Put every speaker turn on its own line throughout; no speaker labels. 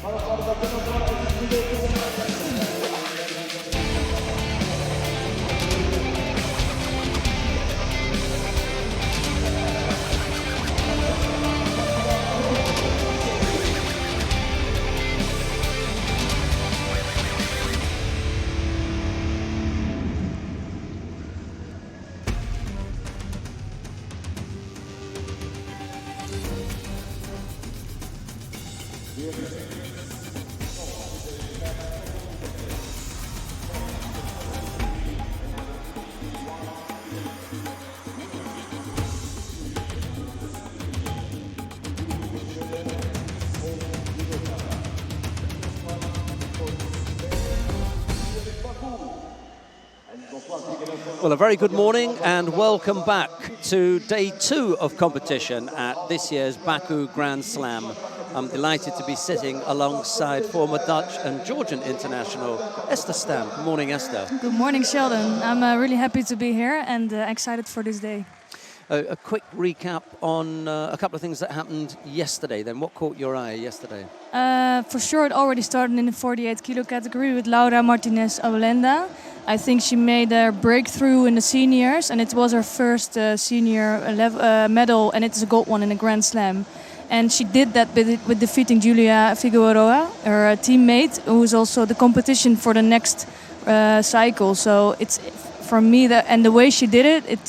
Well, a very good morning and welcome back to day 2 of competition at this year's Baku Grand Slam. I'm delighted to be sitting alongside former Dutch and Georgian international Esther Stam. Good morning, Esther.
Good morning, Sheldon. I'm really happy to be here and excited for this day.
A quick recap on a couple of things that happened yesterday then. What caught your eye yesterday?
For sure, it already started in the 48 kilo category with Laura Martinez Aulenda. I think she made a breakthrough in the seniors, and it was her first senior medal, and it's a gold one in a Grand Slam. And she did that with defeating Julia Figueroa, her teammate, who is also the competition for the next cycle. So it's, for me, and the way she did it, it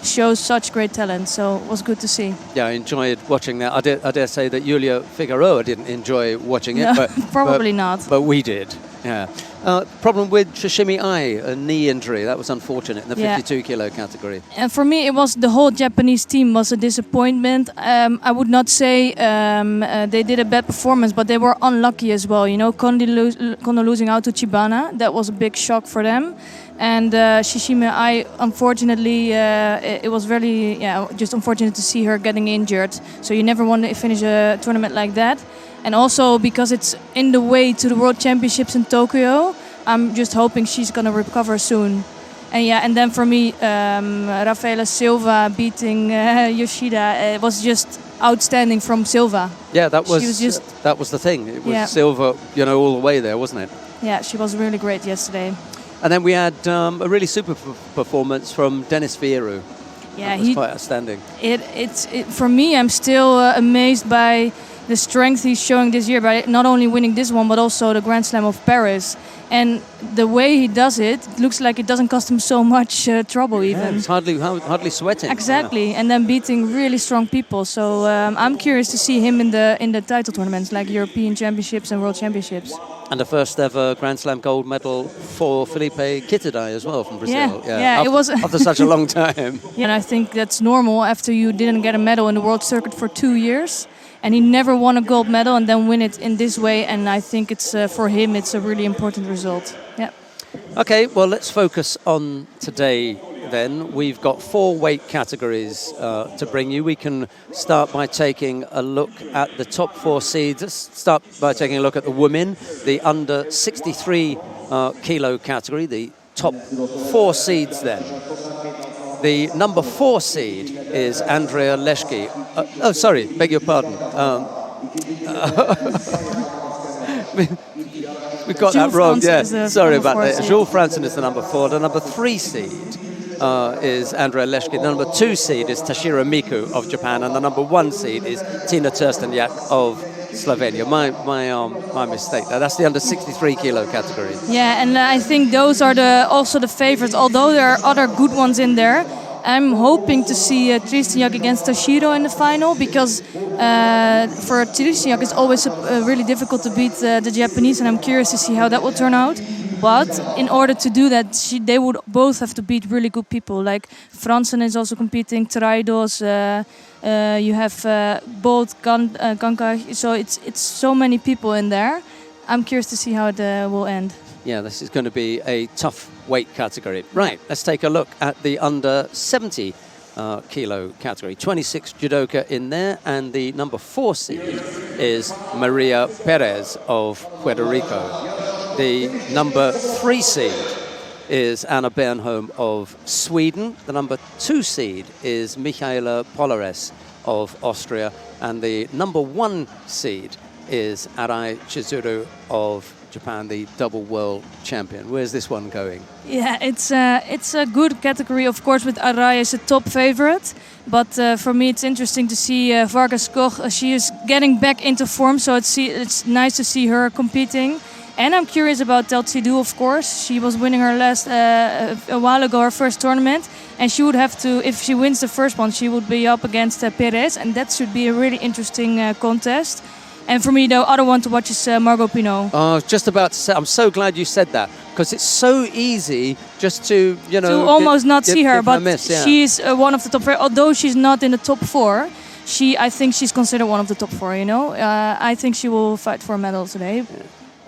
shows such great talent. So it was good to see.
Yeah, I enjoyed watching that. I dare say that Julia Figueroa didn't enjoy watching it.
No,
but
probably not.
But we did, yeah. Problem with Sashimi Ai, a knee injury. That was unfortunate in the 52 kilo category.
And for me, it was the whole Japanese team was a disappointment. I would not say they did a bad performance, but they were unlucky as well. You know, Kondo losing out to Chibana, that was a big shock for them. And Sashimi Ai, unfortunately, it was really just unfortunate to see her getting injured. So you never want to finish a tournament like that. And also because it's in the way to the World Championships in Tokyo, I'm just hoping she's going to recover soon. And then for me, Rafaela Silva beating Yoshida, it was just outstanding from Silva.
Yeah, that was the thing. It was Silva, all the way there, wasn't it?
Yeah, she was really great yesterday.
And then we had a really super performance from Denis Vieru. Yeah, that was quite outstanding.
For me, I'm still amazed by the strength he's showing this year by not only winning this one, but also the Grand Slam of Paris. And the way he does it, looks like it doesn't cost him so much trouble even.
Yeah, it's hardly sweating.
Exactly, and then beating really strong people. So I'm curious to see him in the title tournaments like European Championships and World Championships.
And the first ever Grand Slam gold medal for Felipe Kitadai as well from Brazil.
It was
after such a long time.
Yeah, and I think that's normal after you didn't get a medal in the world circuit for 2 years. And he never won a gold medal and then win it in this way. And I think it's for him, it's a really important result. Yeah.
Okay, well, let's focus on today then. We've got 4 weight categories to bring you. We can start by taking a look at the top 4 seeds. Let's start by taking a look at the women, the under 63 kilo category, the top 4 seeds then. The number 4 seed is Andrea Leszki. Beg your pardon. We got that wrong, yeah. Sorry about that. Jules Franzen is the number 4. The number 3 seed is Andrea Leszki. The number 2 seed is Tashiro Miku of Japan. And the number 1 seed is Tina Trstenjak of Slovenia. My mistake. That's the under 63 kilo category.
Yeah, and I think those are also the favorites. Although there are other good ones in there, I'm hoping to see Trstenjak against Toshiro in the final because for Trstenjak it's always really difficult to beat the Japanese, and I'm curious to see how that will turn out. But in order to do that, they would both have to beat really good people. Like Franzen is also competing, Traidos, you have both Ganka. So it's so many people in there. I'm curious to see how it will end.
Yeah, this is going to be a tough weight category. Right, let's take a look at the under 70 kilo category. 26 judoka in there, and the number 4 seed is Maria Perez of Puerto Rico. The number 3 seed is Anna Bernholm of Sweden. The number 2 seed is Michaela Polares of Austria. And the number 1 seed is Arai Chizuru of Japan, the double world champion. Where's this one going?
Yeah, it's a good category, of course, with Arai as a top favorite. But for me, it's interesting to see Vargas Koch. She is getting back into form, so it's nice to see her competing. And I'm curious about Teltsidou, of course. She was winning her last a while ago, her first tournament, and she would have to, if she wins the first one, she would be up against Perez, and that should be a really interesting contest. And for me, the other one to watch is Margot Pinot.
Oh, just about to say, I'm so glad you said that, because it's so easy just to, you know,
to almost not see her, but
miss, yeah.
she's one of the top 4. Although she's not in the top 4, I think she's considered one of the top 4. You know, I think she will fight for a medal today. Yeah.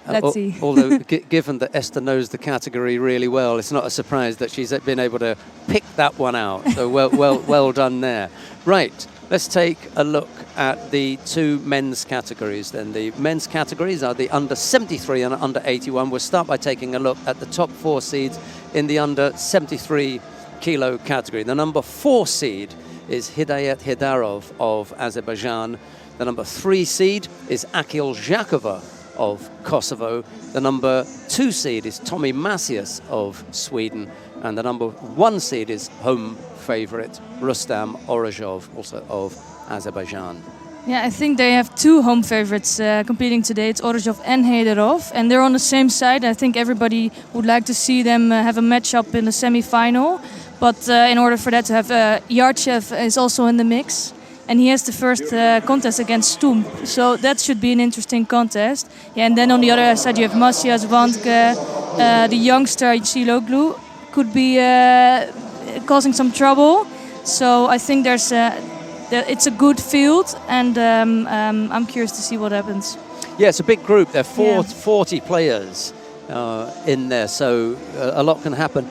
Let's see.
Although, given that Esther knows the category really well, it's not a surprise that she's been able to pick that one out. So well done there. Right, let's take a look at the 2 men's categories then. The men's categories are the under 73 and under 81. We'll start by taking a look at the top 4 seeds in the under 73 kilo category. The number 4 seed is Hidayet Hidarov of Azerbaijan. The number 3 seed is Akil Zhakova of Kosovo. The number 2 seed is Tommy Macias of Sweden. And the number 1 seed is home favorite Rustam Orozhov, also of Azerbaijan.
Yeah, I think they have 2 home favorites competing today. It's Orozhov and Heidarov, and they're on the same side. I think everybody would like to see them have a matchup in the semi-final. But in order for that to have, Yarchev is also in the mix. And he has the first contest against Stump. So that should be an interesting contest. Yeah, and then on the other side you have Macias, Wandke, the youngster Siloglu could be causing some trouble. So I think it's a good field, and I'm curious to see what happens.
Yeah, it's a big group. There are 40 players in there, so a lot can happen.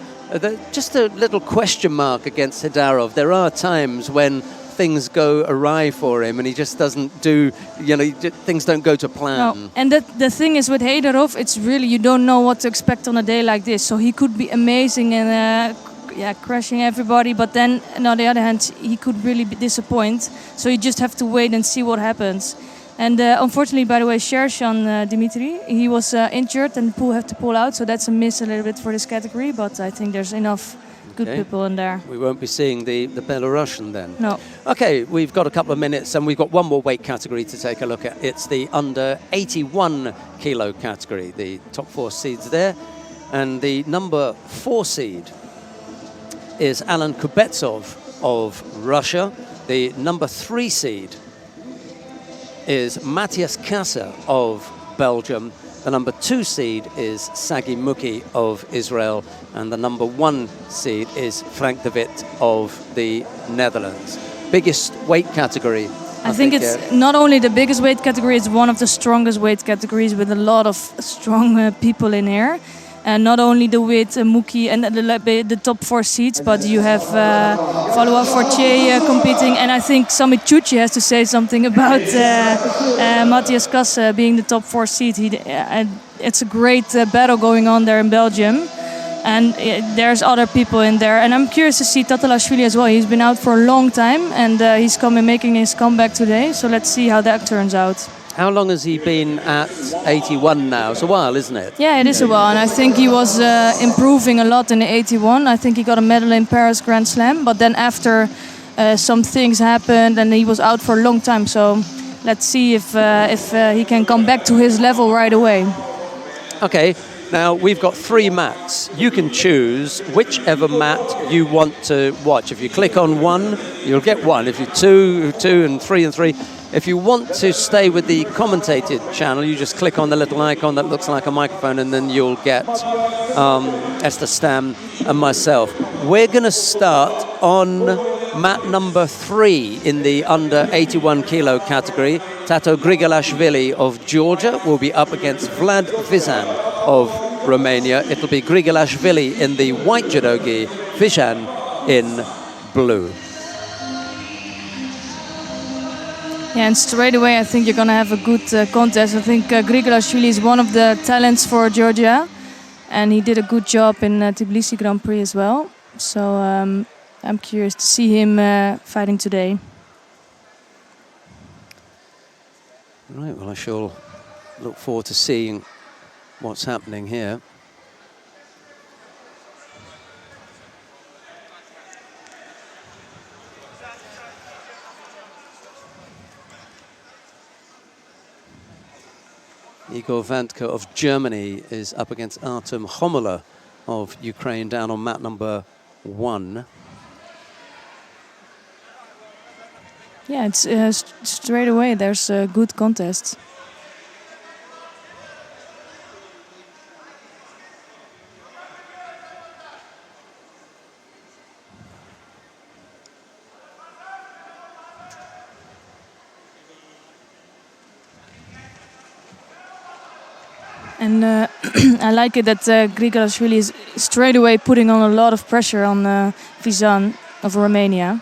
Just a little question mark against Hidarov. There are times when things go awry for him and he just doesn't do, things don't go to plan.
No. And the thing is with Heidarov, it's really, you don't know what to expect on a day like this. So he could be amazing and crushing everybody, but then on the other hand, he could really disappoint. So you just have to wait and see what happens. And unfortunately, by the way, Shershan Dimitri, he was injured and had to pull out. So that's a miss a little bit for this category, but I think there's enough good people in there.
We won't be seeing the Belarusian then.
No.
Okay, we've got a couple of minutes and we've got one more weight category to take a look at. It's the under 81 kilo category, the top 4 seeds there. And the number 4 seed is Alan Kubetsov of Russia. The number 3 seed is Matthias Kassa of Belgium. The number 2 seed is Sagi Muki of Israel, and the number 1 seed is Frank de Witt of the Netherlands. Biggest weight category.
I think it's not only the biggest weight category, it's one of the strongest weight categories with a lot of strong people in here. And not only the Witt, Muki and the top 4 seeds, but you have Valois Fortier competing. And I think Samit Chuchi has to say something about Matthias Kassa being the top 4 seed. It's a great battle going on there in Belgium. And there's other people in there. And I'm curious to see Tatalashvili as well. He's been out for a long time and he's making his comeback today. So let's see how that turns out.
How long has he been at 81 now? It's a while, isn't it?
Yeah, it is a while, and I think he was improving a lot in the 81. I think he got a medal in Paris Grand Slam, but then after some things happened and he was out for a long time. So let's see if he can come back to his level right away.
Okay, now we've got 3 mats. You can choose whichever mat you want to watch. If you click on 1, you'll get 1. If you 2 and 3 and 3. If you want to stay with the commentated channel, you just click on the little icon that looks like a microphone and then you'll get Esther Stam and myself. We're going to start on mat number 3 in the under 81 kilo category. Tato Grigolashvili of Georgia will be up against Vlad Vizan of Romania. It'll be Grigolashvili in the white judo gi, Vizan in blue.
Yeah, and straight away I think you're going to have a good contest. I think Grigolashvili is one of the talents for Georgia, and he did a good job in Tbilisi Grand Prix as well. So I'm curious to see him fighting today.
Right, well, I shall look forward to seeing what's happening here. Igor Vantka of Germany is up against Artem Homela of Ukraine down on mat number 1.
Yeah, it's straight away there's a good contest. And I like it that Grigorashvili is straight away putting on a lot of pressure on Vizan of Romania.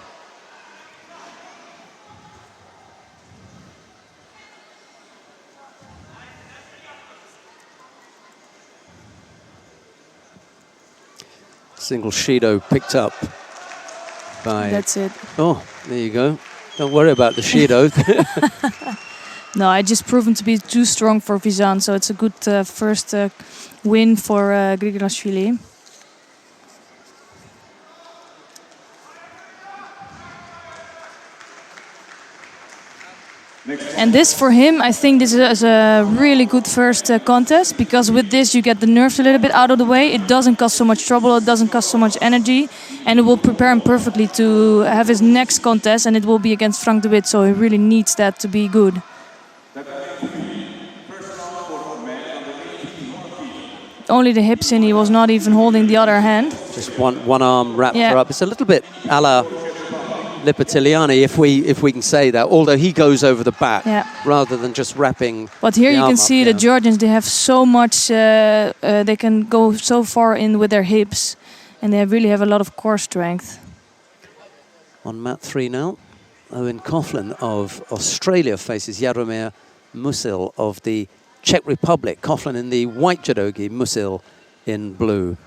Single Shido picked up by...
That's it.
Oh, there you go. Don't worry about the Shido.
No, I just proven to be too strong for Vizan, so it's a good first win for Grigorashvili. And this for him, I think this is a really good first contest, because with this you get the nerves a little bit out of the way. It doesn't cost so much trouble, it doesn't cost so much energy, and it will prepare him perfectly to have his next contest, and it will be against Frank de Wit, so he really needs that to be good. Only the hips in, he was not even holding the other hand.
Just one arm wrapped her up. It's a little bit a la Lipitiliani, if we can say that, although he goes over the back rather than just wrapping.
But here
the
you
arm
can
up,
see the Georgians, they have so much, they can go so far in with their hips, and they really have a lot of core strength.
On mat 3 now, Owen Coughlin of Australia faces Jaromir Musil of the Czech Republic. Coughlin in the white judogi, Musil in blue.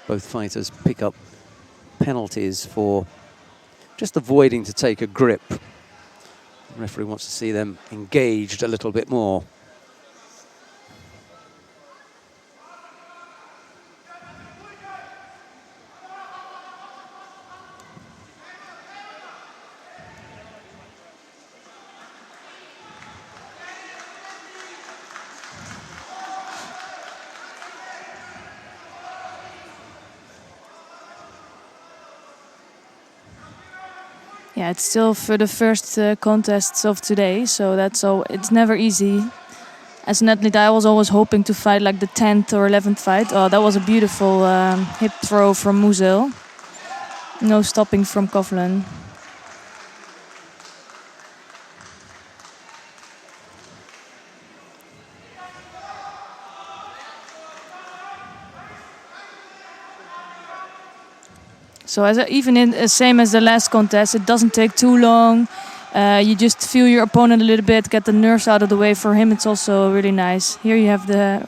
Both fighters pick up penalties for just avoiding to take a grip. The referee wants to see them engaged a little bit more.
Yeah, it's still for the first contests of today, so that's all. It's never easy. As an athlete, I was always hoping to fight like the 10th or 11th fight. Oh, that was a beautiful hip throw from Musil. No stopping from Coughlin. So even in same as the last contest, it doesn't take too long. You just feel your opponent a little bit, get the nerves out of the way. For him, it's also really nice. Here you have the...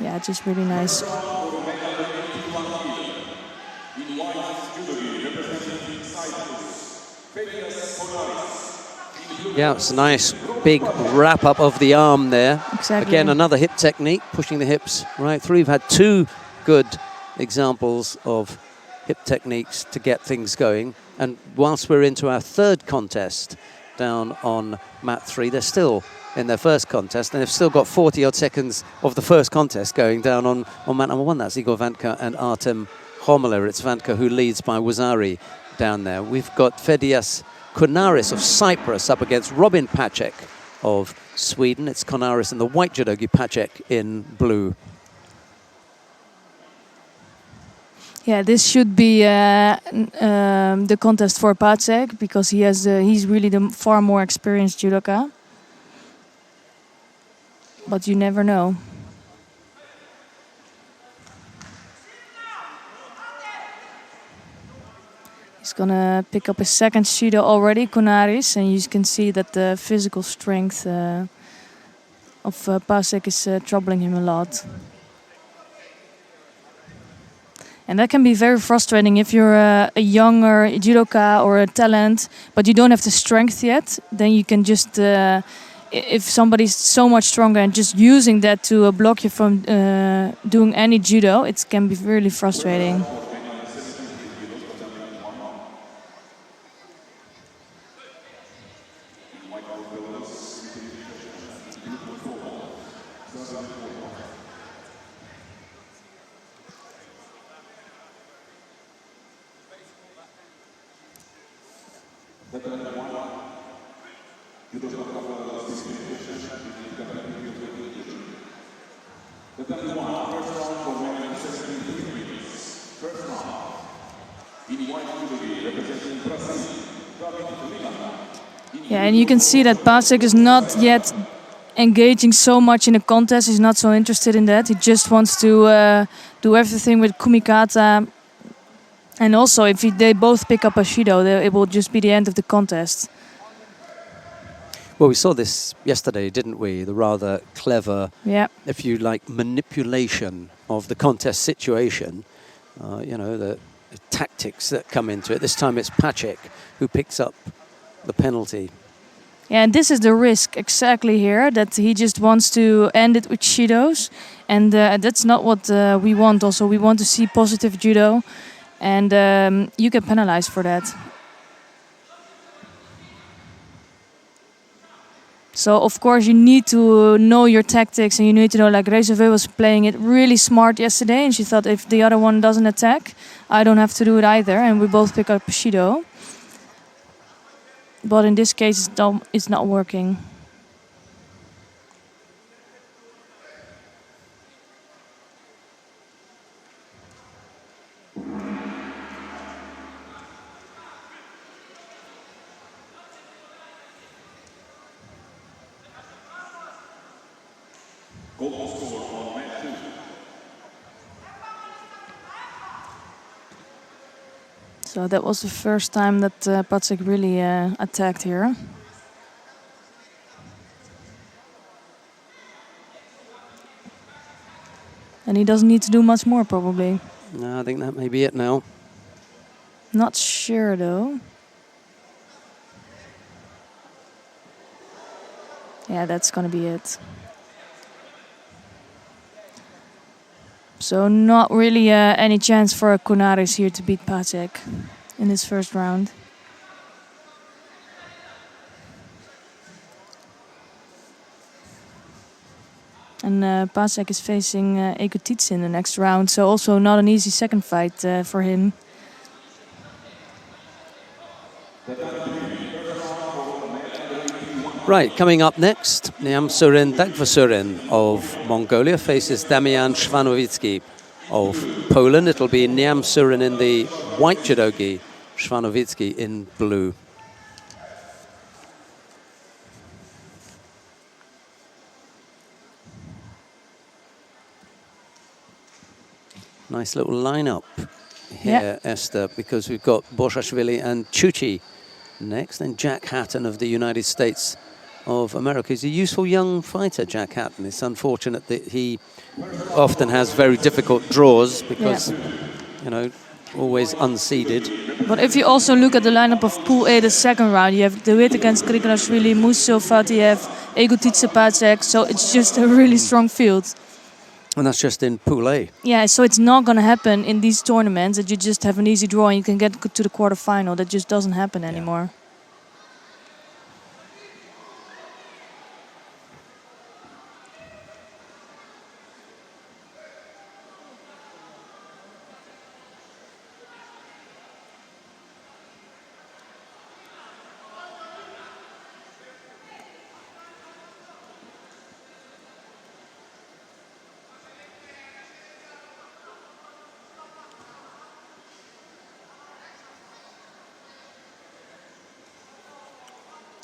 Yeah, just really nice.
Yeah, it's a nice big wrap up of the arm there.
Exactly.
Again, another hip technique, pushing the hips right through. We've had 2 good examples of hip techniques to get things going. And whilst we're into our 3rd contest down on mat 3, they're still in their first contest, and they've still got 40 odd seconds of the first contest going down on mat number 1. That's Igor Vantka and Artem Homela. It's Vantka who leads by Wazari down there. We've got Fedias Konaris of Cyprus up against Robin Pacek of Sweden. It's Konaris in the white judogi, Pacek in blue.
Yeah, this should be the contest for Pacek, because he's really the far more experienced judoka. But you never know. He's gonna pick up his second Judo already, Konaris, and you can see that the physical strength of Pasek is troubling him a lot. And that can be very frustrating if you're a younger judoka or a talent, but you don't have the strength yet. Then you can just, if somebody's so much stronger and just using that to block you from doing any judo, it can be really frustrating. Yeah, and you can see that Pasek is not yet engaging so much in a contest. He's not so interested in that. He just wants to do everything with kumikata. And also, if they both pick up a Judo, it will just be the end of the contest.
Well, we saw this yesterday, didn't we? The rather clever, if you like, manipulation of the contest situation. You know, the tactics that come into it. This time it's Pasek who picks up the penalty.
Yeah, and this is the risk exactly here, that he just wants to end it with Judos. And that's not what we want also. We want to see positive Judo. And you get penalized for that. So, of course, you need to know your tactics, and you need to know, like Rezeve was playing it really smart yesterday, and she thought if the other one doesn't attack, I don't have to do it either, and we both pick up Judo. But in this case, it's not working. So that was the first time that Pasek really attacked here. And he doesn't need to do much more, probably.
No, I think that may be it now.
Not sure, though. Yeah, that's going to be it. So not really any chance for Konaris here to beat Pasek in this first round. And Pasek is facing Egotitze in the next round, so also not an easy second fight for him.
Right, coming up next, Nyamsurin Dagvasurin of Mongolia faces Damian Shvanovitsky of Poland. It'll be Nyamsurin in the white judogi, Shvanovitsky in blue. Nice little lineup here, Esther, because we've got Borshashvili and Chuchi next, and Jack Hatton of the United States of America. He's a useful young fighter, Jack Hatton. It's unfortunate that he often has very difficult draws because, you know, always unseeded.
But if you also look at the lineup of Pool A, the second round, you have De Wit against Grigorashvili, Musso, Fatiev, Egotitze, Pasek. So it's just a really strong field.
And that's just in Pool A.
Yeah, so it's not going to happen in these tournaments that you just have an easy draw and you can get to the quarterfinal. That just doesn't happen anymore.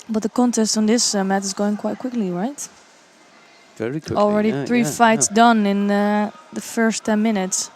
But the contest on this mat is going quite quickly, right?
Very quickly.
Already three fights done in the first 10 minutes.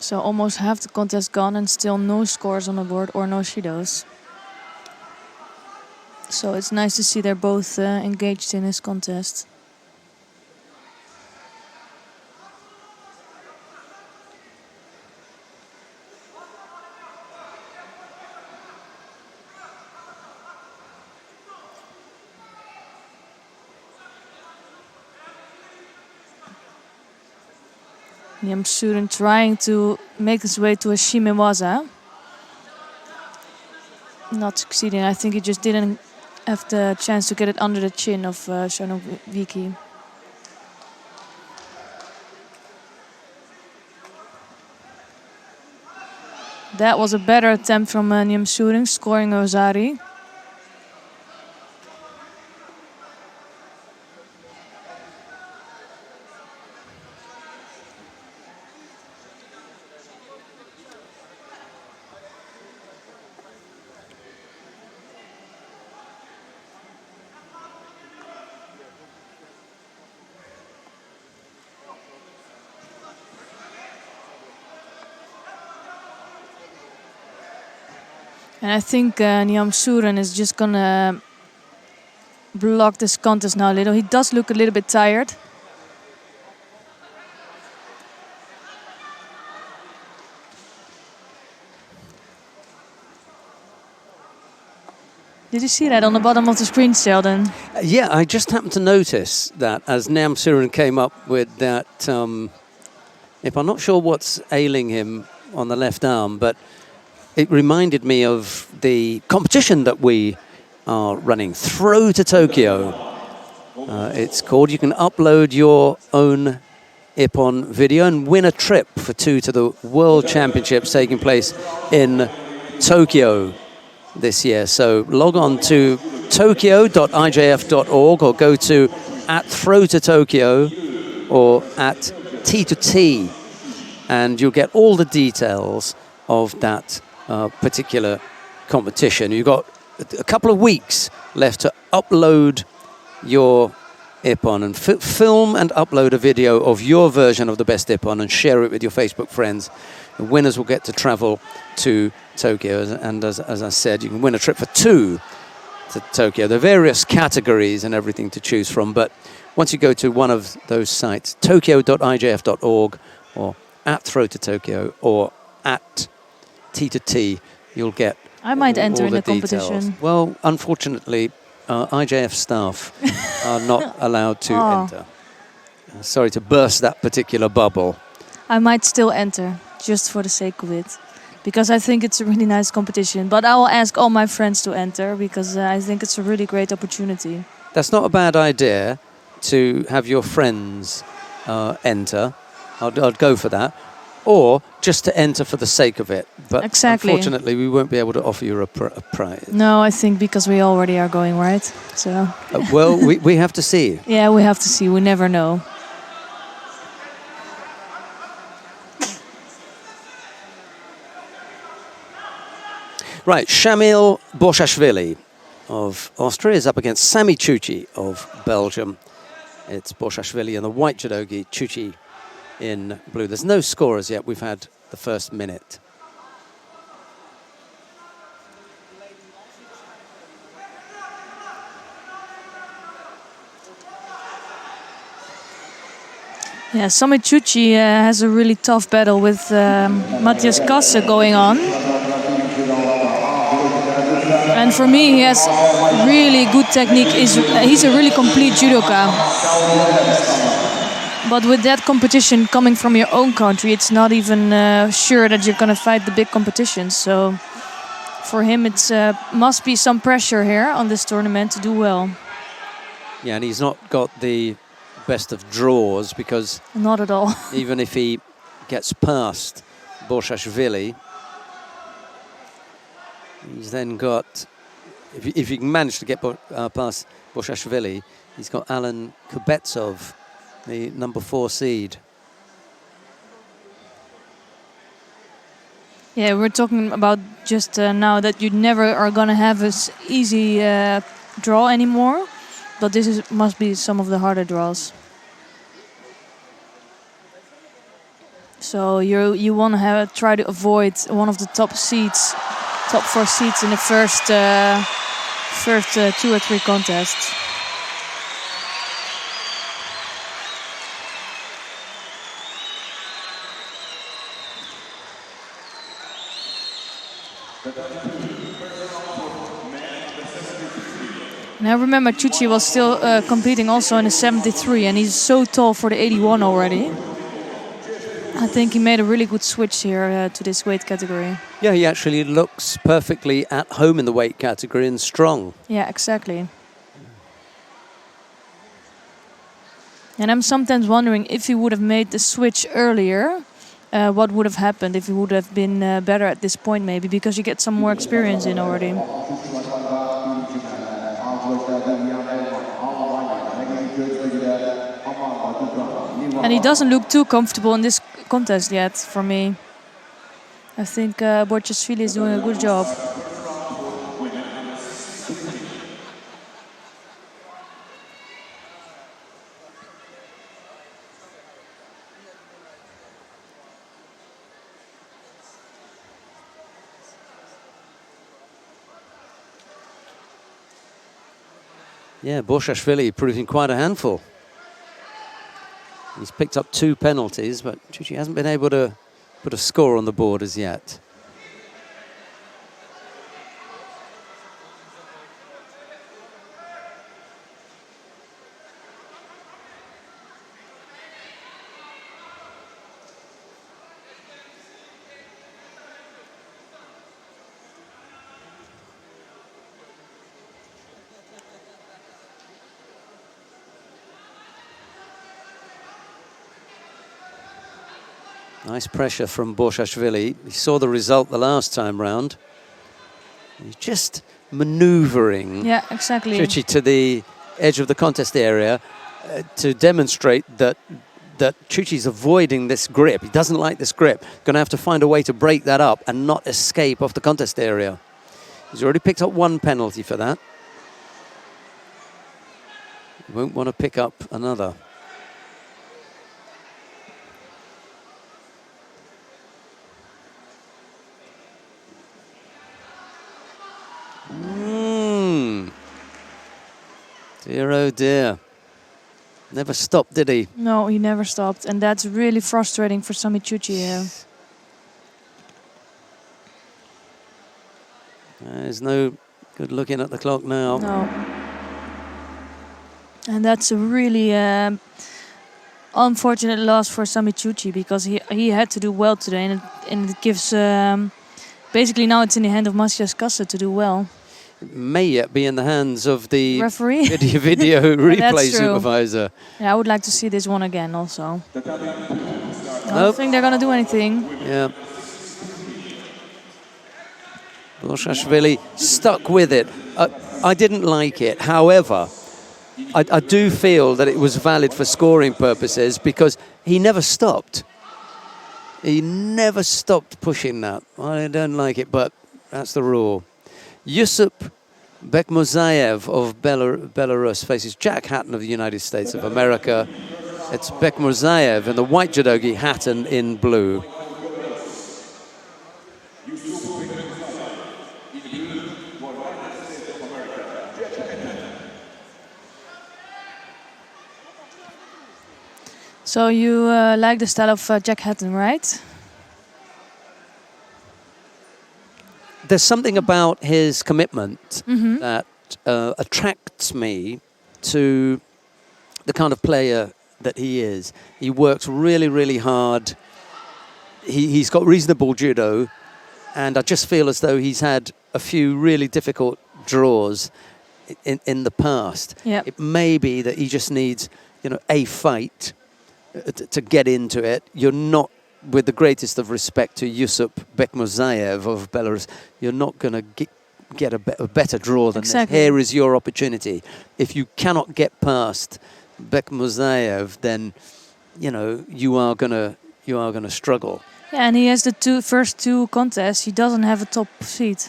So almost half the contest gone and still no scores on the board or no shidos. So it's nice to see they're both engaged in this contest. Yamsuren trying to make his way to a Shimewaza. Not succeeding. I think he just didn't have the chance to get it under the chin of Shonoviki. That was a better attempt from Yamsuren, scoring Ozari. And I think Nyamsuren is just gonna block this contest now a little. He does look a little bit tired. Did you see that on the bottom of the screen, Sheldon?
Yeah, I just happened to notice that as Nyamsuren came up with that, if I'm not sure what's ailing him on the left arm, but it reminded me of the competition that we are running, Throw to Tokyo. It's called. You can upload your own Ippon video and win a trip for two to the World Championships taking place in Tokyo this year. So log on to tokyo.ijf.org or go to @Throw2Tokyo or @T2T, and you'll get all the details of that particular competition. You've got a couple of weeks left to upload your Ippon and film and upload a video of your version of the best Ippon and share it with your Facebook friends. The winners will get to travel to Tokyo, and as I said, you can win a trip for two to Tokyo. There are various categories and everything to choose from, but once you go to one of those sites, tokyo.ijf.org or @Throw2Tokyo or @T2T, you'll get
I might enter
all
in the
details.
competition.
Well, unfortunately, IJF staff are not allowed to enter. Sorry to burst that particular bubble.
I might still enter, just for the sake of it. Because I think it's a really nice competition. But I will ask all my friends to enter, because I think it's a really great opportunity.
That's not a bad idea to have your friends enter. I'd go for that. Or just to enter for the sake of it. But
exactly.
Unfortunately, we won't be able to offer you a prize.
No, I think because we already are going, right? So.
Well, we have to see.
Yeah, we have to see. We never know.
Right, Shamil Borshashvili of Austria is up against Sami Chuchi of Belgium. It's Borshashvili in the white judogi, Chuchi in blue. There's no scorers yet. We've had the first minute.
Yeah, Sami Chuchi has a really tough battle with Matthias Kasse going on. And for me, he has really good technique. He's a really complete judoka. But with that competition coming from your own country, it's not even sure that you're going to fight the big competitions. So for him, it must be some pressure here on this tournament to do well.
Yeah, and he's not got the best of draws because...
Not at all.
Even if he gets past Borshashvili, he's then got... If he can manage to get past Borshashvili, he's got Alan Kubetsov, the number 4 seed.
Yeah, we're talking about just now that you never are going to have this easy draw anymore. But this must be some of the harder draws. So So you want to try to avoid one of the top 4 seats in the first 2 or 3 contests. And I remember Chuchi was still competing also in the 73, and he's so tall for the 81 already. I think he made a really good switch here to this weight category.
Yeah, he actually looks perfectly at home in the weight category and strong.
Yeah, exactly. And I'm sometimes wondering if he would have made the switch earlier, what would have happened if he would have been better at this point maybe, because you get some more experience in already. And he doesn't look too comfortable in this contest yet, for me. I think Borchashvili is doing a good job.
Yeah, Borchashvili proving quite a handful. He's picked up 2 penalties, but Chuchi hasn't been able to put a score on the board as yet. Nice pressure from Borchashvili. He saw the result the last time round. He's just manoeuvring Chuchi to the edge of the contest area to demonstrate that Chuchi's avoiding this grip. He doesn't like this grip. Going to have to find a way to break that up and not escape off the contest area. He's already picked up 1 penalty for that. He won't want to pick up another. Dear, oh dear. Never stopped, did he?
No, he never stopped. And that's really frustrating for Sami Chuchi here.
There's no good looking at the clock now.
No. And that's a really unfortunate loss for Sami Chuchi, because he had to do well today. And it gives... basically now it's in the hand of Maciej Kassa to do well.
It may yet be in the hands of the
referee,
video replay supervisor.
Yeah, I would like to see this one again also. I don't think they're going to do anything.
Yeah. Borchashvili stuck with it. I didn't like it. However, I do feel that it was valid for scoring purposes because he never stopped. He never stopped pushing that. I don't like it, but that's the rule. Yusuf Bekmurzaev of Belarus faces Jack Hatton of the United States of America. It's Bekmurzaev in the white judogi, Hatton in blue.
So you like the style of Jack Hatton, right?
There's something about his commitment that attracts me to the kind of player that he is. He works really, really hard. He's got reasonable judo, and I just feel as though he's had a few really difficult draws in the past.
Yep.
It may be that he just needs, a fight to get into it. You're not, with the greatest of respect to Yusuf Bekmurzaev of Belarus, you're not going to get a better draw than this. Here is your opportunity. If you cannot get past Bekmurzaev, then you are gonna struggle.
Yeah, and he has the first two contests. He doesn't have a top seed,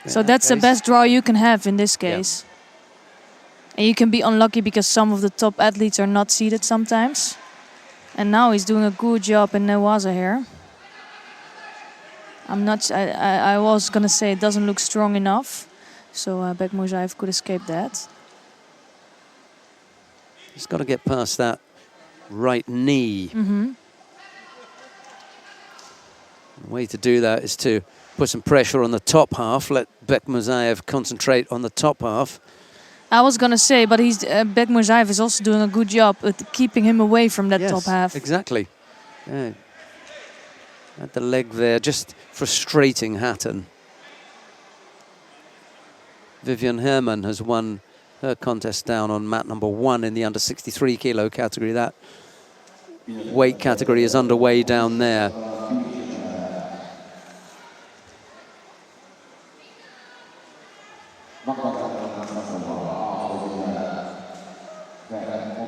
so that's the best draw you can have in this case. Yeah. And you can be unlucky because some of the top athletes are not seeded sometimes. And now he's doing a good job in Newaza here. I was gonna say it doesn't look strong enough, so Bekmurzaev could escape that.
He's got to get past that right knee.
Mm-hmm.
The way to do that is to put some pressure on the top half, let Bekmurzaev concentrate on the top half.
I was gonna say, but Bekmurzaev is also doing a good job at keeping him away from that top half.
Exactly. Yeah. At the leg there, just frustrating Hatton. Vivian Herman has won her contest down on mat number 1 in the under 63 kilo category. That weight category is underway down there.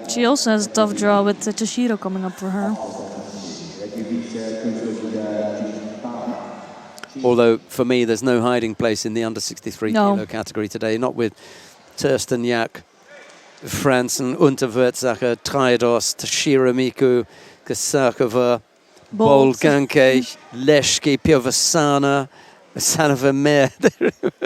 She also has a tough draw with Toshiro coming up for her.
Although, for me, there's no hiding place in the under 63 kilo category today. Not with Tersteniak, Franzen, Unterwürzacher, Traidos, Toshiro Miku, Kasakova, Bolganke, Leshki, Piovasana, Sanover.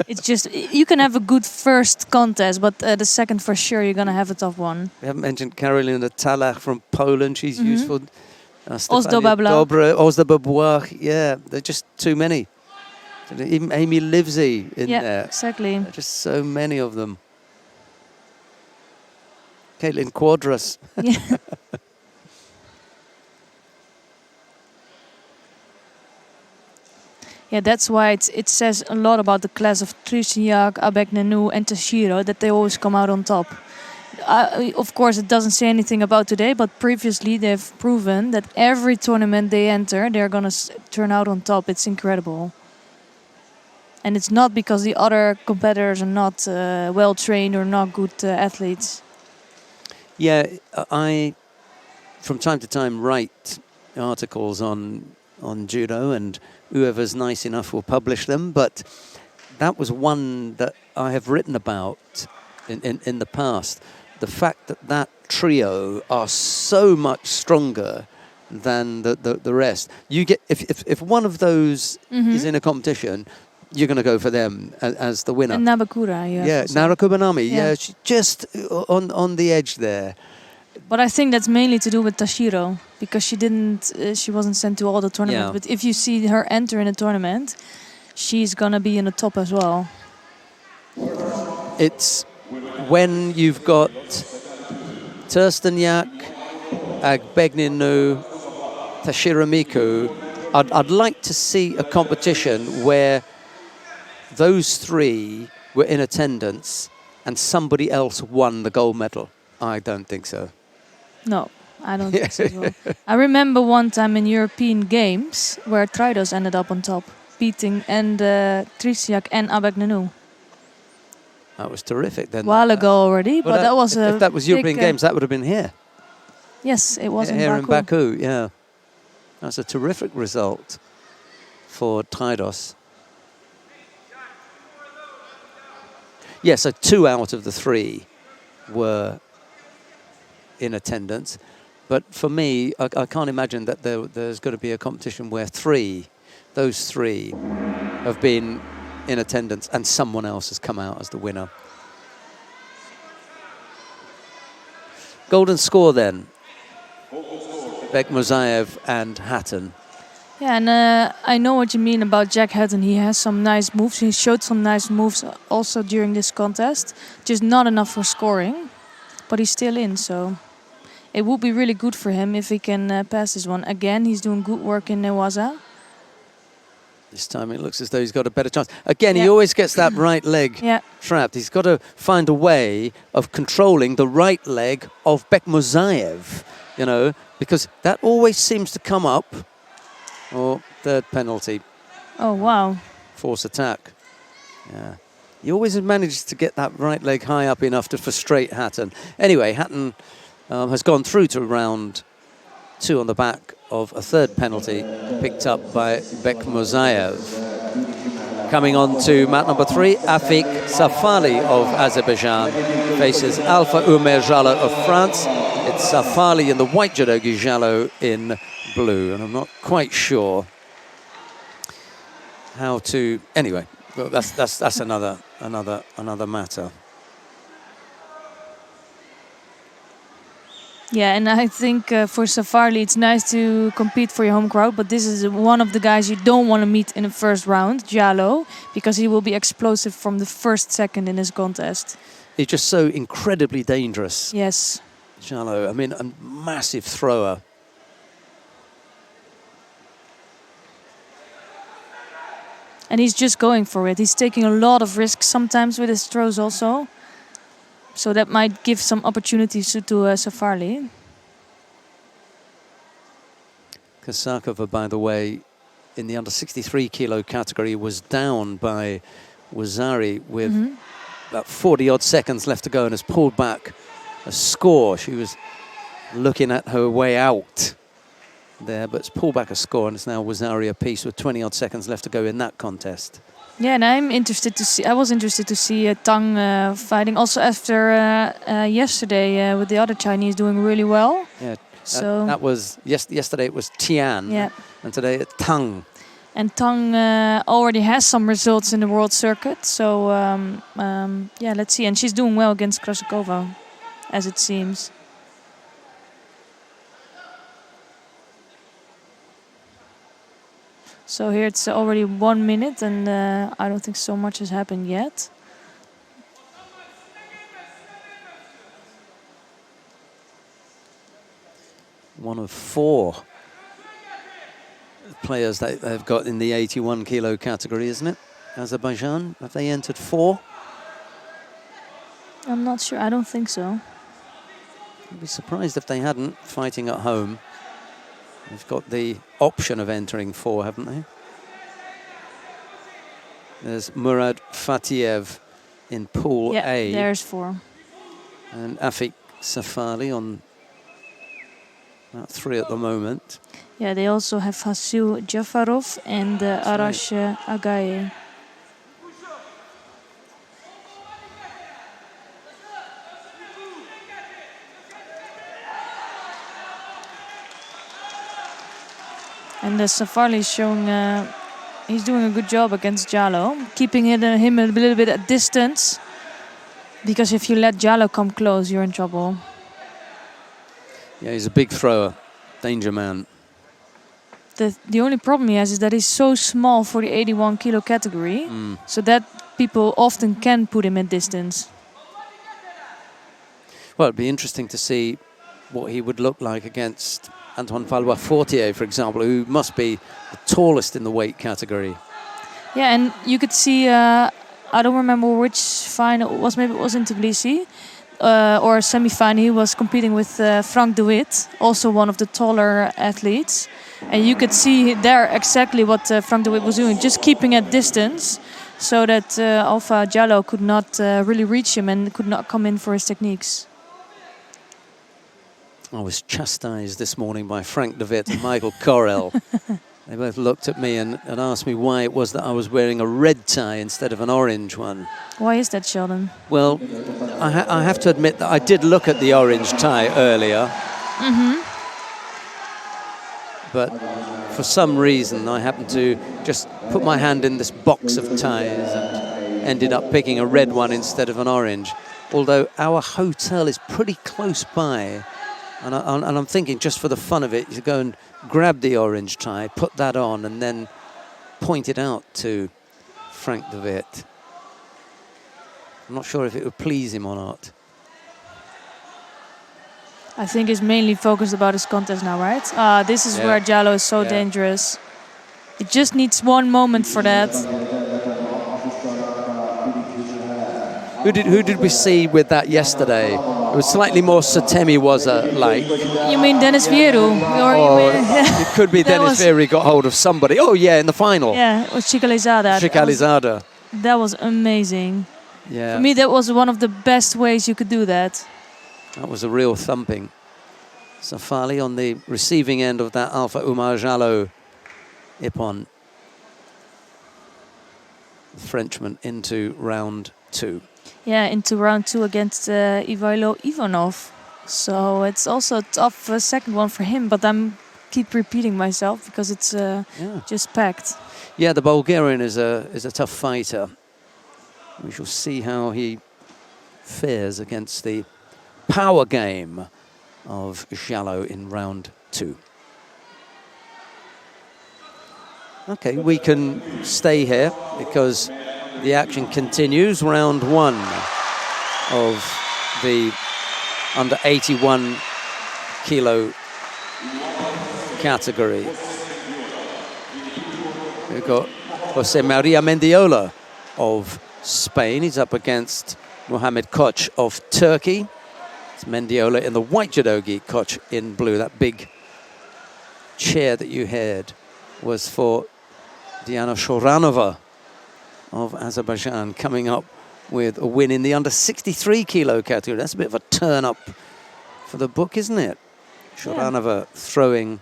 It's just, you can have a good first contest, but the second for sure you're going to have a tough one.
We haven't mentioned Karolina Talach from Poland. She's useful.
Ozdoba
Błach. Yeah, they're just too many. Even Amy Livesey in there.
Yeah, exactly.
There are just so many of them. Caitlin Quadras.
Yeah. Yeah, that's why it says a lot about the class of Trisiak, Abeknenu and Toshiro that they always come out on top. Of course, it doesn't say anything about today, but previously they've proven that every tournament they enter, they're going to turn out on top. It's incredible. And it's not because the other competitors are not well-trained or not good athletes.
Yeah, I, from time to time, write articles on judo, and whoever's nice enough will publish them. But that was one that I have written about in the past. The fact that trio are so much stronger than the rest. You get if one of those is in a competition, you're going to go for them as the winner.
And Nabakura,
Narakubanami, she's just on the edge there.
But I think that's mainly to do with Toshiro, because she wasn't sent to all the tournaments. But if you see her enter in a tournament, she's gonna be in the top as well.
It's when you've got Tersteniak, Agbegninu, Toshiro Miku. I'd like to see a competition where those three were in attendance and somebody else won the gold medal. I don't think so.
No, I don't think so as well. I remember one time in European Games where Traidos ended up on top, beating Trisiak and Abeknenu.
That was terrific then.
A while ago already, but that was
if that was European Games, that would have been here.
Yes, it was
here
in Baku.
in Baku, yeah. That's a terrific result for Traidos. Yeah, so 2 out of the 3 were in attendance. But for me, I can't imagine that there's going to be a competition where those three have been in attendance and someone else has come out as the winner. Golden score then. Bekmurzaev and Hatton.
Yeah, and I know what you mean about Jack Hatton. He has some nice moves. He showed some nice moves also during this contest. Just not enough for scoring, but he's still in, so it would be really good for him if he can pass this one. Again, he's doing good work in Newaza.
This time it looks as though he's got a better chance. Again, he always gets that right leg trapped. He's got to find a way of controlling the right leg of Bekmurzaev, you know, because that always seems to come up. Or third penalty.
Oh, wow.
Force attack. Yeah. He always manages to get that right leg high up enough to frustrate Hatton. Anyway, Hatton has gone through to round 2 on the back of a third penalty picked up by Bekmurzaev. Coming on to mat number 3, Afik Safali of Azerbaijan faces Alpha Umer Jala of France. It's Safali in the white judogi, Jallo in blue. And I'm not quite sure how to... Anyway, well, that's another matter.
Yeah, and I think for Safarli it's nice to compete for your home crowd, but this is one of the guys you don't want to meet in the first round, Jallo, because he will be explosive from the first second in this contest.
He's just so incredibly dangerous.
Yes.
Jallo, I mean, a massive thrower.
And he's just going for it. He's taking a lot of risks sometimes with his throws also. So that might give some opportunities to Safarli.
Kasakova, by the way, in the under 63 kilo category was down by Wazari with about 40 odd seconds left to go and has pulled back a score. She was looking at her way out there, but it's pulled back a score, and it's now Wazari apiece with 20 odd seconds left to go in that contest.
Yeah, and I was interested to see Tang fighting also after yesterday with the other Chinese doing really well.
Yeah,
so
that was yesterday. It was Tian,
yeah,
and today it's Tang.
And Tang already has some results in the world circuit, so yeah, let's see. And she's doing well against Krasakova, as it seems. So here it's already 1 minute, and I don't think so much has happened yet.
One of 4 players that they've got in the 81 kilo category, isn't it? Azerbaijan, have they entered 4?
I'm not sure. I don't think so.
I'd be surprised if they hadn't, fighting at home. They've got the option of entering 4, haven't they? There's Murad Fatiev in Pool A.
Yeah, there's 4.
And Afik Safali on about 3 at the moment.
Yeah, they also have Hasil Jafarov and Arash Agaye. And Safarli is showing he's doing a good job against Jallo, keeping him a little bit at distance. Because if you let Jallo come close, you're in trouble.
Yeah, he's a big thrower, danger man.
The only problem he has is that he's so small for the 81 kilo category, so that people often can put him at distance.
Well, it'd be interesting to see what he would look like against Antoine Valois-Fortier, for example, who must be the tallest in the weight category.
Yeah, and you could see, I don't remember which final it was, maybe it was in Tbilisi, or a semi-final. He was competing with Frank de Witt, also one of the taller athletes. And you could see there exactly what Frank de Witt was doing, just keeping at distance so that Alpha Jallo could not really reach him and could not come in for his techniques.
I was chastised this morning by Frank de Witt and Michael Correll. They both looked at me and asked me why it was that I was wearing a red tie instead of an orange one.
Why is that, Sheldon?
Well, I have to admit that I did look at the orange tie earlier. But for some reason, I happened to just put my hand in this box of ties and ended up picking a red one instead of an orange. Although our hotel is pretty close by. And I'm thinking, just for the fun of it, you go and grab the orange tie, put that on, and then point it out to Frank de Witt. I'm not sure if it would please him or not.
I think he's mainly focused about his contest now, right? This is where Jallo is so dangerous. He just needs one moment for that.
Who did we see with that yesterday? It was slightly more Satemi like.
You mean Dennis Vieru?
It could be Dennis Vieru got hold of somebody. Oh yeah, in the final.
Yeah, it was Chicalizada.
Chicalizada.
That was amazing.
Yeah.
For me, that was one of the best ways you could do that.
That was a real thumping. Safali on the receiving end of that Alpha Umar Jallo Ippon. The Frenchman into round 2.
Yeah, into round 2 against Ivailo Ivanov. So it's also a tough second one for him, but I'm keep repeating myself because it's just packed.
Yeah, the Bulgarian is a tough fighter. We shall see how he fares against the power game of Jalo in round 2. Okay, we can stay here because the action continues. Round 1 of the under 81 kilo category. We've got Jose Maria Mendiola of Spain. He's up against Mohamed Koch of Turkey. It's Mendiola in the white judogi, Koch in blue. That big chair that you heard was for Diana Shoranova of Azerbaijan, coming up with a win in the under 63 kilo category. That's a bit of a turn up for the book, isn't it? Shoranova throwing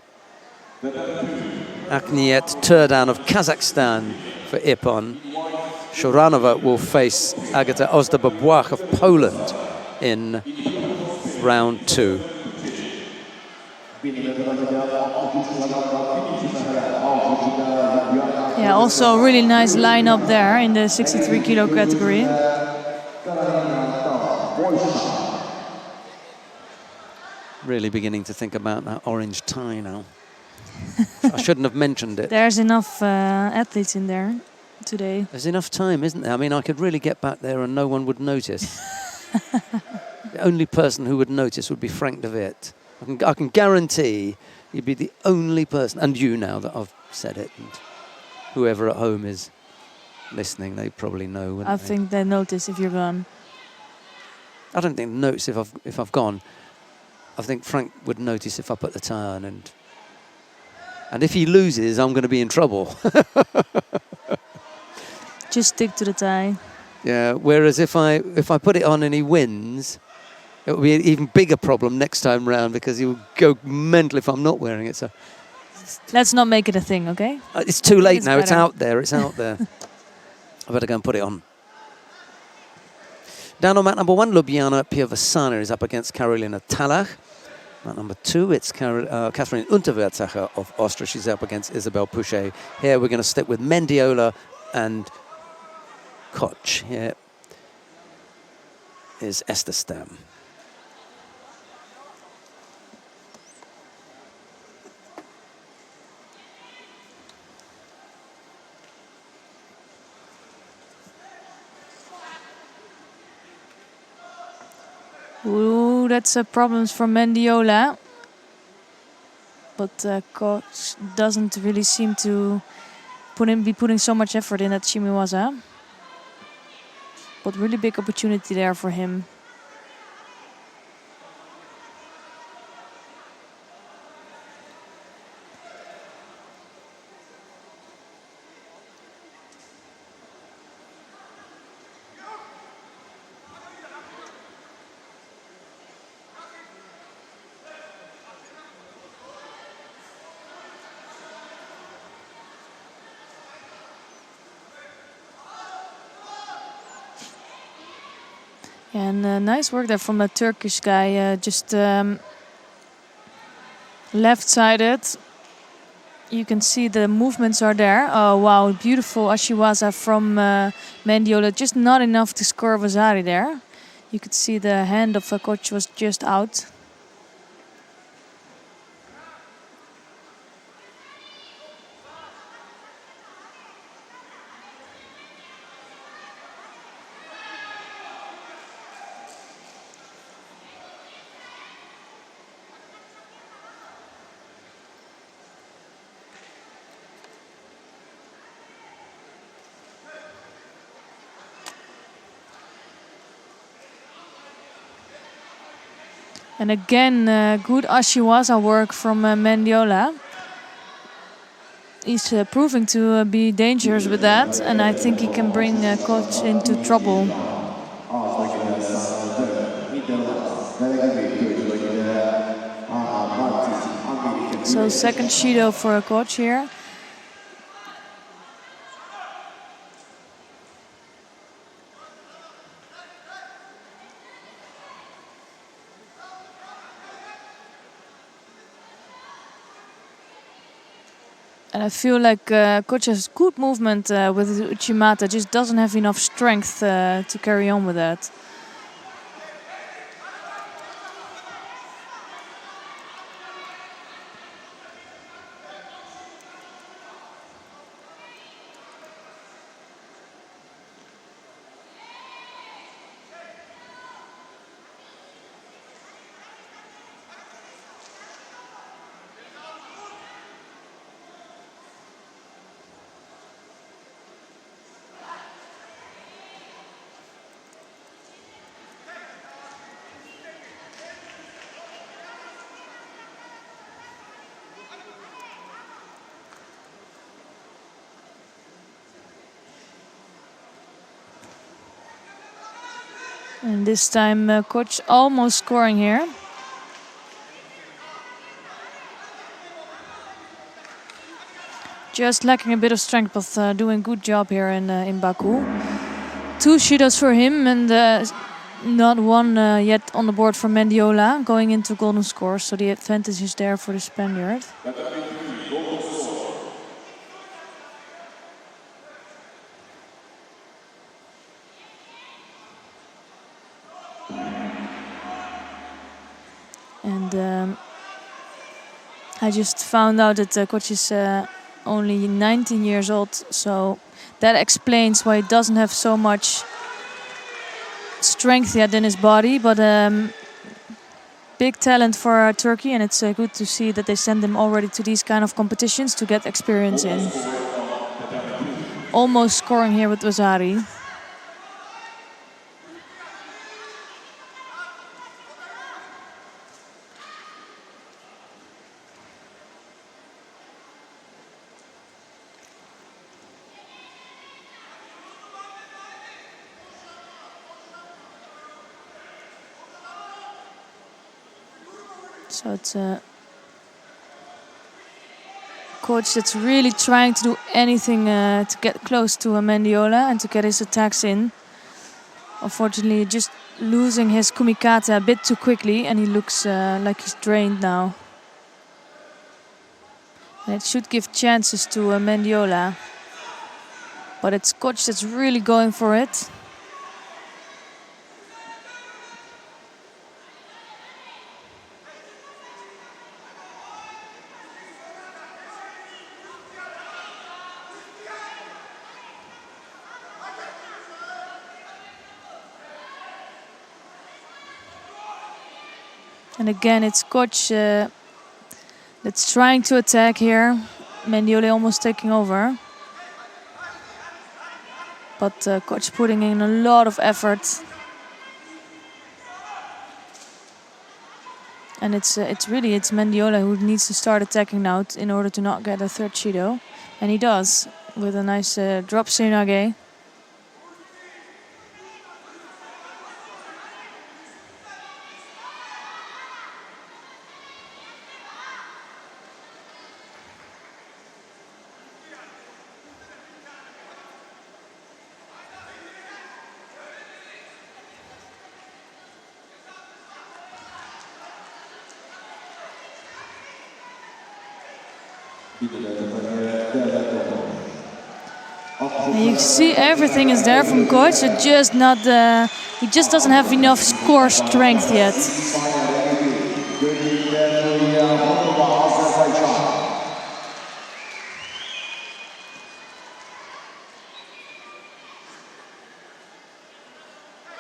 Akniet Turdan of Kazakhstan for Ippon. Shoranova will face Agata Ozdobabwach of Poland in round 2.
Yeah, also a really nice lineup there in the 63 kilo category.
Really beginning to think about that orange tie now. I shouldn't have mentioned it.
There's enough athletes in there today.
There's enough time, isn't there? I mean, I could really get back there and no one would notice. The only person who would notice would be Frank de Witt. I can guarantee you'd be the only person, and you now that I've said it, and whoever at home is listening, they probably know.
I think they notice if you're gone.
I don't think they notice if I've gone. I think Frank would notice if I put the tie on, and if he loses, I'm going to be in trouble.
Just stick to the tie.
Yeah. Whereas if I put it on and he wins, it will be an even bigger problem next time round because he will go mental if I'm not wearing it. So
let's not make it a thing, okay?
It's too late now.
Better.
It's out there. It's out there. I better go and put it on. Down on mat number 1, Ljubljana Piovasana is up against Karolina Talach. Mat number 2, it's Catherine Unterwerzacher of Austria. She's up against Isabel Pouchet. Here we're going to stick with Mendiola and Koch. Here is Esther Stam.
Ooh, that's a problem for Mendiola. But Koch doesn't really seem to be putting so much effort in that Shimiwaza. But really big opportunity there for him. And nice work there from the Turkish guy, just left-sided. You can see the movements are there. Oh wow, beautiful Ashiwaza from Mendiola, just not enough to score Vasari there. You could see the hand of Koch was just out. And again, good Ashiwaza work from Mendiola. He's proving to be dangerous with that, and I think he can bring Koch into trouble. So second Judo for Koch here. And I feel like coach has good movement with Uchimata, just doesn't have enough strength to carry on with that. And this time coach almost scoring here. Just lacking a bit of strength, but doing good job here in Baku. 2 Judos for him and not one yet on the board for Mendiola going into golden score. So the advantage is there for the Spaniard. And I just found out that the coach is only 19 years old, so that explains why he doesn't have so much strength yet in his body, but big talent for Turkey, and it's good to see that they send him already to these kind of competitions to get experience in. Almost scoring here with Wazari. So it's a coach that's really trying to do anything to get close to Mendiola and to get his attacks in. Unfortunately, just losing his kumikata a bit too quickly, and he looks like he's drained now. And it should give chances to Mendiola. But it's coach that's really going for it. And again, it's coach that's trying to attack here. Mendiola almost taking over. But coach putting in a lot of effort. And it's Mendiola who needs to start attacking now in order to not get a third Judo. And he does, with a nice drop Seoinage. And you see everything is there from coach. It just not he just doesn't have enough core strength yet.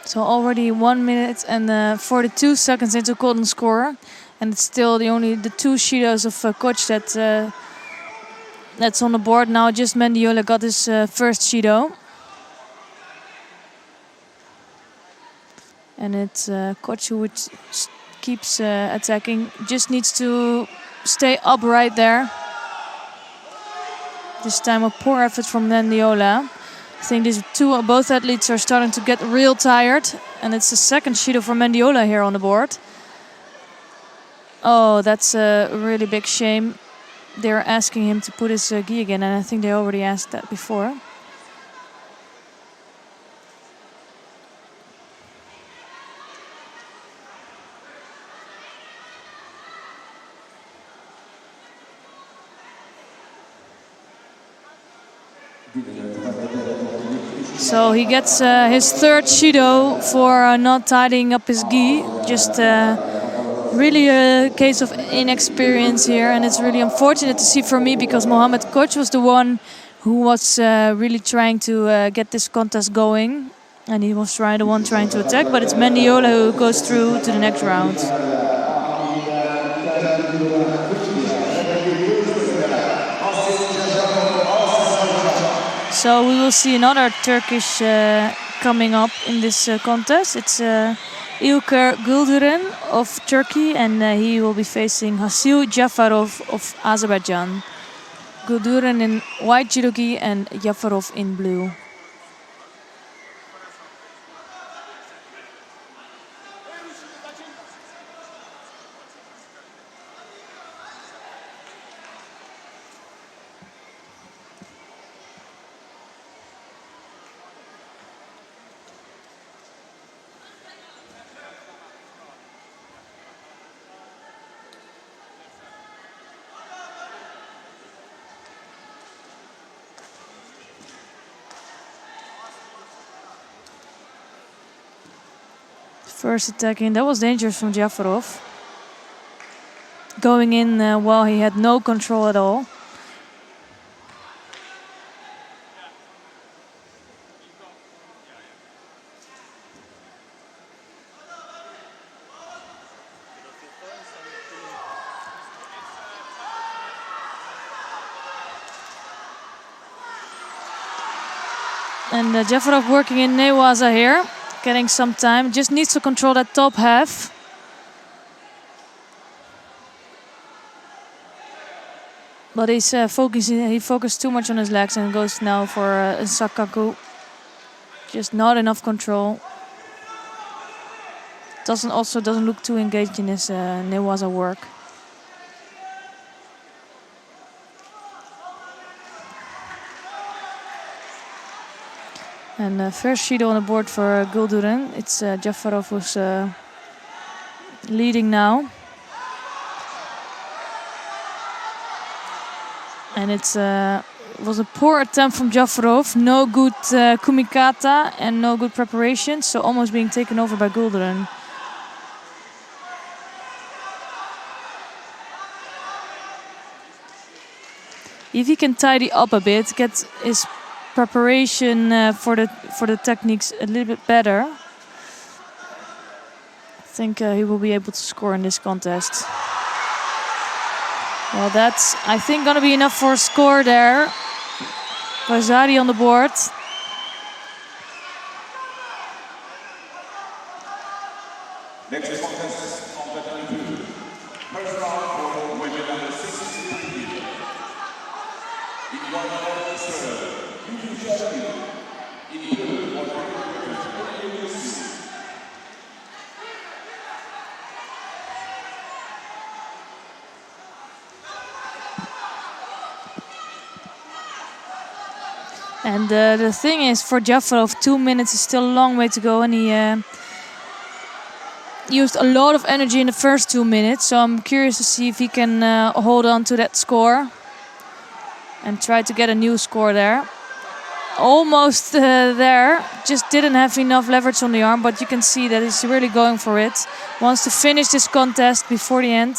So already 1 minute and 42 seconds into golden score, and it's still the 2 Judos of coach that's on the board now. Just Mendiola got his first Judo. And it's coach who keeps attacking. Just needs to stay upright there. This time a poor effort from Mendiola. I think both athletes are starting to get real tired. And it's the second Judo for Mendiola here on the board. Oh, that's a really big shame. They're asking him to put his gi again, and I think they already asked that before. So he gets his third Judo for not tidying up his gi. Just really a case of inexperience here, and it's really unfortunate to see for me because Mohamed Koch was the one who was really trying to get this contest going, and he was the one trying to attack, but it's Mendiola who goes through to the next round. So we will see another Turkish coming up in this contest. It's İlker Güldüren of Turkey, and he will be facing Hasil Jafarov of Azerbaijan. Güldüren in white judo gi and Jafarov in blue. First attacking, that was dangerous from Jafarov. Going in while he had no control at all. And Jafarov working in Newaza here. Getting some time, just needs to control that top half. But he's focusing. He focused too much on his legs and goes now for a sakaku. Just not enough control. Doesn't look too engaged in his Newaza work. And first Judo on the board for Güldüren. It's Jafarov who's leading now. And it was a poor attempt from Jafarov. No good kumikata and no good preparation. So almost being taken over by Güldüren. If he can tidy up a bit, get his preparation for the techniques a little bit better, I think he will be able to score in this contest. Well, that's, I think, going to be enough for a score there. Vazari on the board.
Next contest on the 22. First round for women under 16 kg. In one order serve.
And the thing is, for Jafarov, 2 minutes is still a long way to go, and he used a lot of energy in the first 2 minutes. So I'm curious to see if he can hold on to that score and try to get a new score there. Almost there, just didn't have enough leverage on the arm, but you can see that he's really going for it. Wants to finish this contest before the end.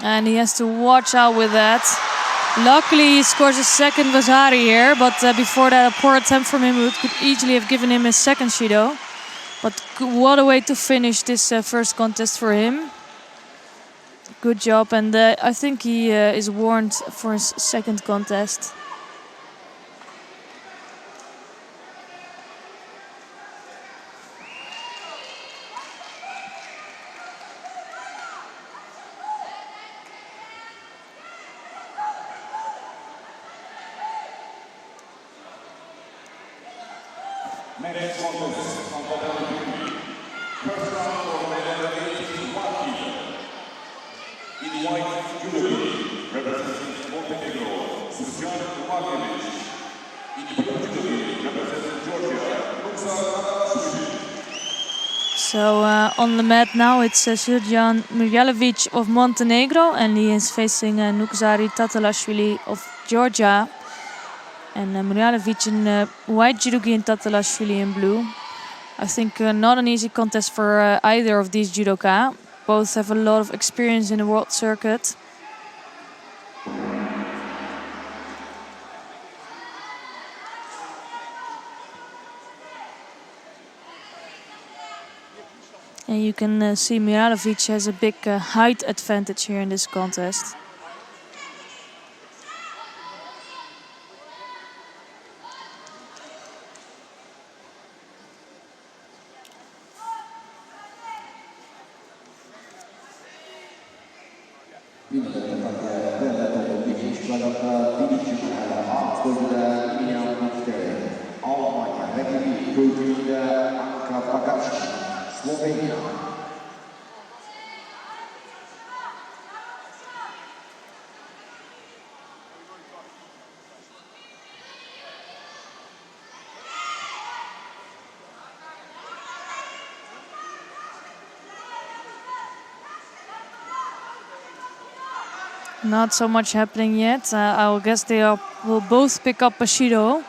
And he has to watch out with that. Luckily, he scores a second Vazari here, but before that, a poor attempt from him could easily have given him his second Judo. But what a way to finish this first contest for him. Good job, and I think he is warned for his second contest.
Next contest on the first round for medal 81 kilo. In white judo, representing Montenegro, Srđan Marković. In blue judo, representing Georgia, Luxa.
So on the mat now it's Srđan Mirjalović of Montenegro, and he is facing Nukzari Tatalashvili of Georgia. And Mirjalović in white, judogi and Tatalashvili in blue. I think not an easy contest for either of these judoka. Both have a lot of experience in the world circuit. And you can see Mirjalović has a big height advantage here in this contest. Not so much happening yet. I will guess they will both pick up a Shido.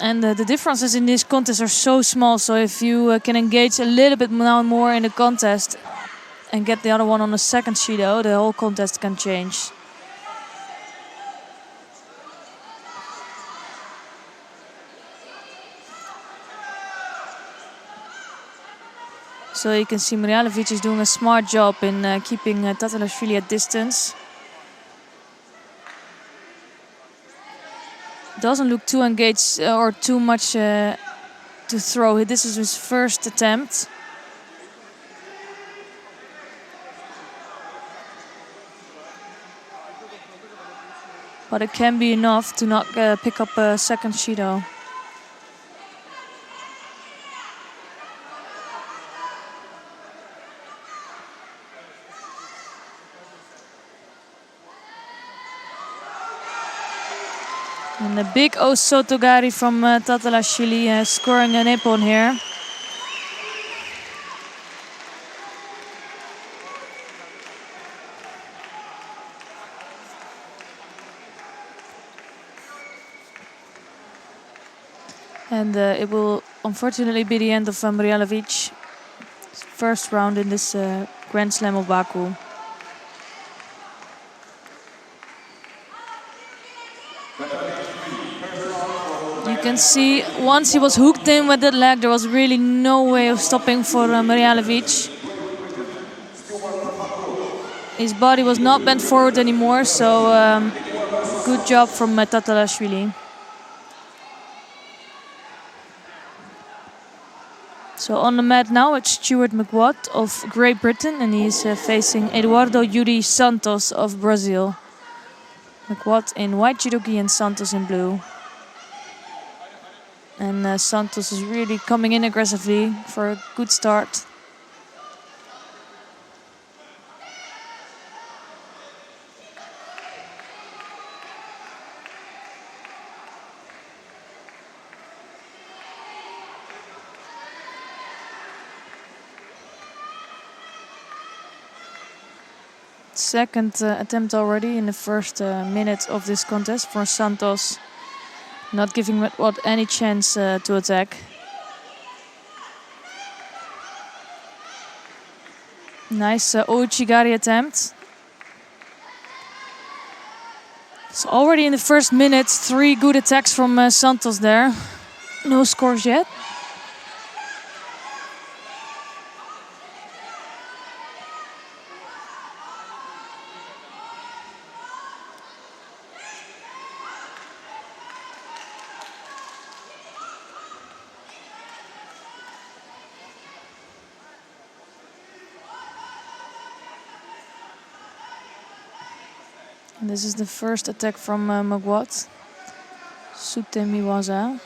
And the differences in this contest are so small, so if you can engage a little bit now more in the contest and get the other one on a second Shido, the whole contest can change. So you can see Mirjalović is doing a smart job in keeping Tatalashvili at distance. Doesn't look too engaged or too much to throw. This is his first attempt. But it can be enough to not pick up a second Shido. And a big Osotogari from Tatalashvili scoring a nippon here. And it will unfortunately be the end of Mirjalović's first round in this Grand Slam of Baku. You can see once he was hooked in with that leg, there was really no way of stopping for Mirjalović. His body was not bent forward anymore, so good job from Tatalashvili. So on the mat now it's Stuart McWatt of Great Britain, and he's facing Eduardo Yuri Santos of Brazil. McWatt in white judogi and Santos in blue. And Santos is really coming in aggressively for a good start. Second attempt already in the first minute of this contest for Santos. Not giving McWatt any chance to attack. Nice Ouchigari attempt. So already in the first minute, 3 good attacks from Santos there. No scores yet. And this is the first attack from Magwat. Sute Miwaza.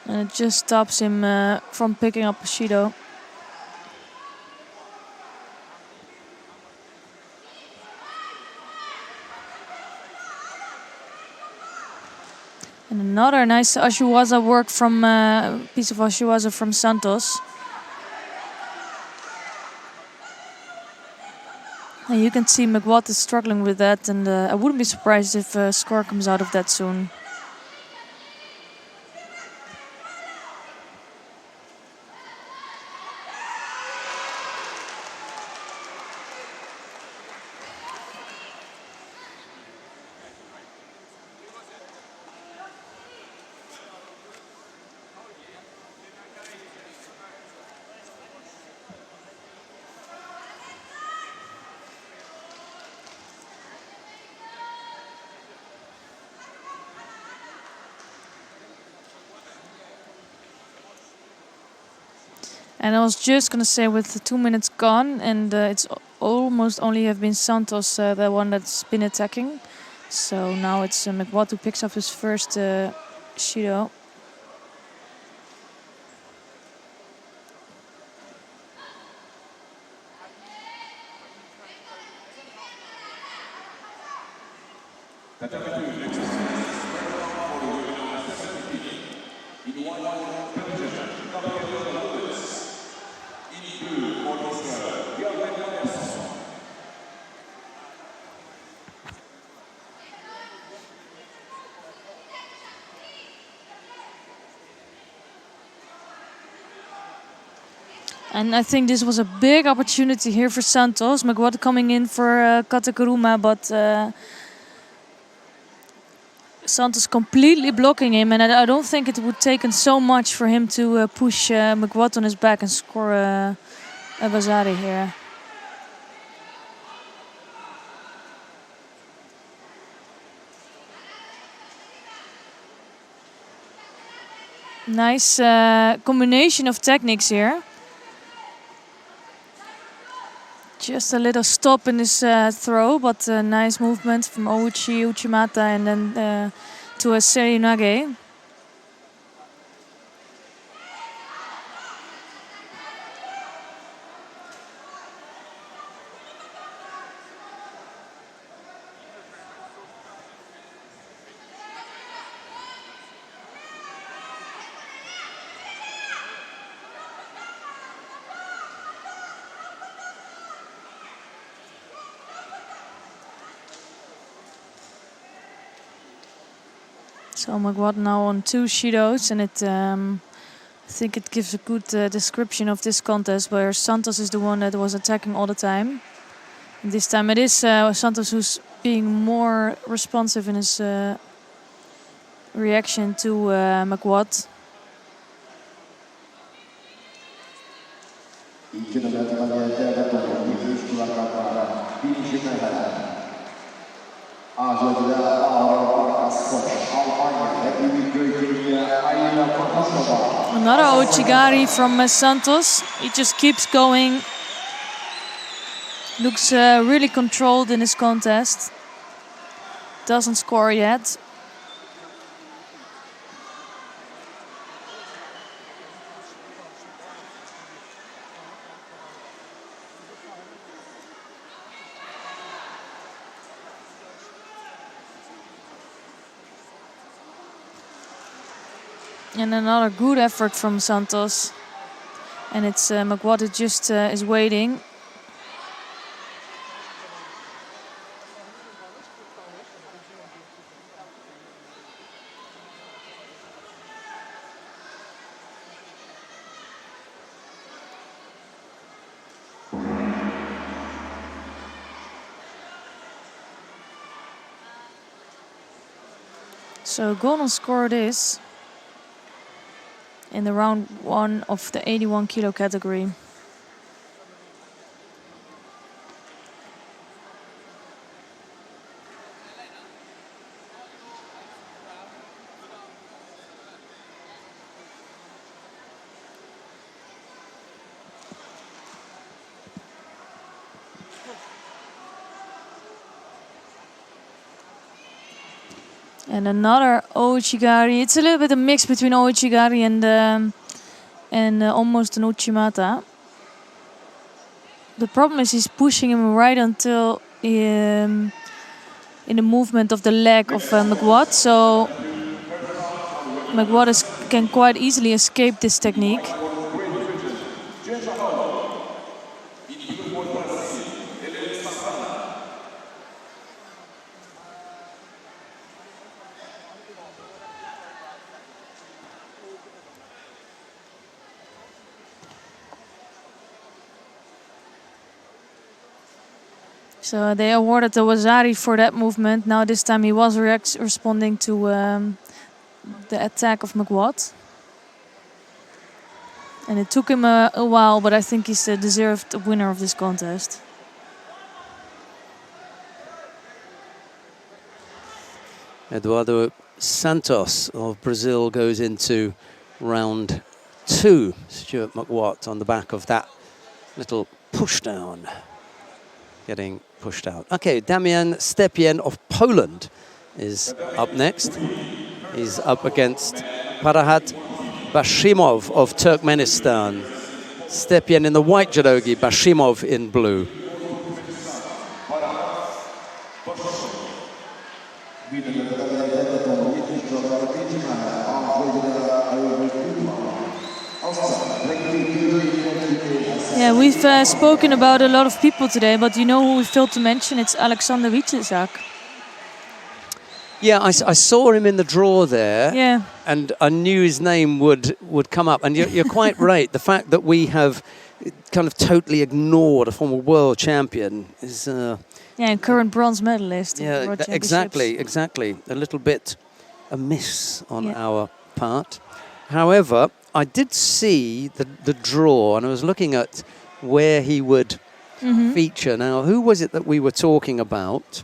And it just stops him from picking up Bushido. And another nice Ashiwaza work from piece of Ashiwaza from Santos. And you can see Magwat is struggling with that, and I wouldn't be surprised if a score comes out of that soon. And I was just gonna say, with the 2 minutes gone, and it's almost only have been Santos, the one that's been attacking. So now it's Magwat who picks up his first Shido. And I think this was a big opportunity here for Santos. Magwat coming in for Katakuruma, but Santos completely blocking him. And I don't think it would taken so much for him to push Magwat on his back and score a Bazari here. Nice combination of techniques here. Just a little stop in his throw, but a nice movement from Ouchi, Uchimata, and then to a Seiyunage. So Magwat now on 2 Shidos, and I think it gives a good description of this contest, where Santos is the one that was attacking all the time. And this time it is Santos who's being more responsive in his reaction to Magwat. Another Ochigari from Santos. He just keeps going. Looks really controlled in his contest. Doesn't score yet. And another good effort from Santos. And it's Magwat just is waiting. So golden score it is in the round 1 of the 81 kilo category. And another Ouchigari. It's a little bit a mix between Ouchigari and almost an Uchimata. The problem is he's pushing him right until in the movement of the leg of McWatt. So McWatt can quite easily escape this technique. So they awarded the Wazari for that movement. Now this time he was responding to the attack of McWatt. And it took him a while, but I think he's the deserved winner of this contest.
Eduardo Santos of Brazil goes into round 2. Stuart McWatt on the back of that little push down. Getting pushed out. Okay, Damian Stepien of Poland is up next. He's up against Parahat Bashimov of Turkmenistan. Stepien in the white judogi, Bashimov in blue.
Yeah, we've spoken about a lot of people today, but you know who we failed to mention? It's Alexander Witezak.
Yeah, I saw him in the draw there,
Yeah.
and I knew his name would come up. And you're quite right. The fact that we have kind of totally ignored a former world champion is...
yeah, and current bronze medalist.
Yeah,
World
exactly. A little bit amiss on our part. However, I did see the draw, and I was looking at where he would feature. Now, who was it that we were talking about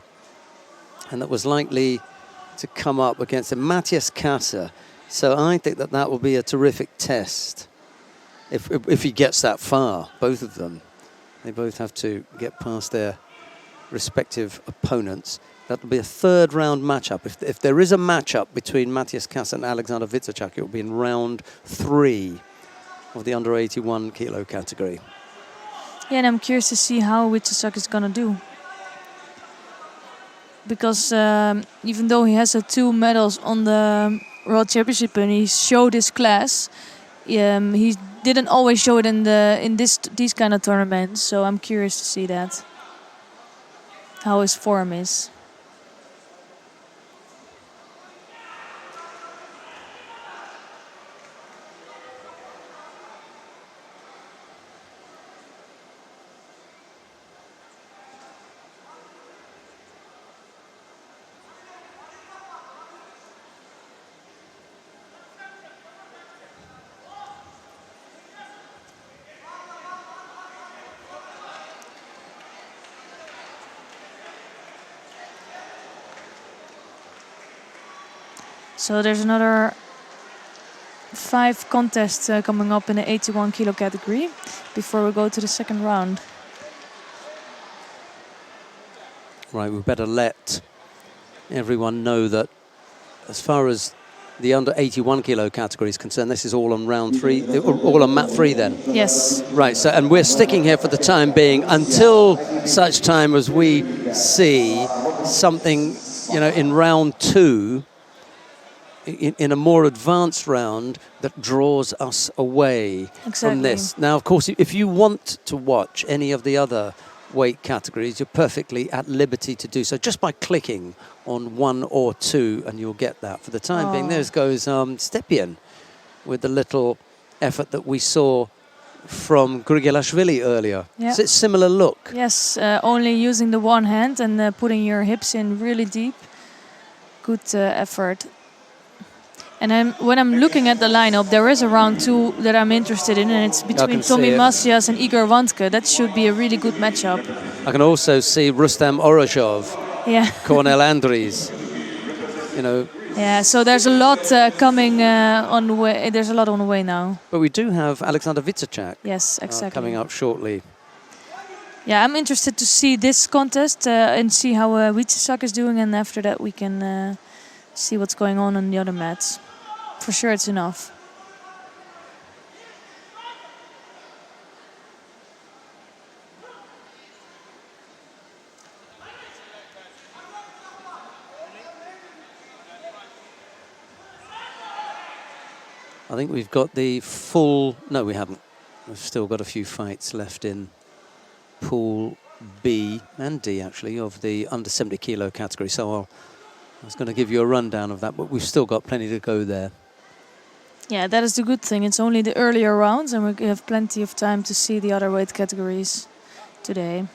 and that was likely to come up against him? Matthias Kassa. So I think that will be a terrific test if he gets that far, both of them. They both have to get past their respective opponents. That will be a third round matchup. If there is a matchup between Matthias Kassa and Alexander Witezak, it will be in round 3 of the under 81 kilo category.
Yeah, and I'm curious to see how Witezak is going to do. Because even though he has 2 medals on the World Championship and he showed his class, he didn't always show it in these kind of tournaments. So I'm curious to see that, how his form is. So there's another 5 contests coming up in the 81 kilo category before we go to the second round.
Right, we better let everyone know that as far as the under 81 kilo category is concerned, this is all on round 3, all on mat 3 then?
Yes.
Right, so and we're sticking here for the time being until such time as we see something, in round 2, in a more advanced round that draws us away from this. Now, of course, if you want to watch any of the other weight categories, you're perfectly at liberty to do so just by clicking on 1 or 2, and you'll get that. For the time being, there goes Stepien with the little effort that we saw from Grigelashvili earlier.
Yeah.
It's a similar look.
Yes, only using the one hand and putting your hips in really deep. Good effort. And when I'm looking at the lineup, there is a round 2 that I'm interested in, and it's between Tommy Masias and Igor Wandke. That should be a really good matchup.
I can also see Rustam Orozhov, Cornel Andries,
Yeah, so there's a lot coming on the way. There's a lot on the way now.
But we do have Alexander Witezak.
Yes, exactly.
Coming up shortly.
Yeah, I'm interested to see this contest and see how Witezak is doing, and after that we can see what's going on the other mats. For sure it's enough.
I think we've got the full... No, we haven't. We've still got a few fights left in Pool B and D, actually, of the under 70 kilo category. So I was going to give you a rundown of that, but we've still got plenty to go there.
Yeah, that is the good thing. It's only the earlier rounds and we have plenty of time to see the other weight categories today.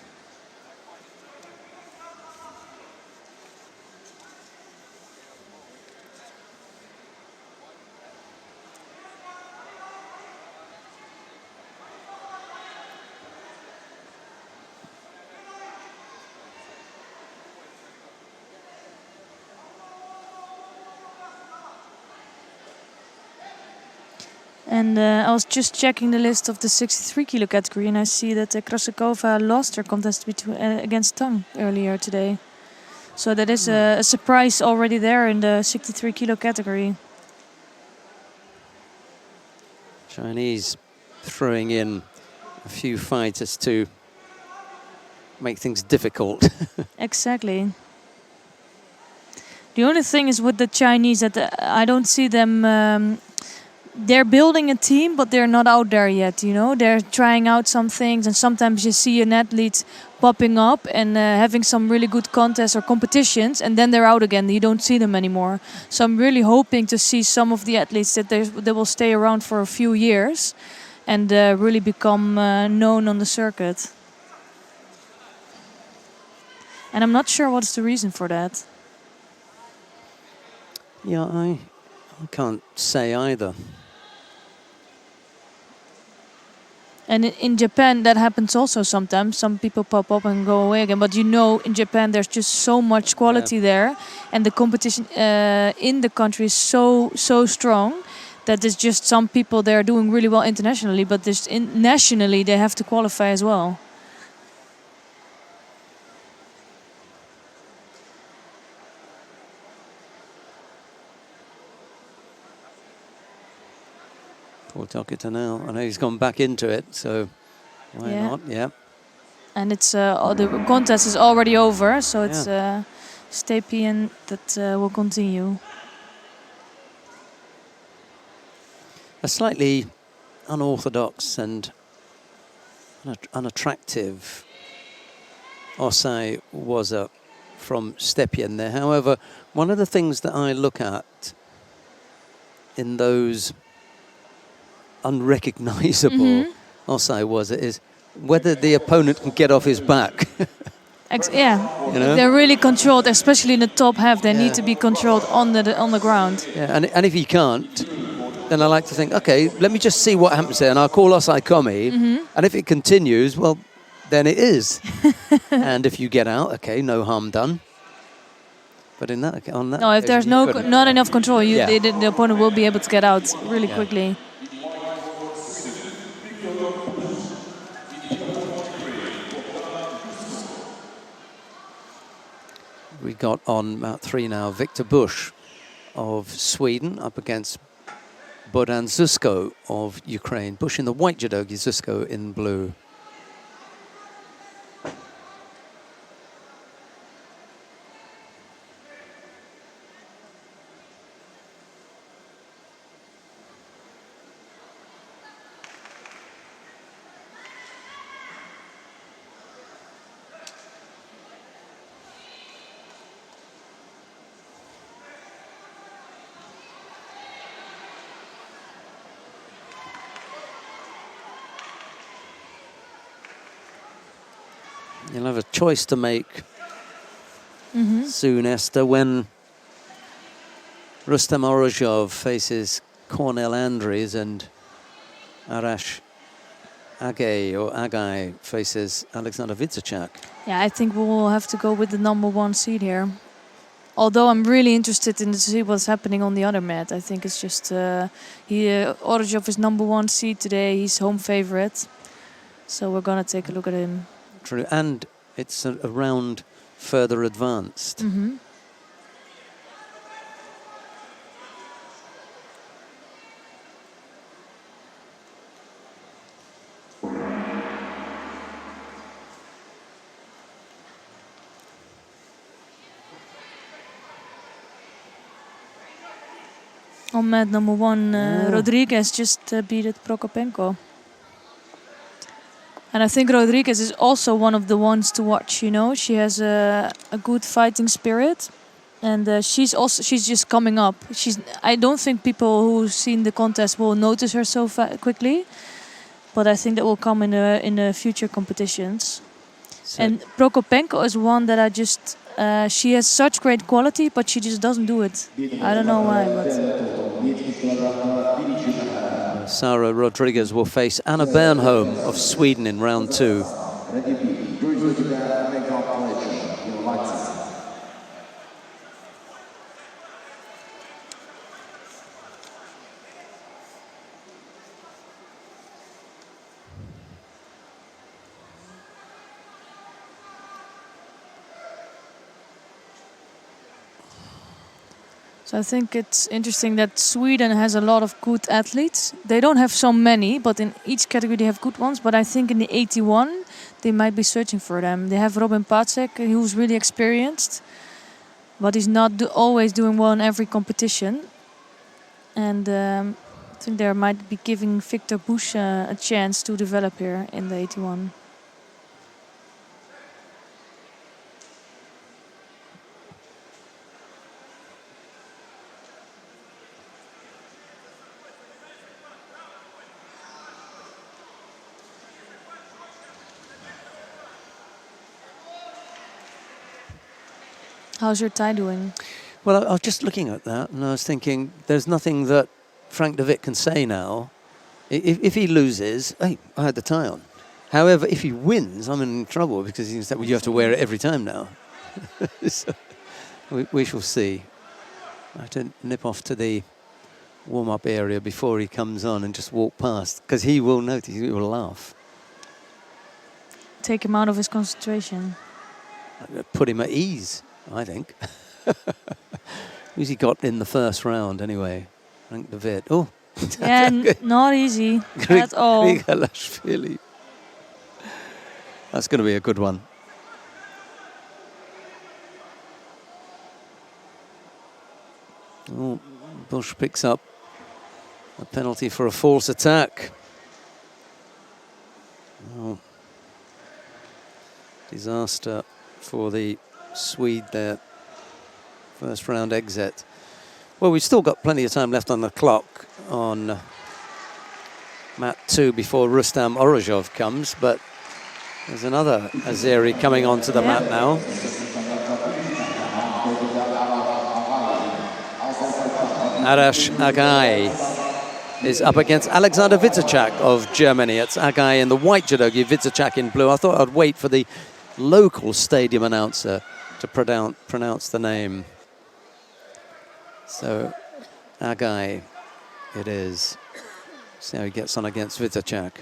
And I was just checking the list of the 63 kilo category, and I see that Krasikova lost her contest against Tang earlier today. So that is a surprise already there in the 63 kilo category.
Chinese throwing in a few fighters to make things difficult.
Exactly. The only thing is with the Chinese that I don't see them... they're building a team, but they're not out there yet, you know. They're trying out some things, and sometimes you see an athlete popping up and having some really good contests or competitions, and then they're out again. You don't see them anymore. So I'm really hoping to see some of the athletes that they will stay around for a few years and really become known on the circuit. And I'm not sure what's the reason for that.
Yeah, I can't say either.
And in Japan, that happens also sometimes. Some people pop up and go away again. But you know, in Japan, there's just so much quality there. And the competition in the country is so strong that there's just some people there doing really well internationally. But nationally, they have to qualify as well.
Poor Tokita now. I know he's gone back into it, so why not? Yeah.
And it's the contest is already over, so it's Stapien that will continue.
A slightly unorthodox and unattractive Osai was from Stepien there. However, one of the things that I look at in those unrecognizable Osai is whether the opponent can get off his back.
Yeah, you know? They're really controlled, especially in the top half. They need to be controlled on the ground.
Yeah, and if he can't, then I like to think, okay, let me just see what happens there, and I'll call Osai Komi, and if it continues, well, then it is. And if you get out, okay, no harm done. But on that
no, if there's not enough control, the opponent will be able to get out really quickly.
We got on Mount 3 now, Victor Bush of Sweden up against Bodan Zusko of Ukraine. Bush in the white judogi, Zusko in blue. You'll have a choice to make soon, Esther, when Rustam Orozhov faces Cornel Andries and Arash Agai faces Alexander Vidzachak.
Yeah, I think we'll have to go with the #1 seed here. Although I'm really interested in to see what's happening on the other mat. I think it's just Orozhov is #1 seed today. He's home favorite. So we're going to take a look at him.
True, and it's a round further advanced.
On mat number 1, Rodriguez just beat Prokopenko. And I think Rodriguez is also one of the ones to watch, you know. She has a good fighting spirit. And she's just coming up. I don't think people who've seen the contest will notice her so quickly. But I think that will come in the future competitions.
So
and Prokopenko is one that I just... she has such great quality, but she just doesn't do it. I don't know why, but...
Sara Rodriguez will face Anna Bernholm of Sweden in round 2.
So I think it's interesting that Sweden has a lot of good athletes. They don't have so many, but in each category they have good ones. But I think in the 81, they might be searching for them. They have Robin Pacek, who's really experienced, but he's not always doing well in every competition. And I think they might be giving Victor Bush a chance to develop here in the 81. How's your Thai doing?
Well, I was just looking at that and I was thinking there's nothing that Frank de Witt can say now. If he loses, hey, I had the tie on. However, if he wins, I'm in trouble because he said, well, you have to wear it every time now. So we shall see. I have to nip off to the warm-up area before he comes on and just walk past because he will notice, he will laugh.
Take him out of his concentration.
Put him at ease, I think. Who's he got in the first round anyway? Frank de Witt. Oh,
yeah, not easy at all.
Grigalashvili. That's going to be a good one. Oh, Bush picks up a penalty for a false attack. Oh. Disaster for the Swede there. First round exit. Well, we've still got plenty of time left on the clock on mat 2 before Rustam Orozhov comes, but there's another Azeri coming onto the mat now. Arash Agai is up against Alexander Witzachak of Germany. It's Agai in the white judogi, Witzachak in blue. I thought I'd wait for the local stadium announcer to pronounce the name. So, Agai it is. See how he gets on against Witzachak.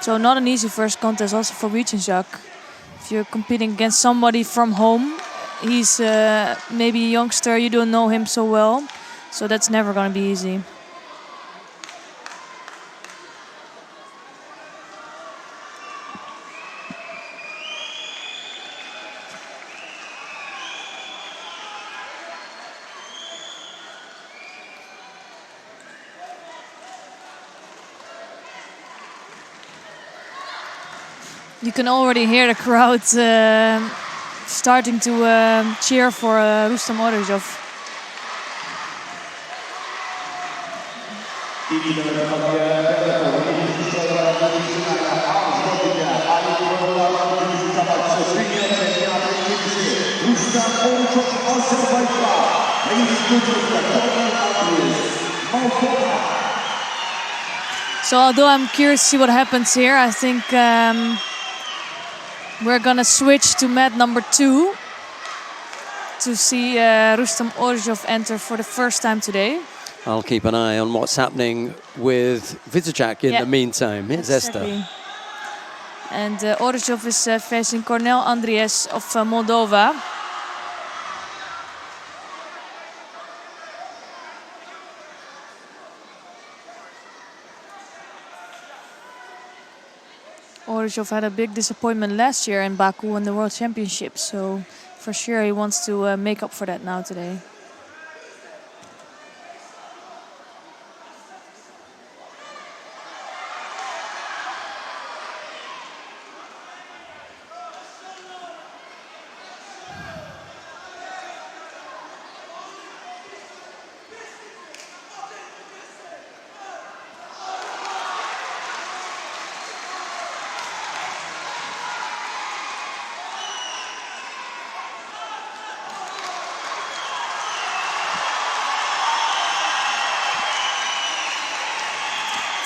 So not an easy first contest also for Wieczynczak. If you're competing against somebody from home, he's maybe a youngster, you don't know him so well. So that's never going to be easy. You can already hear the crowd starting to cheer for Rustam Orozhov. So although I'm curious to see what happens here, I think we're gonna switch to mat number 2 to see Rustam Orzhov enter for the first time today.
I'll keep an eye on what's happening with Vitecek in the meantime. Here's Esther.
And Orzhov is facing Cornel Andries of Moldova. Orzhov had a big disappointment last year in Baku in the World Championship, so for sure he wants to make up for that now today.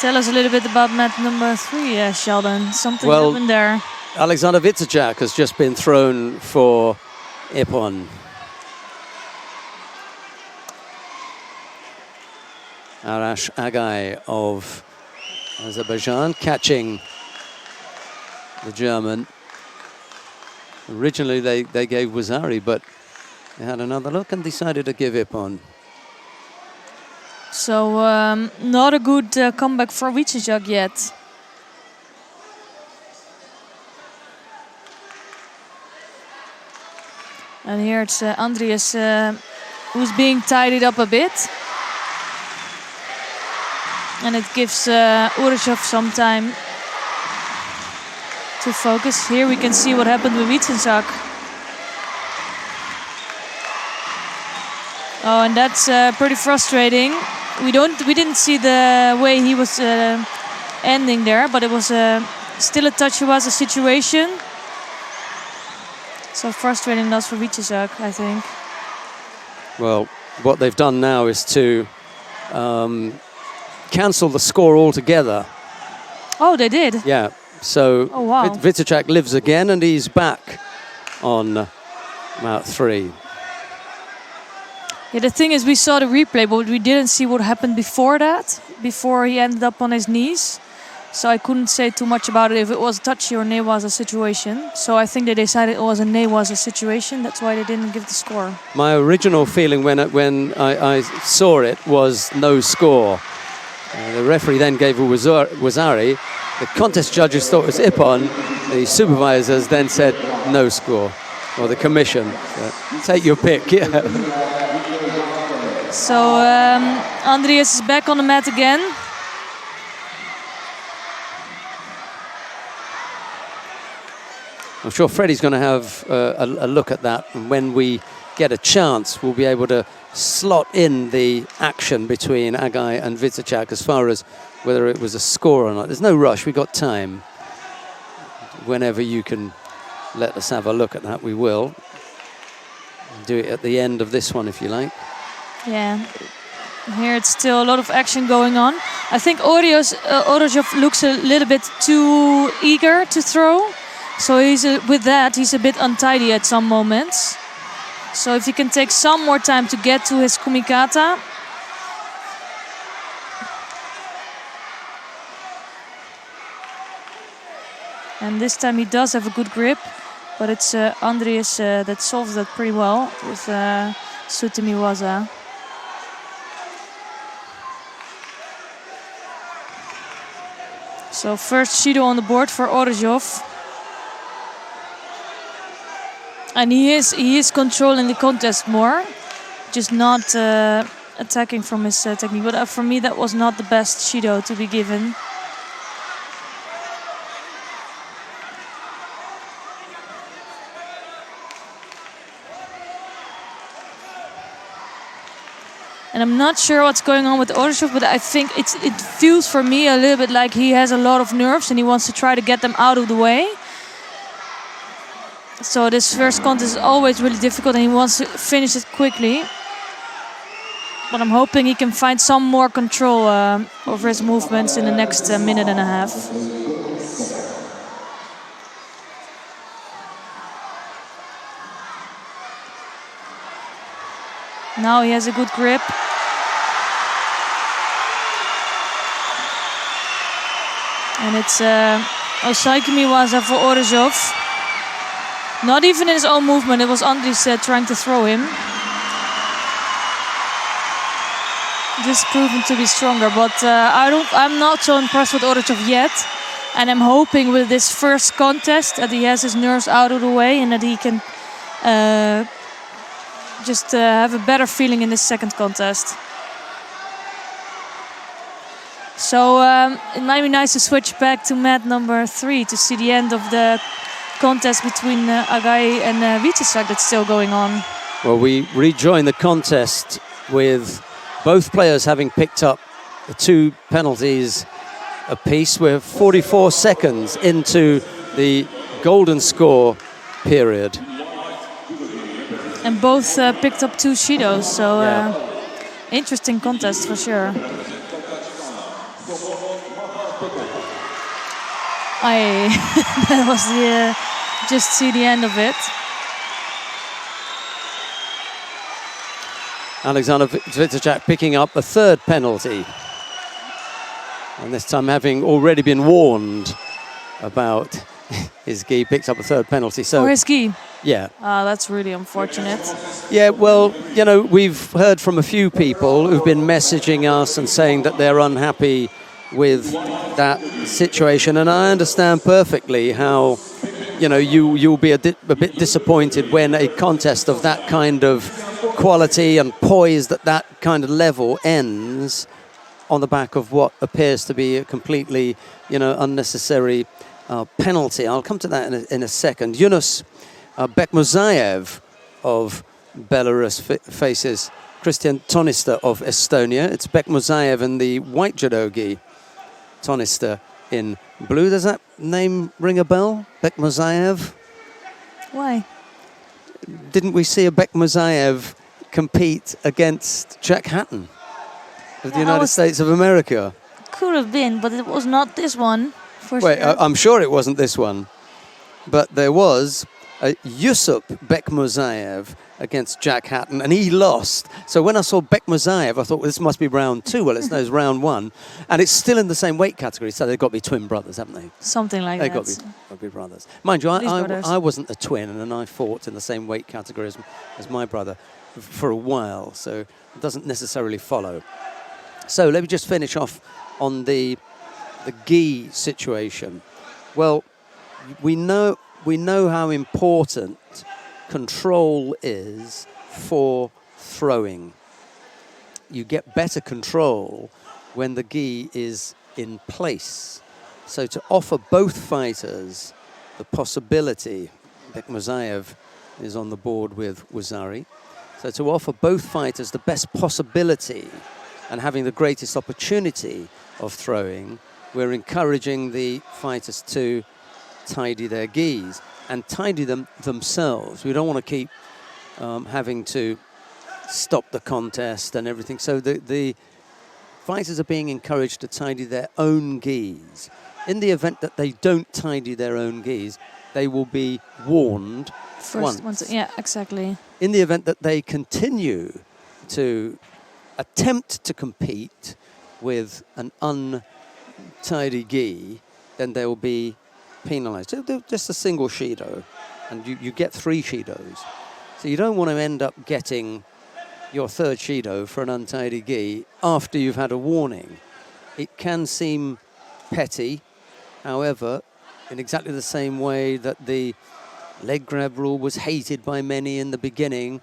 Tell us a little bit about mat number 3, Sheldon. Something happened there.
Alexander Vitecek has just been thrown for Ippon. Arash Agay of Azerbaijan catching the German. Originally they gave Wazari, but they had another look and decided to give Ippon.
So not a good comeback for Vitecek yet. And here it's Andries who's being tidied up a bit. And it gives Orzhov some time to focus. Here we can see what happened with Vitecek. Oh, and that's pretty frustrating. We didn't see the way he was ending there, but it was still a touchy-waza situation. So frustrating loss for Vitecek, I think.
Well, what they've done now is to cancel the score altogether.
Oh, they did?
Yeah. So Vitecek lives again, and he's back on mat 3.
Yeah, the thing is, we saw the replay, but we didn't see what happened before that, before he ended up on his knees. So I couldn't say too much about it, if it was a touchy or newaza situation. So I think they decided it was a newaza situation. That's why they didn't give the score.
My original feeling when I saw it was no score. The referee then gave a Wazari. The contest judges thought it was Ippon. The supervisors then said no score, or the commission. Take your pick. Yeah.
So Andries is back on the mat again.
I'm sure Freddie's going to have a look at that, and when we get a chance, we'll be able to slot in the action between Agay and Vitecek as far as whether it was a score or not. There's no rush, we've got time. Whenever you can let us have a look at that, we will. Do it at the end of this one, if you like.
Yeah, here it's still a lot of action going on. I think Orzhov looks a little bit too eager to throw. So with that, he's a bit untidy at some moments. So if he can take some more time to get to his kumikata. And this time he does have a good grip, but it's Andries that solves that pretty well with Sutemi Waza. So first Judo on the board for Orzhov. And he is controlling the contest more, just not attacking from his technique. But for me, that was not the best Judo to be given. And I'm not sure what's going on with Orzhov, but I think it feels for me a little bit like he has a lot of nerves and he wants to try to get them out of the way. So this first contest is always really difficult and he wants to finish it quickly. But I'm hoping he can find some more control over his movements in the next minute and a half. Now he has a good grip. And it's Osaikimiwaza for Orzhov. Not even in his own movement, it was Andris trying to throw him. Just proven to be stronger, but I'm not so impressed with Orzhov yet. And I'm hoping with this first contest that he has his nerves out of the way and that he can just have a better feeling in this second contest. So it might be nice to switch back to mat number 3 to see the end of the contest between Agai and Wietesak that's still going on.
Well, we rejoin the contest with both players having picked up 2 penalties apiece. We're 44 seconds into the golden score period.
And both picked up 2 Shidos, so interesting contest for sure. That was the just see the end of it.
Alexander Wietesak picking up a 3rd penalty. And this time having already been warned about his gi, picks up a 3rd penalty. So,
or his gi?
Yeah.
That's really unfortunate.
Yeah, well, you know, we've heard from a few people who've been messaging us and saying that they're unhappy with that situation. And I understand perfectly how, you know, you'll be a bit disappointed when a contest of that kind of quality and poise at that kind of level ends on the back of what appears to be a completely, you know, unnecessary penalty. I'll come to that in a second. Yunus Bekmurzaev of Belarus faces Christian Tonista of Estonia. It's Bekmurzaev in the white judo gi, Tonista in blue. Does that name ring a bell? Bekmurzaev?
Why?
Didn't we see a Bekmurzaev compete against Jack Hatton of the United States of America?
Could have been, but it was not this one.
Wait, I'm sure it wasn't this one. But there was a Yusuf Bekmurzaev against Jack Hatton, and he lost. So when I saw Bekmurzaev, I thought, well, this must be round 2. Well, it's round 1. And it's still in the same weight category, so they've got to be twin brothers, haven't they?
Something like
they've
that.
They've got to be brothers. Mind you, I wasn't a twin, and I fought in the same weight category as my brother for a while, so it doesn't necessarily follow. So let me just finish off on the gi situation. Well, we know how important control is for throwing. You get better control when the gi is in place. So to offer both fighters the possibility, Bekmurzaev is on the board with Wazari, so to offer both fighters the best possibility and having the greatest opportunity of throwing, we're encouraging the fighters to tidy their gis and tidy them themselves. We don't want to keep having to stop the contest and everything. So the fighters are being encouraged to tidy their own gis. In the event that they don't tidy their own gis, they will be warned once.
Yeah, exactly.
In the event that they continue to attempt to compete with an untidy gi, then they will be penalized. So just a single Shido, and you get 3 Shidos. So you don't want to end up getting your 3rd Shido for an untidy gi after you've had a warning. It can seem petty, however, in exactly the same way that the leg grab rule was hated by many in the beginning,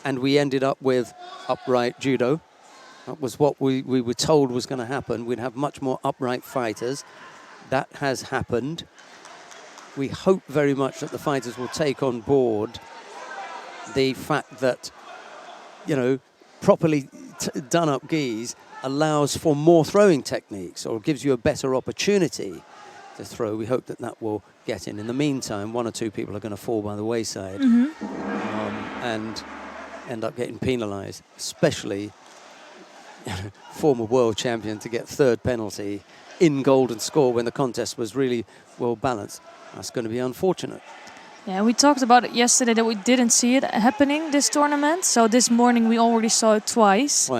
and we ended up with upright judo. That was what we were told was going to happen. We'd have much more upright fighters. That has happened. We hope very much that the fighters will take on board the fact that, you know, properly done up gis allows for more throwing techniques or gives you a better opportunity to throw. We hope that that will get in. In the meantime, 1 or 2 people are going to fall by the wayside and end up getting penalized, especially former world champion to get third penalty in golden score when the contest was really well balanced. That's going to be unfortunate.
Yeah, we talked about it yesterday that we didn't see it happening this tournament. So this morning we already saw it twice.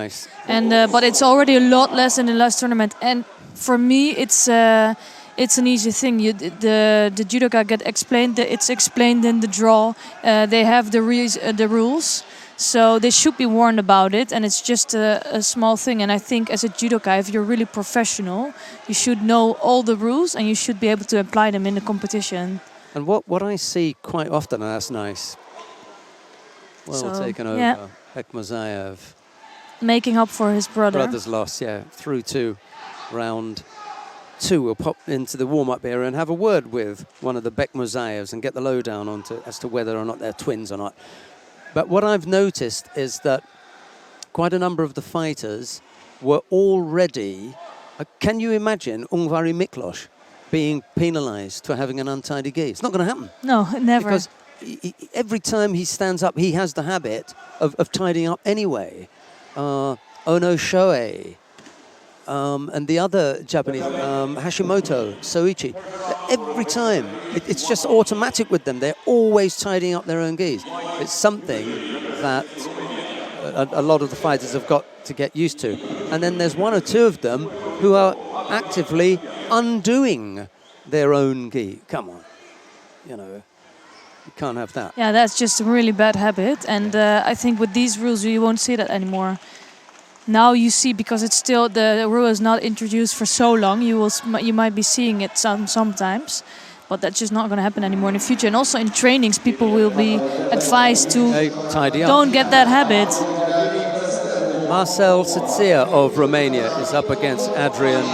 And but it's already a lot less than the last tournament. And for me, it's an easy thing. The judoka get explained. It's explained in the draw. They have the rules, so they should be warned about it. And it's just a small thing. And I think as a judoka, if you're really professional, you should know all the rules and you should be able to apply them in the competition.
And what I see quite often, and that's nice. Well taken over,
yeah.
Bekmazayev.
Making up for his
Brother's loss, yeah. Through to round 2. We'll pop into the warm-up area and have a word with one of the Bekmazayevs and get the lowdown as to whether or not they're twins or not. But what I've noticed is that quite a number of the fighters were already... can you imagine Ungvari Miklos being penalised for having an untidy gi? It's not going to happen.
No, never.
Because every time he stands up, he has the habit of tidying up anyway. Ono Shoei and the other Japanese, Hashimoto, Soichi, every time, it's just automatic with them. They're always tidying up their own gis. It's something that a lot of the fighters have got to get used to. And then there's 1 or 2 of them who are actively undoing their own gi. Come on, you can't have that.
Yeah, that's just a really bad habit. And I think with these rules, you won't see that anymore. Now you see, because it's still the rule is not introduced for so long. You might be seeing it sometimes, but that's just not going to happen anymore in the future. And also in trainings, people will be advised to
tidy up.
Don't get that habit.
Marcel Tsetsia of Romania is up against Adrian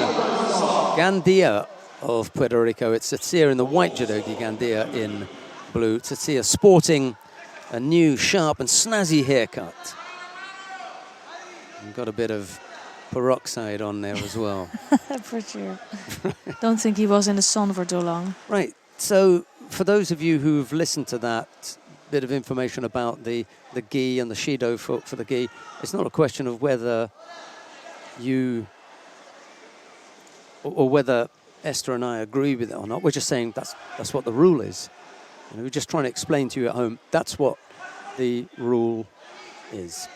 Gandia of Puerto Rico. It's Tsetsia in the white judogi, Gandia in blue. Tsetsia sporting a new, sharp and snazzy haircut. And got a bit of peroxide on there as well.
For sure. Don't think he was in the sun for too long.
Right. So for those of you who've listened to that bit of information about the gi and the shido for the gi, it's not a question of whether you or whether Esther and I agree with it or not. We're just saying that's what the rule is. We're just trying to explain to you at home that's what the rule is.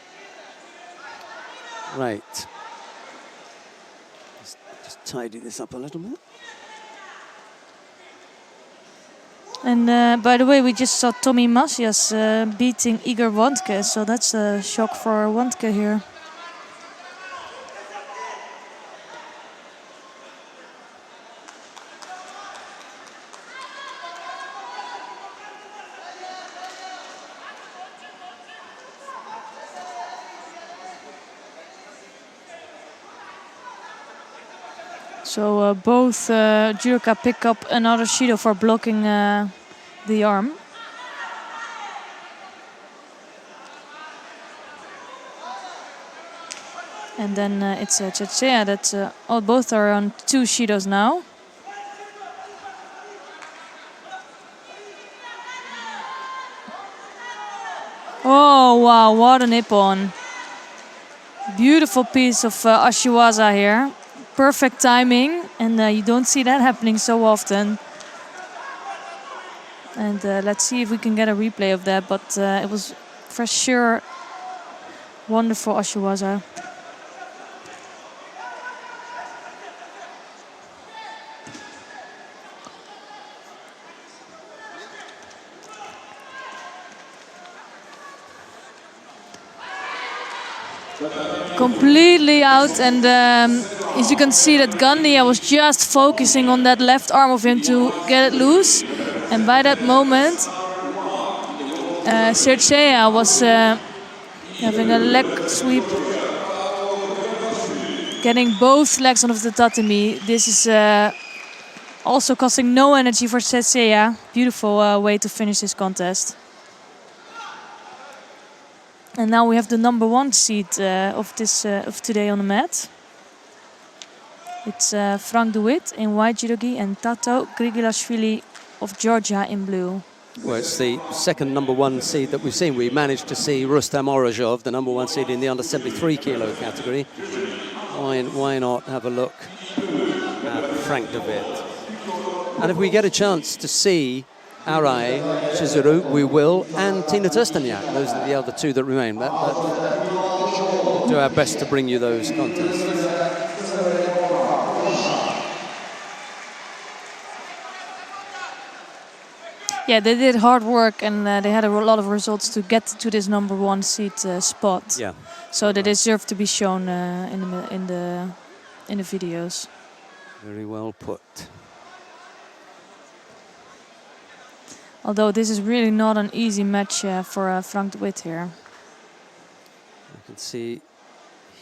Right. Just tidy this up a little bit.
And by the way, we just saw Tommy Masias beating Igor Wandke, so that's a shock for Wandke here. So both judoka pick up another shido for blocking the arm. And then it's Tsetsia that both are on 2 shidos now. Oh wow, what a nippon. Beautiful piece of Ashiwaza here. Perfect timing, and you don't see that happening so often. And let's see if we can get a replay of that, but it was for sure wonderful Ashiwaza. Completely out, and as you can see that Gandia was just focusing on that left arm of him to get it loose, and by that moment Tsetsia was having a leg sweep, getting both legs onto the tatami. This is also costing no energy for Tsetsia. Beautiful way to finish this contest. And now we have the number 1 seed of today on the mat. It's Frank De Witt in white judogi and Tato Grigilashvili of Georgia in blue.
Well, it's the second number 1 seed that we've seen. We managed to see Rustam Orozhov, the number 1 seed in the under 73 kilo category. why not have a look at Frank de Witt? And if we get a chance to see Arai, Chizuru, we will, and Tina Tursteniak. Those are the other two that remain. We'll do our best to bring you those contests.
Yeah, they did hard work, and they had a lot of results to get to this number 1 seed spot.
Yeah.
So they deserve to be shown in the videos.
Very well put.
Although this is really not an easy match for Frank de Witt here.
You can see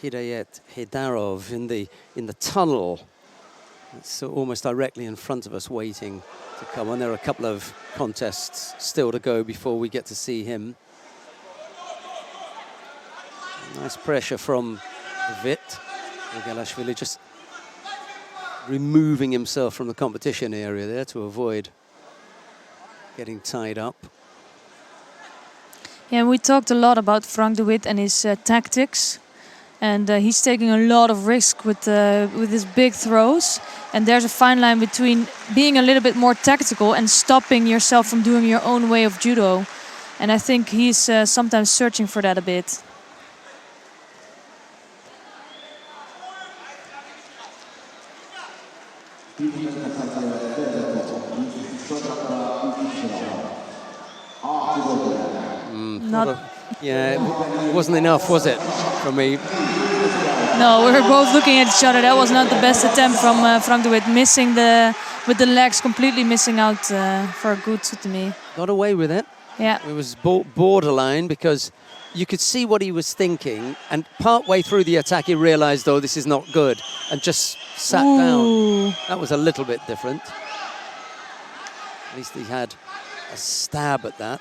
Hidayet Hedarov in the tunnel. It's almost directly in front of us, waiting to come on. There are a couple of contests still to go before we get to see him. Nice pressure from Witt. Grigalashvili just removing himself from the competition area there to avoid getting tied up.
Yeah, we talked a lot about Frank de Witt and his tactics. And he's taking a lot of risk with his big throws. And there's a fine line between being a little bit more tactical and stopping yourself from doing your own way of judo. And I think he's sometimes searching for that a bit.
Yeah, it wasn't enough, was it, from me?
No, we were both looking at each other. That was not the best attempt from Frank de Witt, missing with the legs, completely missing out for a good tsutumi.
Got away with it.
Yeah.
It was borderline because you could see what he was thinking, and partway through the attack he realized, oh, this is not good, and just sat down. That was a little bit different. At least he had a stab at that.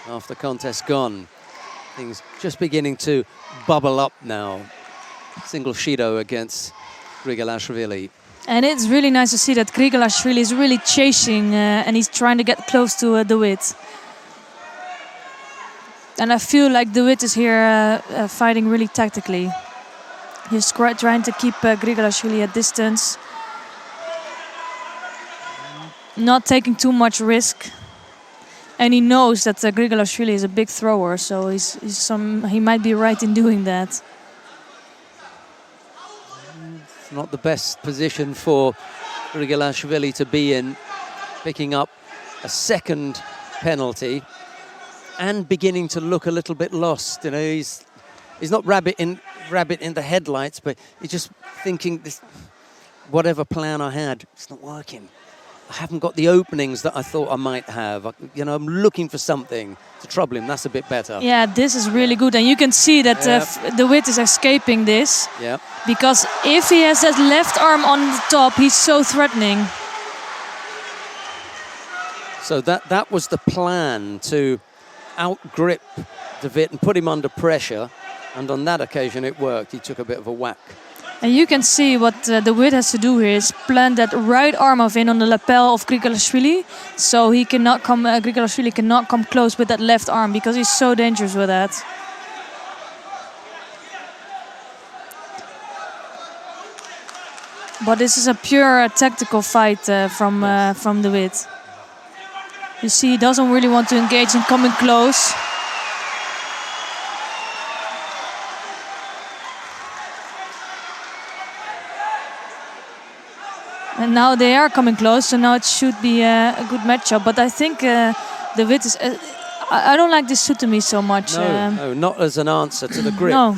Half the contest gone. Things just beginning to bubble up now. Single Shido against Grigalashvili.
And it's really nice to see that Grigalashvili is really chasing and he's trying to get close to de Witt. And I feel like de Witt is here fighting really tactically. He's trying to keep Grigalashvili at distance. Not taking too much risk. And he knows that Grigalashvili is a big thrower, so he might be right in doing that.
It's not the best position for Grigalashvili to be in, picking up a second penalty and beginning to look a little bit lost. You know, he's not rabbit in the headlights, but he's just thinking, this, whatever plan I had, it's not working. I haven't got the openings that I thought I might have. You know, I'm looking for something to trouble him. That's a bit better.
Yeah, this is really good. And you can see that de Witt is escaping this.
Yeah.
Because if he has that left arm on the top, he's so threatening.
So that was the plan, to out-grip de Witt and put him under pressure. And on that occasion, it worked. He took a bit of a whack.
And you can see what de Witt has to do here is plant that right arm of in on the lapel of Grigalashvili, so he cannot come. Grigalashvili cannot come close with that left arm because he's so dangerous with that. But this is a pure tactical fight from de Witt. You see, he doesn't really want to engage in coming close. And now they are coming close, so now it should be a good matchup. But I think de Witt is... I don't like this tsutumi so much.
No, not as an answer to the grip.
No.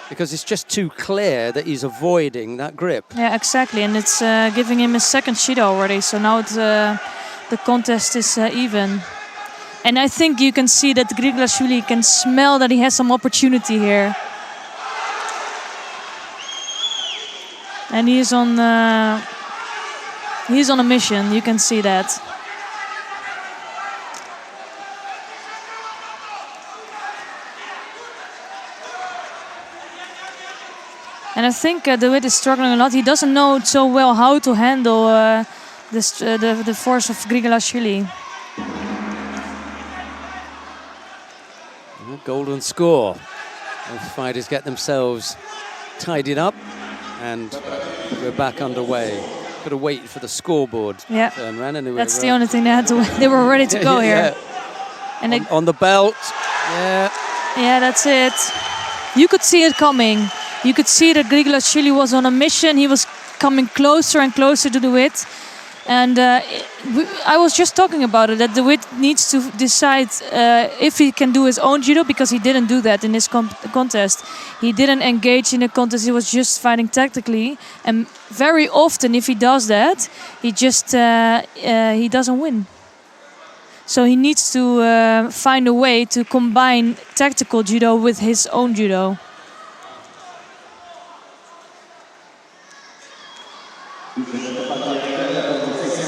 Because it's just too clear that he's avoiding that grip.
Yeah, exactly. And it's giving him a second Shido already. So now the contest is even. And I think you can see that Grigalashvili can smell that he has some opportunity here. And he's on a mission, you can see that. And I think de Witt is struggling a lot. He doesn't know so well how to handle the force of Grigolashvili.
Golden score. The fighters get themselves tidied up, and we're back underway. Got to wait for the scoreboard to turn around. And
that's the only thing they had to. They were ready to go here. And
on the belt.
Yeah, that's it. You could see it coming. You could see that Grigolashvili was on a mission. He was coming closer and closer to the Wit. And I was just talking about it, that the Wit needs to decide if he can do his own judo, because he didn't do that in this contest. He didn't engage in the contest, he was just fighting tactically. And very often, if he does that, he just he doesn't win. So he needs to find a way to combine tactical judo with his own judo.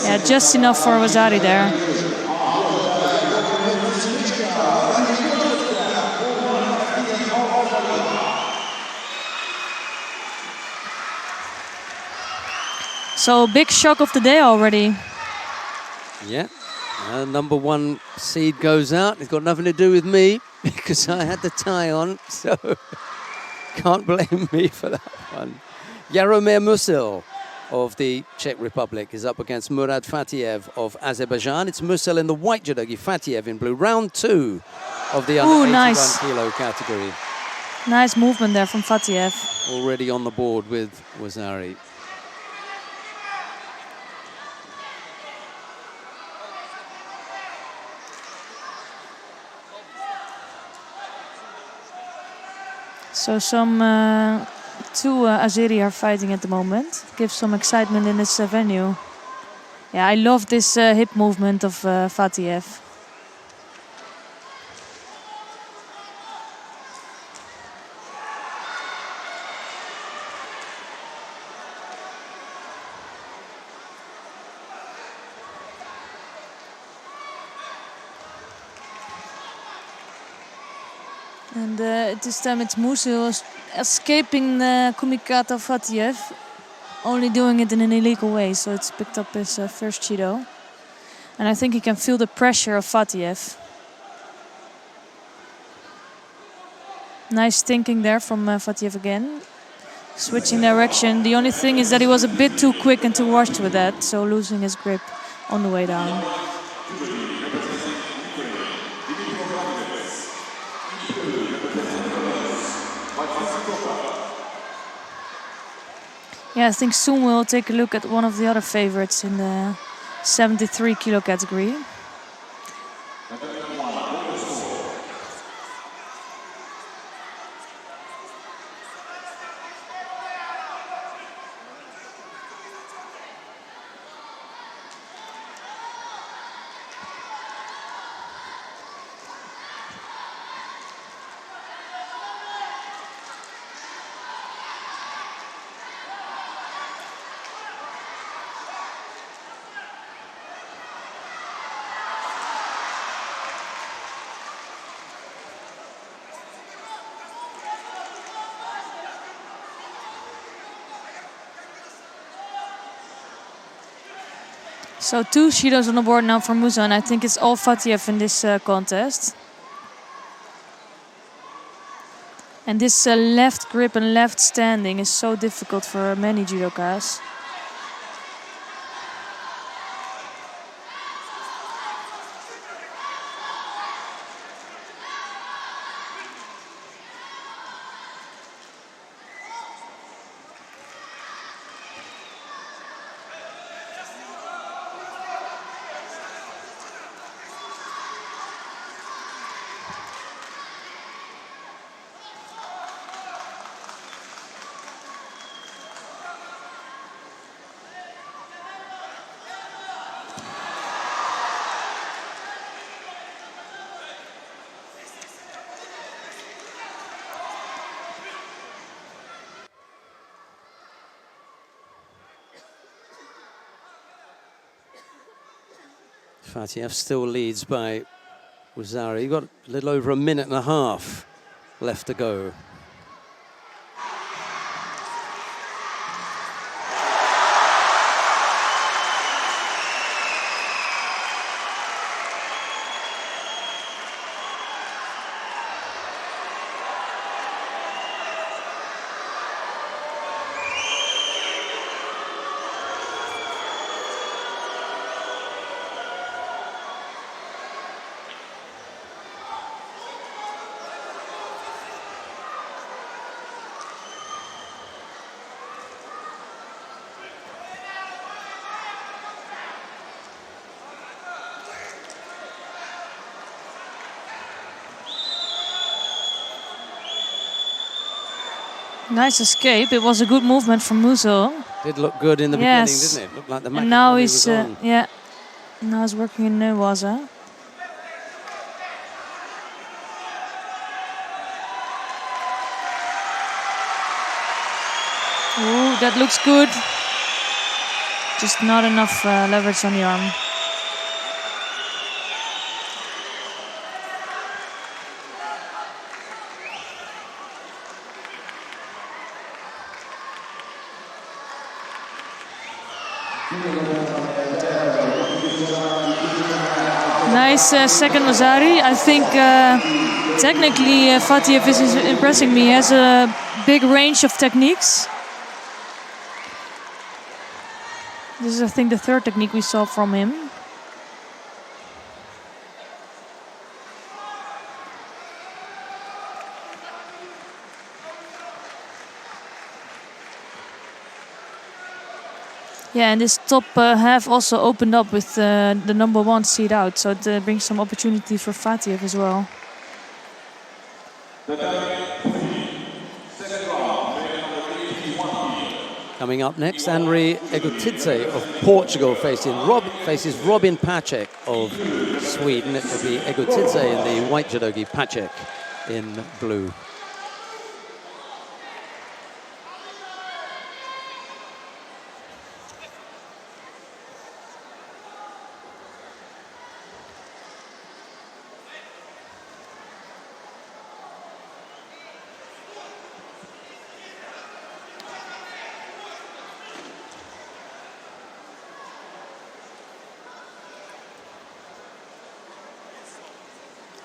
Yeah, just enough for Vasari there. So big shock of the day already.
Yeah, number 1 seed goes out. It's got nothing to do with me because I had the tie on, so can't blame me for that one. Jaromir Musil of the Czech Republic is up against Murad Fatiev of Azerbaijan. It's Musil in the white judogi, Fatiev in blue. Round 2 of the under 81 kilo category.
Nice movement there from Fatiev.
Already on the board with Vasari.
So some 2 Azeri are fighting at the moment. Gives some excitement in this venue. Yeah, I love this hip movement of Fatiev. And this time it's Musil escaping Kumikata Fatiev, only doing it in an illegal way, so it's picked up his first judo. And I think he can feel the pressure of Fatiev. Nice thinking there from Fatiev again. Switching direction. The only thing is that he was a bit too quick and too rushed with that, so losing his grip on the way down. Yeah, I think soon we'll take a look at one of the other favorites in the 73 kilo category. So 2 judos on the board now for Musa, and I think it's all Fatiev in this contest. And this left grip and left standing is so difficult for many judokas.
Fatiev still leads by Vasari. You've got a little over a minute and a half left to go.
Nice escape. It was a good movement from Muzo.
Did look good in the beginning, didn't it? Looked like the
and now
Makatomi
he's
was on.
yeah. Now he's working in Newaza. Ooh, that looks good. Just not enough leverage on the arm. Nice second Mazari. I think technically Fatiev is impressing me. He has a big range of techniques. This is, I think, the third technique we saw from him. Yeah, and this top half also opened up with the number 1 seed out, so it brings some opportunity for Fatiev as well.
Coming up next, Henry Egotidze of Portugal faces Robin Pacek of Sweden. It will be Egotidze in the white judogi, Pacek in blue.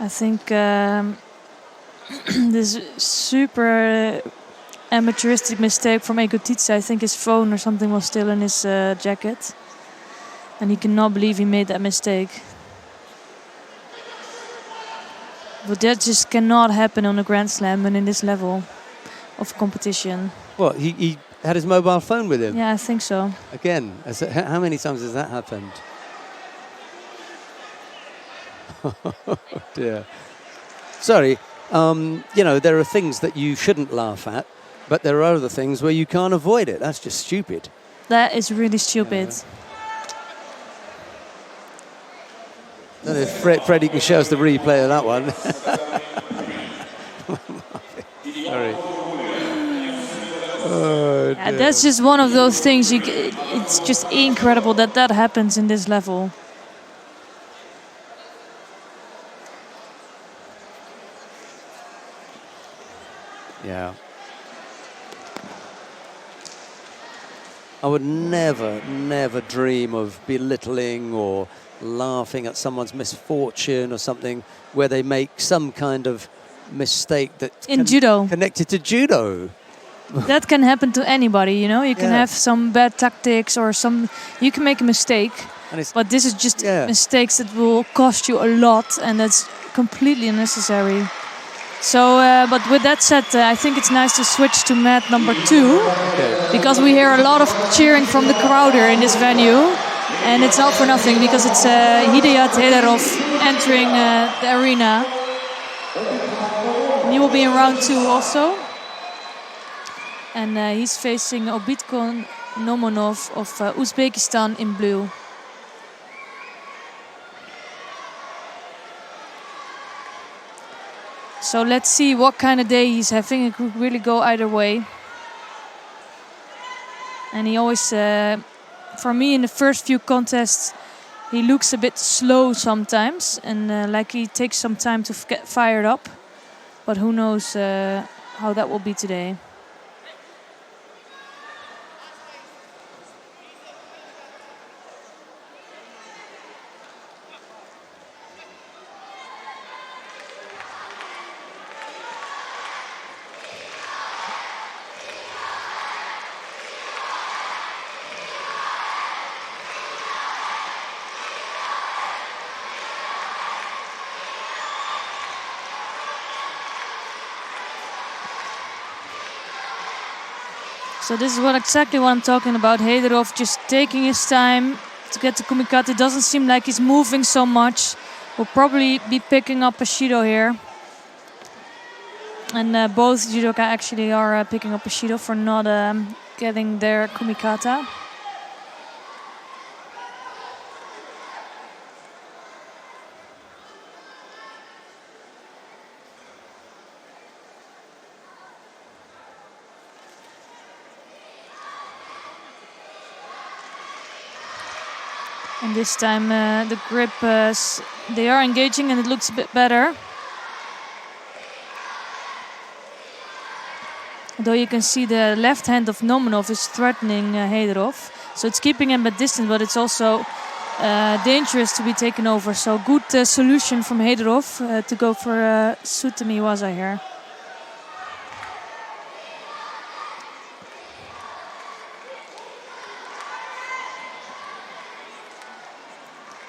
I think this super amateuristic mistake from Egotidze. I think his phone or something was still in his jacket. And he cannot believe he made that mistake. But that just cannot happen on a Grand Slam and in this level of competition.
Well, he had his mobile phone with him?
Yeah, I think so.
Again, how many times has that happened? Oh dear. Sorry, you know, there are things that you shouldn't laugh at, but there are other things where you can't avoid it. That's just stupid.
That is really stupid.
Yeah. I don't know if Freddie can show us the replay of that one. Sorry. Oh,
yeah, that's just one of those things. It's just incredible that that happens in this level.
Yeah. I would never dream of belittling or laughing at someone's misfortune or something where they make some kind of mistake that's
judo
connected to judo.
That can happen to anybody, you know. You can have some bad tactics or you can make a mistake, but this is just mistakes that will cost you a lot, and that's completely unnecessary. So, but with that said, I think it's nice to switch to mat number 2, because we hear a lot of cheering from the crowd here in this venue, and it's not for nothing, because it's Hidayat Heidarov entering the arena. And he will be in round 2 also, and he's facing Obitkon Nomonov of Uzbekistan in blue. So let's see what kind of day he's having. It could really go either way. And he always, for me in the first few contests, he looks a bit slow sometimes. And like he takes some time to get fired up. But who knows how that will be today. So this is exactly what I'm talking about. Heidarov just taking his time to get to Kumikata. It doesn't seem like he's moving so much. We'll probably be picking up a Shido here. And both judoka actually are picking up a Shido for not getting their kumikata. And this time the grip, they are engaging and it looks a bit better. Although you can see the left hand of Nomanov is threatening Heiderov. So it's keeping him at distance, but it's also dangerous to be taken over. So good solution from Heiderov to go for Sutami Waza here.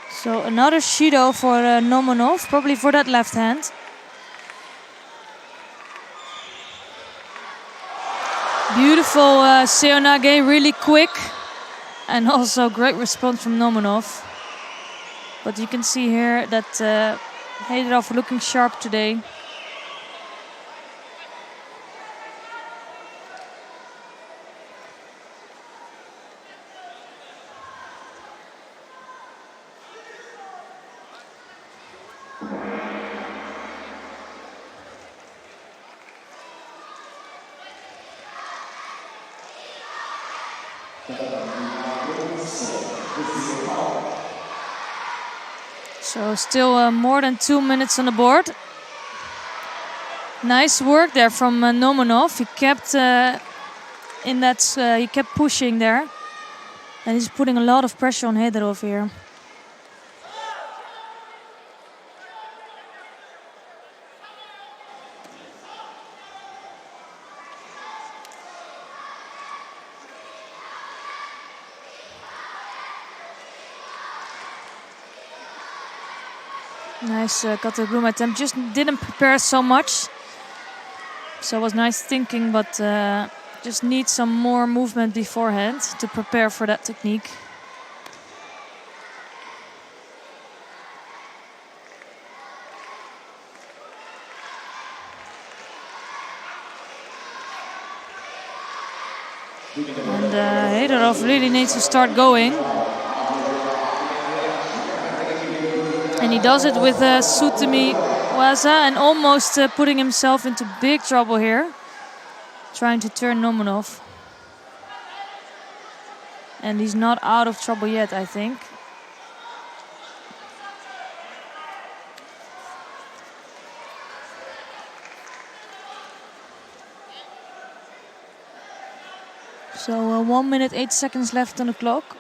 So another Shido for Nomanov, probably for that left hand. Beautiful Seonage, really quick. And also great response from Nomanov. But you can see here that Heiderov looking sharp today. So still more than 2 minutes on the board. Nice work there from Nomanov. He kept he kept pushing there, and he's putting a lot of pressure on Heiderov here. Nice Katagruma attempt. Just didn't prepare so much. So it was nice thinking, but just need some more movement beforehand to prepare for that technique. And Heiderov really needs to start going. And he does it with Sutami Waza and almost putting himself into big trouble here. Trying to turn Nomanov. And he's not out of trouble yet, I think. So 1 minute 8 seconds left on the clock.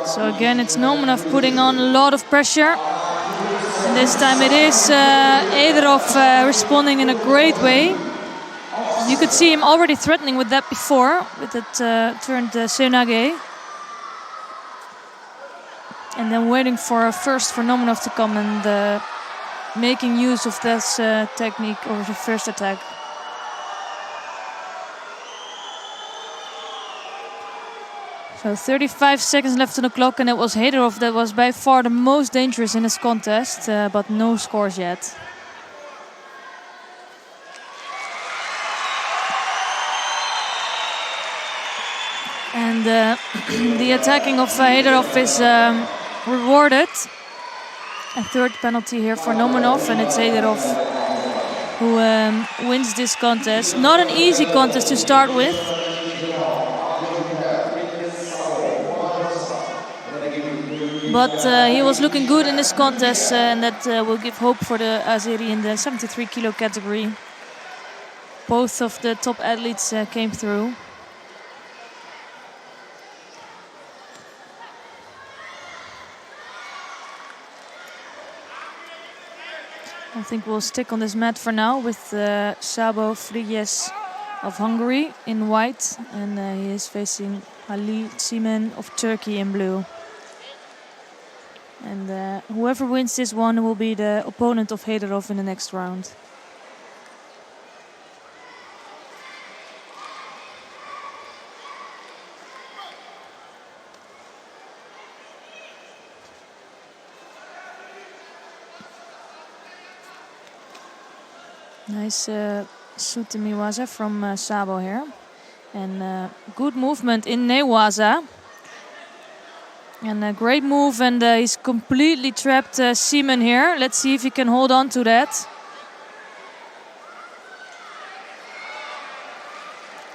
So again, it's Nomanov putting on a lot of pressure. And this time it is Heiderov responding in a great way. You could see him already threatening with that before, with that turned Seonage. And then waiting for first for Nomanov to come and making use of this technique over the first attack. So 35 seconds left on the clock, and it was Heiderov that was by far the most dangerous in this contest, but no scores yet. And the attacking of Heiderov is rewarded. A third penalty here for Nomanov, and it's Heiderov who wins this contest. Not an easy contest to start with. But he was looking good in this contest, and that will give hope for the Azeri in the 73 kilo category. both of the top athletes came through. I think we'll stick on this mat for now with Sabo Frigyes of Hungary in white, and he is facing Ali Simen of Turkey in blue. And whoever wins this one will be the opponent of Heiderov in the next round. Nice Sutemiwaza from Sabo here. And good movement in Newaza. And a great move, and he's completely trapped Simen here. Let's see if he can hold on to that.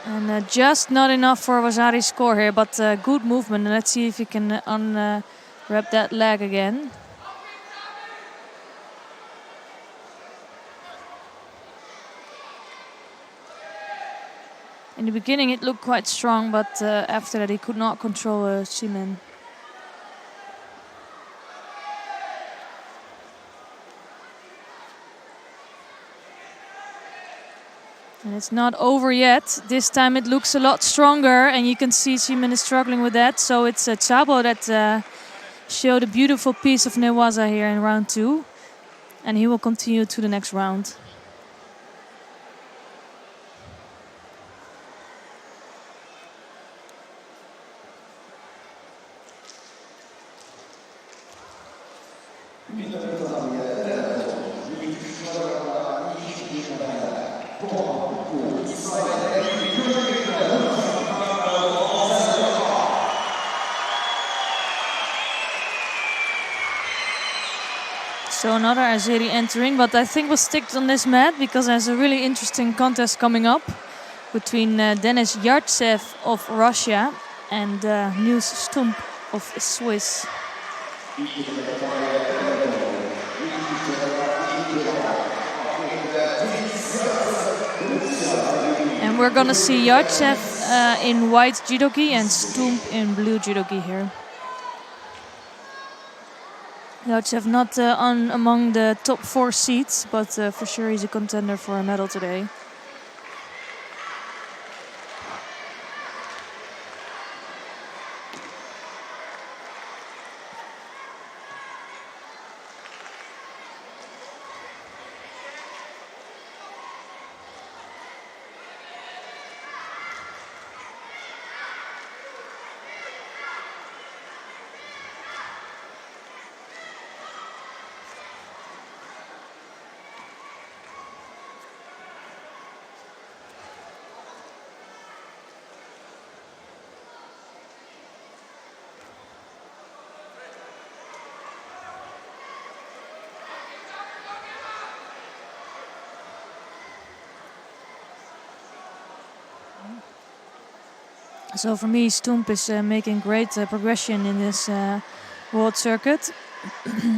And just not enough for Vasari's score here, but good movement. And let's see if he can unwrap that leg again. In the beginning it looked quite strong, but after that he could not control Simen. And it's not over yet. This time it looks a lot stronger, and you can see Simen is struggling with that. So it's Sabo that showed a beautiful piece of Newaza here in round 2. And he will continue to the next round. So another Azeri entering, but I think we'll stick on this mat because there's a really interesting contest coming up between Denis Yartsev of Russia and Niels Stump of Swiss. And we're gonna see Yartsev in white judogi and Stump in blue judogi here. Yartsev not among the top 4 seeds, but for sure he's a contender for a medal today. So for me, Stump is making great progression in this world circuit,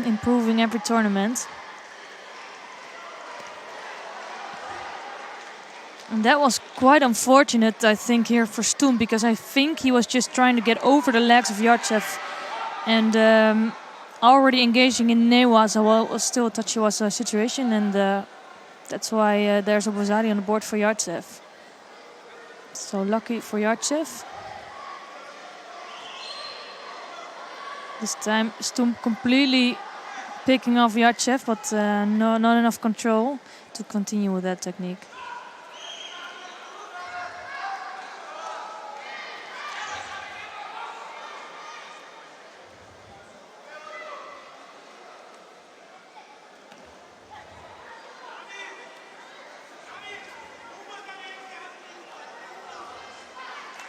improving every tournament. And that was quite unfortunate, I think, here for Stump, because I think he was just trying to get over the legs of Yartsev and already engaging in Newaza. Well, it was still a Tachiwaza situation, and that's why there's a Vasari on the board for Yartsev. So lucky for Yartsev. This time Stump completely picking off Yartsev, but not enough control to continue with that technique.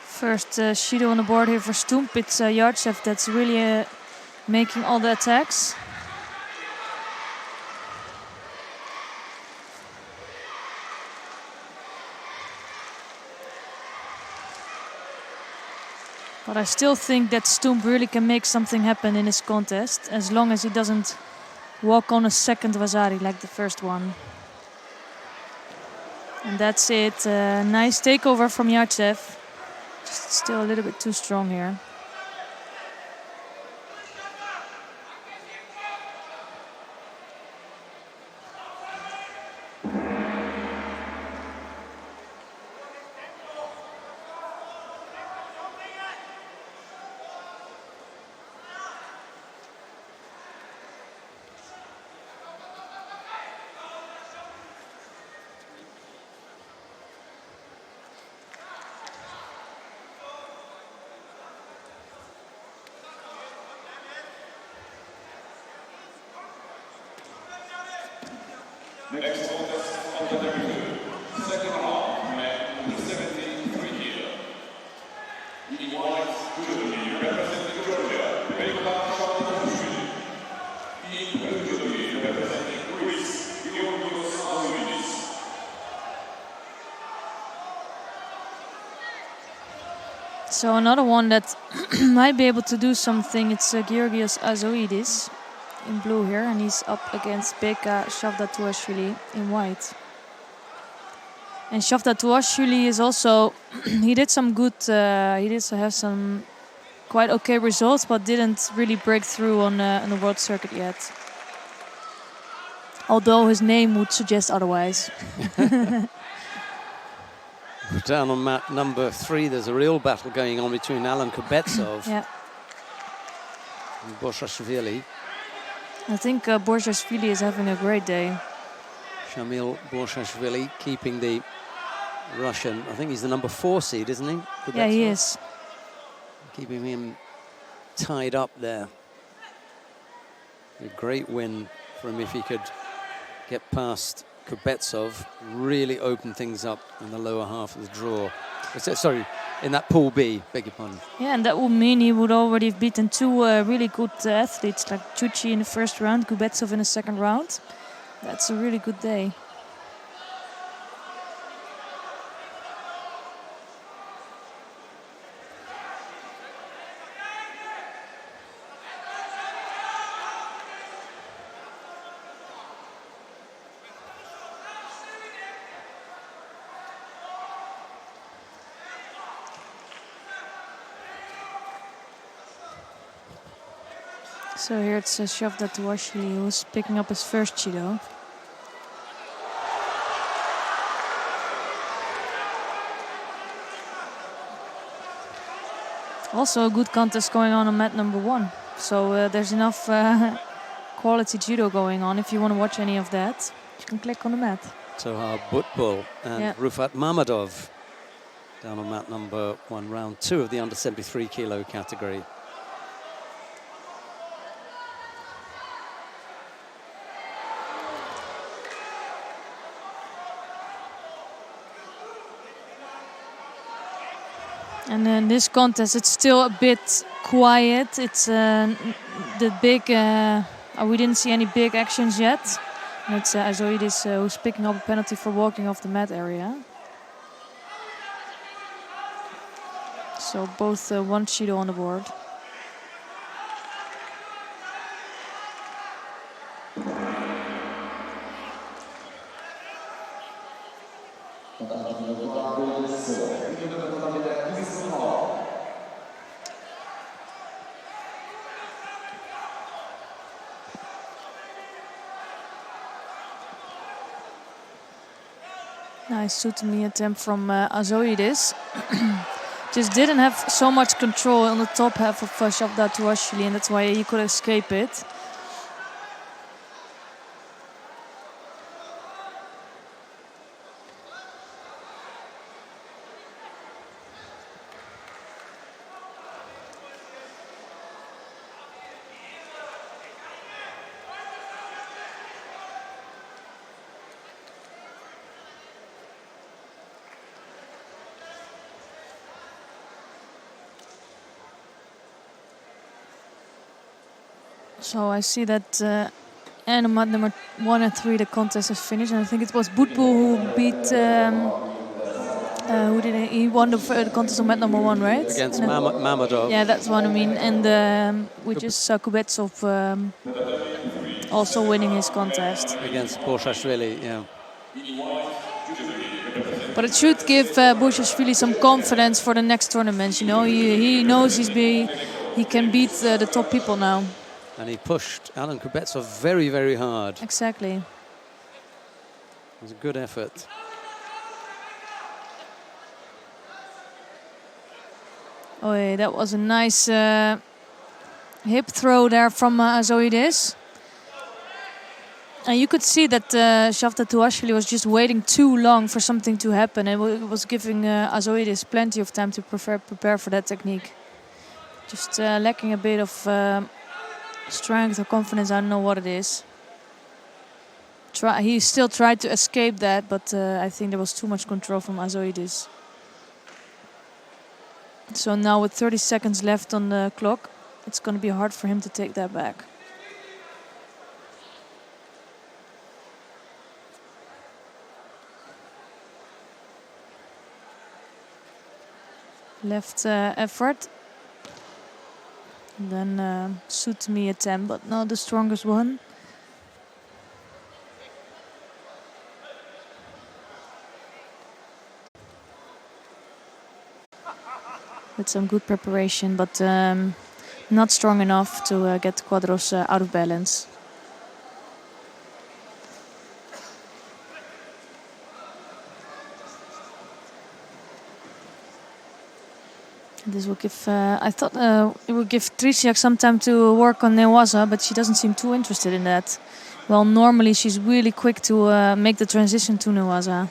First Shido on the board here for Stump. It's Yartsev that's really making all the attacks. But I still think that Stump really can make something happen in this contest, as long as he doesn't walk on a second Vasari like the first one. And that's it. Nice takeover from Yartsev. Just still a little bit too strong here.
Next contest on the debut. Second round, man, 73 kilo. In white, Judo, representing Serbia, Baku. In blue Judo, representing Greece, Judo.
So another one that might be able to do something, it's Georgios Azoidis in blue here, and he's up against Beka Shavdatuashvili in white. And Shavdatuashvili is also, he did some good, he did have some quite okay results, but didn't really break through on the world circuit yet. Although his name would suggest otherwise.
Down on mat number 3, there's a real battle going on between Alan Kubetsov and Borshashvili.
I think Borshashvili is having a great day.
Shamil Borshashvili keeping the Russian, I think he's the number 4 seed, isn't he? Kubetsov?
Yeah, he is.
Keeping him tied up there. A great win for him if he could get past Kubetsov, really open things up in the lower half of the draw. Sorry, in that pool B, beg your pardon.
Yeah, and that would mean he would already have beaten 2 really good athletes, like Chuchi in the first round, Kubetsov in the second round. That's a really good day. So here it's Shavdatuashvili who's picking up his first Judo. Also a good contest going on mat number 1. So there's enough quality Judo going on. If you want to watch any of that, you can click on the mat.
Tohar Butbul and Rufat Mamadov down on mat number 1, round 2 of the under 73 kilo category.
And in this contest, it's still a bit quiet. It's the big. We didn't see any big actions yet. And it's Azoidis who's picking up a penalty for walking off the mat area. So both 1 Judo on the board. Nice Sutami attempt from Azoidis. Just didn't have so much control on the top half of Shavdatuashvili, and that's why he could escape it. So I see that and on mat number 1 and 3 the contest is finished, and I think it was Butbul who beat. Who did he won the contest on mat number 1, right?
Against Mamadov.
Yeah, that's what I mean. And which is Kubetsov also winning his contest
against Borshashvili. Yeah.
But it should give Bushashvili some confidence for the next tournaments. You know, he knows he can beat the top people now.
And he pushed Alan Kubetsov very, very hard.
Exactly.
It was a good effort.
Oh, yeah, that was a nice hip throw there from Azoidis. And you could see that Shavtatuashvili was just waiting too long for something to happen. It was giving Azoidis plenty of time to prepare for that technique. Just lacking a bit of strength or confidence. I don't know what it is. He still tried to escape that, but I think there was too much control from Azoidis. So now with 30 seconds left on the clock, it's going to be hard for him to take that back. Left effort. And then Sutami attempt, but not the strongest one. With some good preparation, but not strong enough to get Quadros out of balance. This will give, I thought it would give Trisiak some time to work on Newaza, but she doesn't seem too interested in that. Well, normally she's really quick to make the transition to Newaza.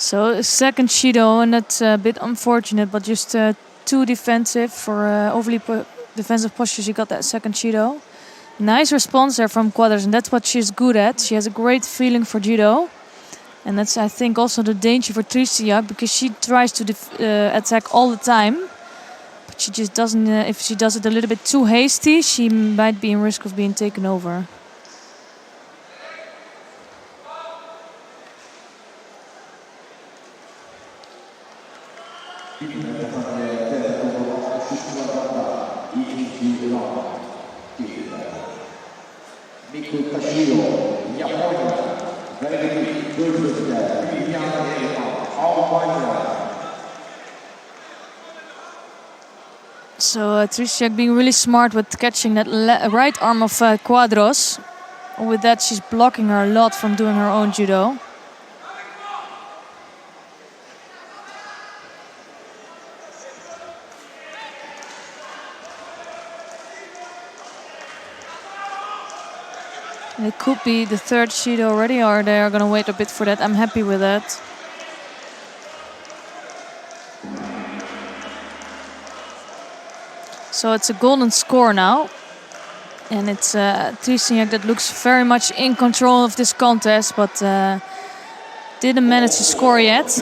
So a second Shido, and that's a bit unfortunate, but just too defensive for overly defensive posture. She got that second Shido. Nice response there from Quadros, and that's what she's good at. She has a great feeling for Judo. And that's, I think, also the danger for Trisiak, because she tries to attack all the time. But she just doesn't, if she does it a little bit too hasty, she might be in risk of being taken over. So Trisiak being really smart with catching that right arm of Quadros. With that, she's blocking her a lot from doing her own Judo. And it could be the third sheet already, or they are going to wait a bit for that. I'm happy with that. So it's a golden score now. And it's Trisiak that looks very much in control of this contest, but didn't manage to score yet.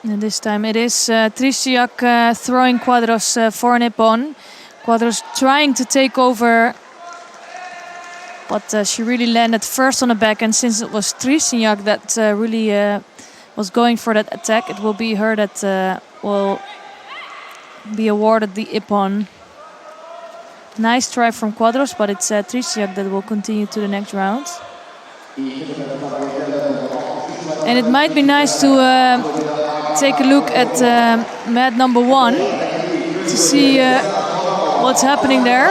And this time it is Trisiak throwing Quadros for an ippon. Quadros trying to take over, but she really landed first on the back. And since it was Trisiak that really was going for that attack, it will be her that will be awarded the ippon. Nice try from Quadros, but it's Trisiak that will continue to the next round. And it might be nice to take a look at mat number 1 to see what's happening there.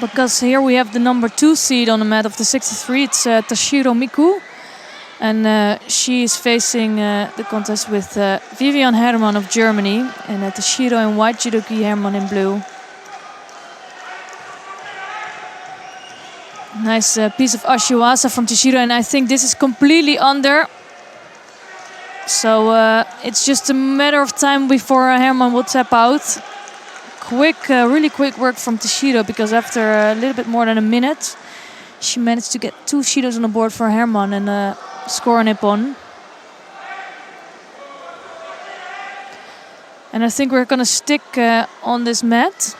Because here we have the number 2 seed on the mat of the 63. It's Tashiro Miku. And she is facing the contest with Vivian Hermann of Germany. And Tashiro in white, Judoki Hermann in blue. Nice piece of Ashiwasa from Toshiro, and I think this is completely under. So it's just a matter of time before Herman will tap out. Really quick work from Toshiro, because after a little bit more than a minute, she managed to get 2 Shidos on the board for Herman and score a Nippon. And I think we're going to stick on this mat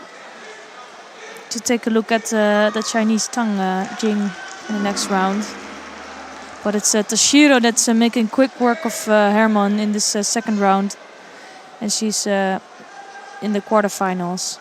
to take a look at the Chinese Tang Jing in the next round. But it's Toshiro that's making quick work of Herman in this second round. And she's in the quarterfinals.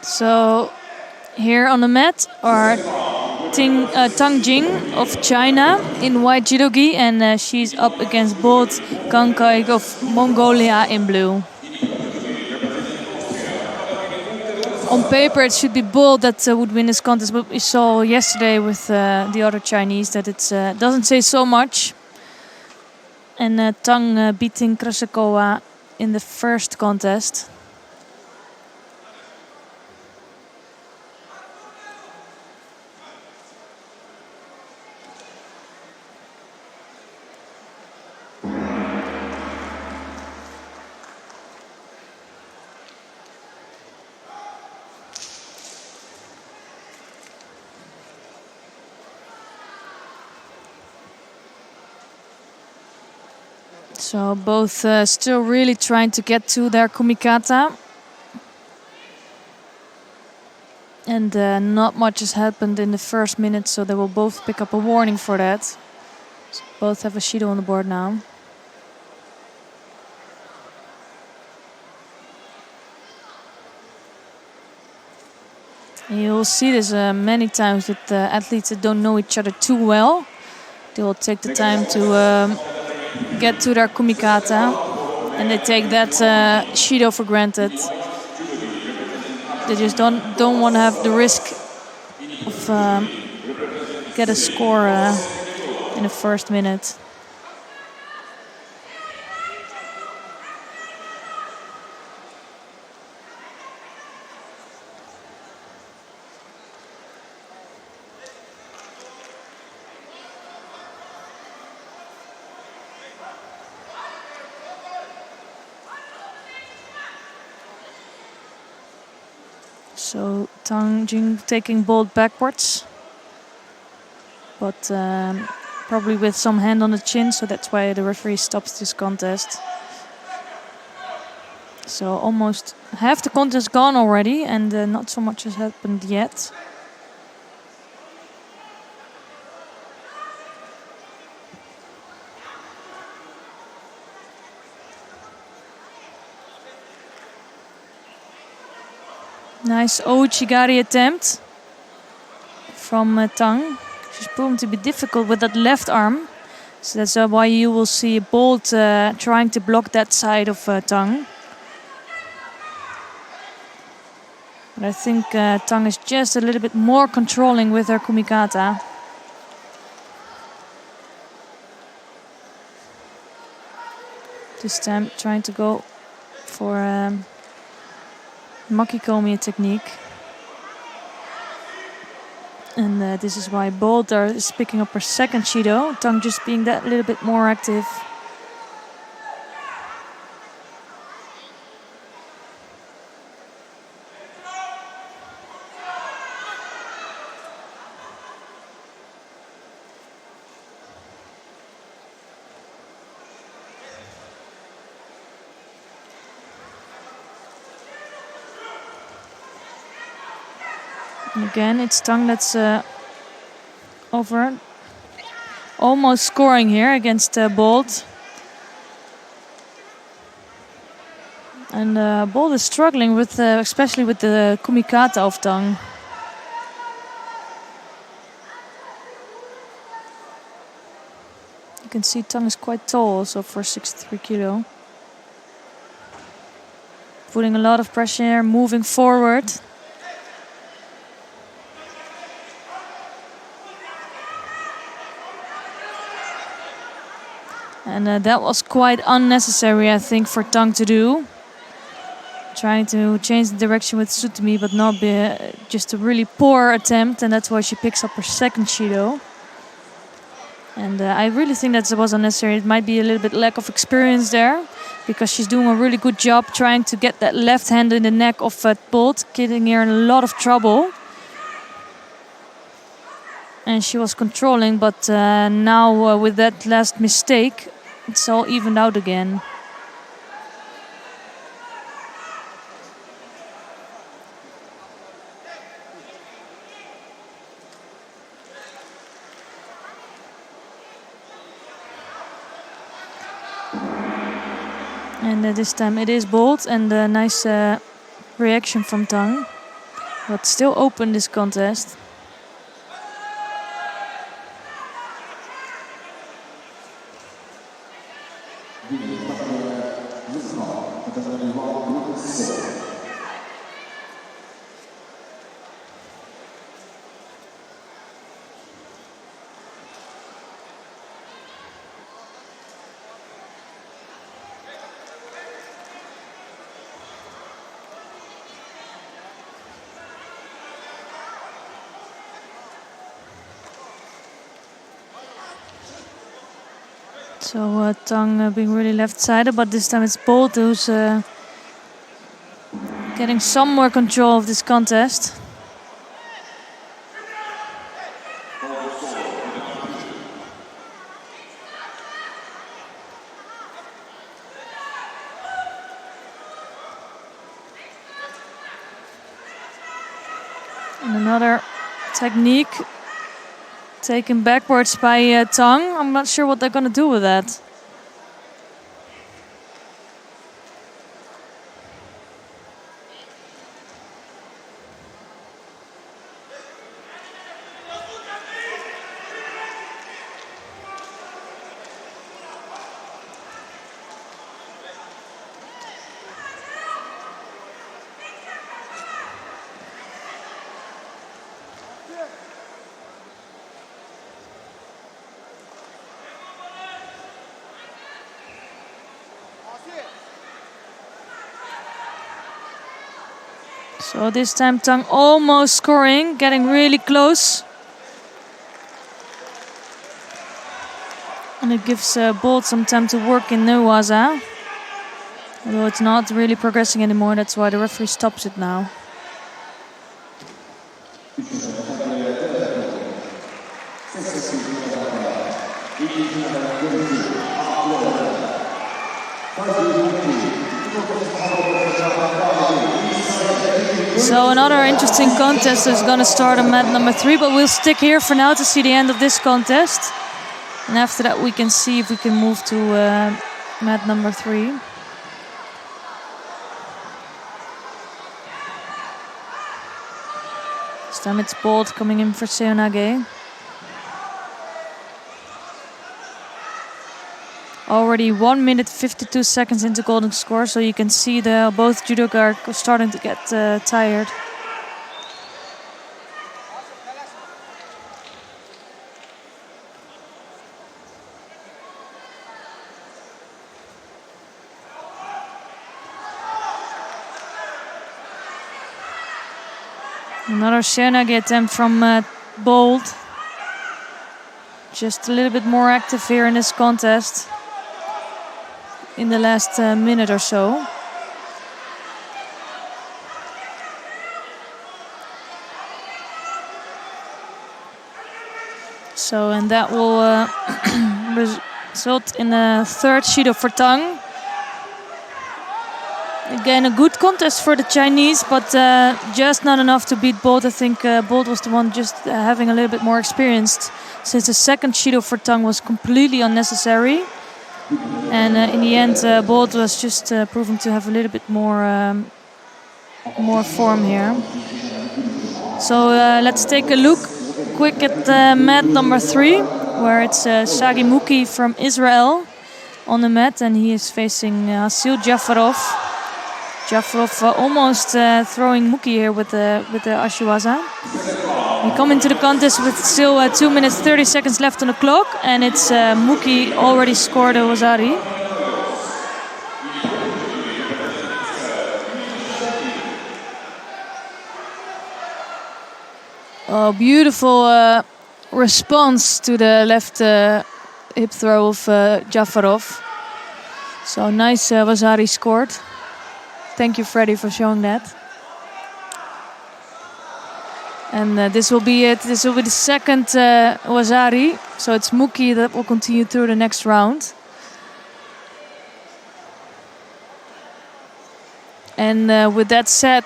So here on the mat are Tang Jing of China in white judogi, and she's up against both Kang Kaik of Mongolia in blue. On paper, it should be Bolt that would win this contest, but we saw yesterday with the other Chinese that it doesn't say so much. And Tang beating Krasikova in the first contest. So both still really trying to get to their kumikata. And not much has happened in the first minute, so they will both pick up a warning for that. So both have a Shido on the board now. You'll see this many times with athletes that don't know each other too well. They will take the time to get to their kumikata, and they take that Shido for granted. They just don't want to have the risk of get a score in the first minute. So Tang Jing taking Bolt backwards, but probably with some hand on the chin, so that's why the referee stops this contest. So almost half the contest gone already, and not so much has happened yet. Nice Ouchigari attempt from Tang. She's proven to be difficult with that left arm. So that's why you will see Bolt trying to block that side of Tang. But I think Tang is just a little bit more controlling with her kumikata. This time trying to go for Makikomi technique. And this is why Bolt is picking up her second Shido. Tang just being that little bit more active. And again, it's Tang that's over. Almost scoring here against Bolt. And Bolt is struggling with, especially with the kumikata of Tang. You can see Tang is quite tall also for 63 kilo. putting a lot of pressure, moving forward. And that was quite unnecessary, I think, for Tang to do. Trying to change the direction with Sutami, but not be just a really poor attempt, and that's why she picks up her second Judo. And I really think that was unnecessary. It might be a little bit lack of experience there, because she's doing a really good job trying to get that left hand in the neck of Bolt, getting her in a lot of trouble. And she was controlling, but now with that last mistake, it's all evened out again. And this time it is Bolt, and a nice reaction from Tang. But still open this contest. So Tang being really left-sided, but this time it's Bolt who's getting some more control of this contest. And another technique taken backwards by Tang. I'm not sure what they're going to do with that. So this time Tang almost scoring, getting really close. And it gives Bolt some time to work in Newaza. Although it's not really progressing anymore, that's why the referee stops it now. So another interesting contest is going to start on mat number 3, but we'll stick here for now to see the end of this contest. And after that we can see if we can move to mat number 3. This time it's Bolt coming in for Seonage. Already 1 minute 52 seconds into golden score, so you can see both judoka are starting to get tired. Another Seonage attempt from Bolt. Just a little bit more active here in this contest in the last minute or so. So, and that will result in a third Judo for Tang. Again, a good contest for the Chinese, but just not enough to beat Bolt. I think Bolt was the one just having a little bit more experience, since the second Judo for Tang was completely unnecessary. And in the end, Bolt was just proving to have a little bit more form here. So let's take a look quick at mat number 3, where it's Sagi Muki from Israel on the mat, and he is facing Asil Jafarov, Jafarov almost throwing Muki here with the Ashiwaza. We come into the contest with still 2 minutes 30 seconds left on the clock, and it's Muki already scored a Wazari. Oh, beautiful response to the left hip throw of Jafarov. So nice Wazari scored. Thank you, Freddie, for showing that. And this will be it. This will be the second Wazari. So it's Muki that will continue through the next round. And with that said,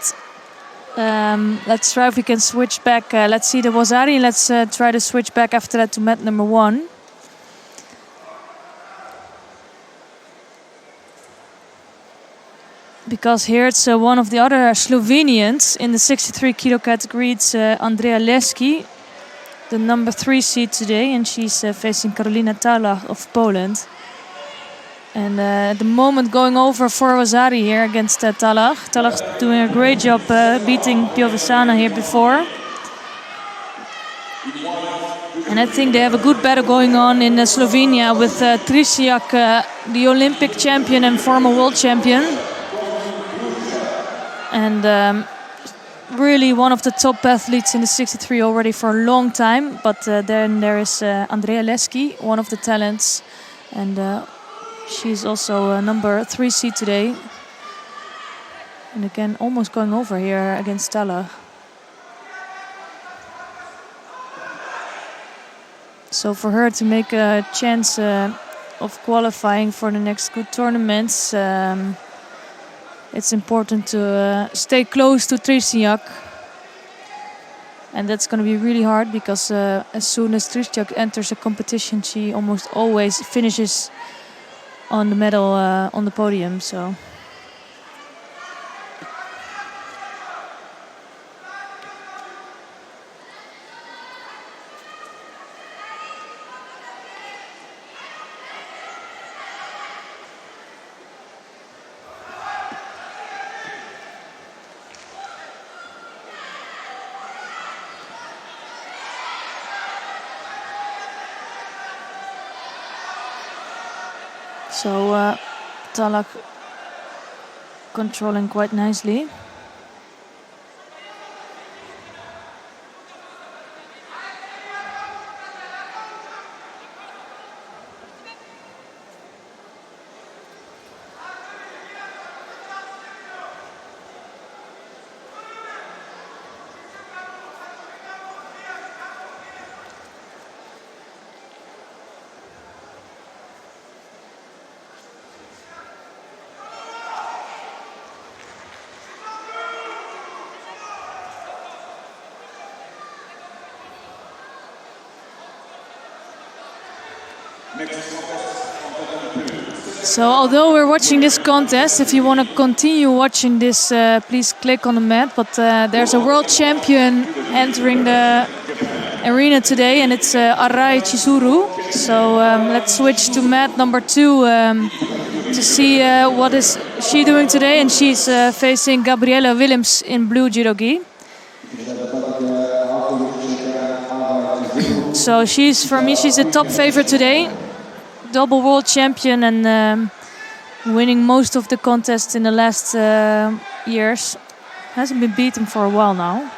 let's try if we can switch back. Let's see the Wazari. Let's try to switch back after that to mat number 1. Because here it's one of the other Slovenians in the 63 kilo category. It's Andrea Leski, the number 3 seed today, and she's facing Karolina Talach of Poland. And at the moment going over for Wazari here against Talach. Talach's doing a great job beating Piovesana here before. And I think they have a good battle going on in Slovenia with Trisiak, the Olympic champion and former world champion. And really one of the top athletes in the 63 already for a long time. But then there is Andrea Leski, one of the talents. And she's also a number 3 seed today. And again, almost going over here against Talach. So for her to make a chance of qualifying for the next good tournaments, it's important to stay close to Trisiak. And that's going to be really hard because as soon as Trisiak enters a competition, she almost always finishes on the medal on the podium. So. So Talach controlling quite nicely. So although we're watching this contest, if you want to continue watching this, please click on the mat. But there's a world champion entering the arena today, and it's Arai Chizuru. So let's switch to mat number 2 to see what is she doing today. And she's facing Gabriela Willems in blue judogi. So for me, she's a top favorite today. Double world champion and winning most of the contests in the last years. Hasn't been beaten for a while now.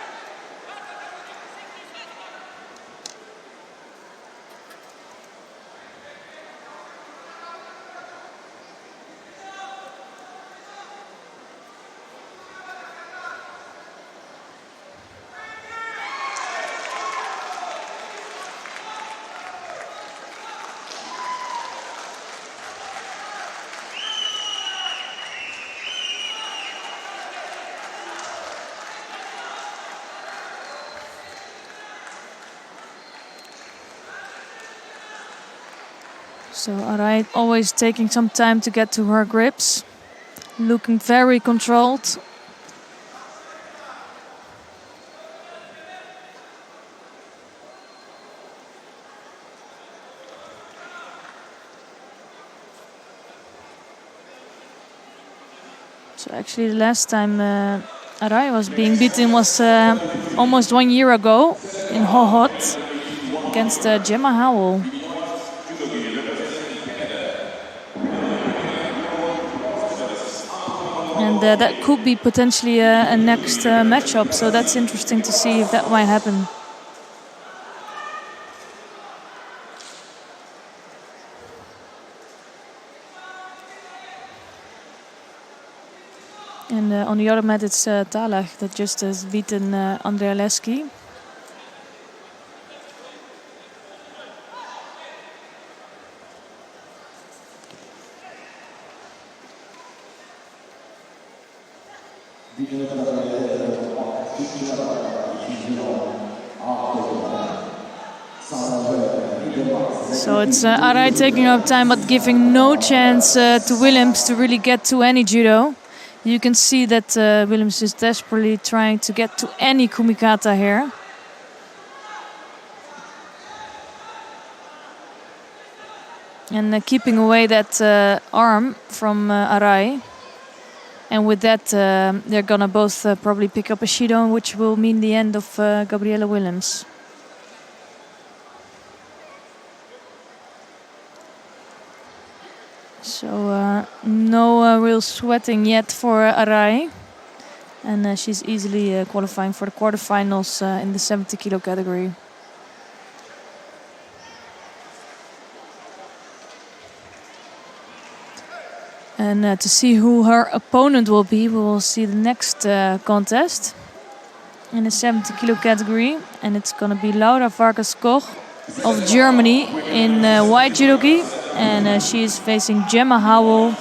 So Arai always taking some time to get to her grips, looking very controlled. So actually the last time Arai was being beaten was almost 1 year ago in Hohhot against Gemma Howell. And that could be potentially a next matchup, so that's interesting to see if that might happen. And on the other mat, it's Talach that just has beaten Andrea Leski. So it's Arai taking up time but giving no chance to Willems to really get to any judo. You can see that Willems is desperately trying to get to any kumikata here. And keeping away that arm from Arai. And with that, they're gonna both probably pick up a Shido, which will mean the end of Gabriella Willems. So no real sweating yet for Arai. And she's easily qualifying for the quarterfinals in the 70 kilo category. And to see who her opponent will be, we will see the next contest in the 70 kilo category. And it's going to be Laura Vargas-Koch of Germany in white judogi. And she is facing Gemma Howell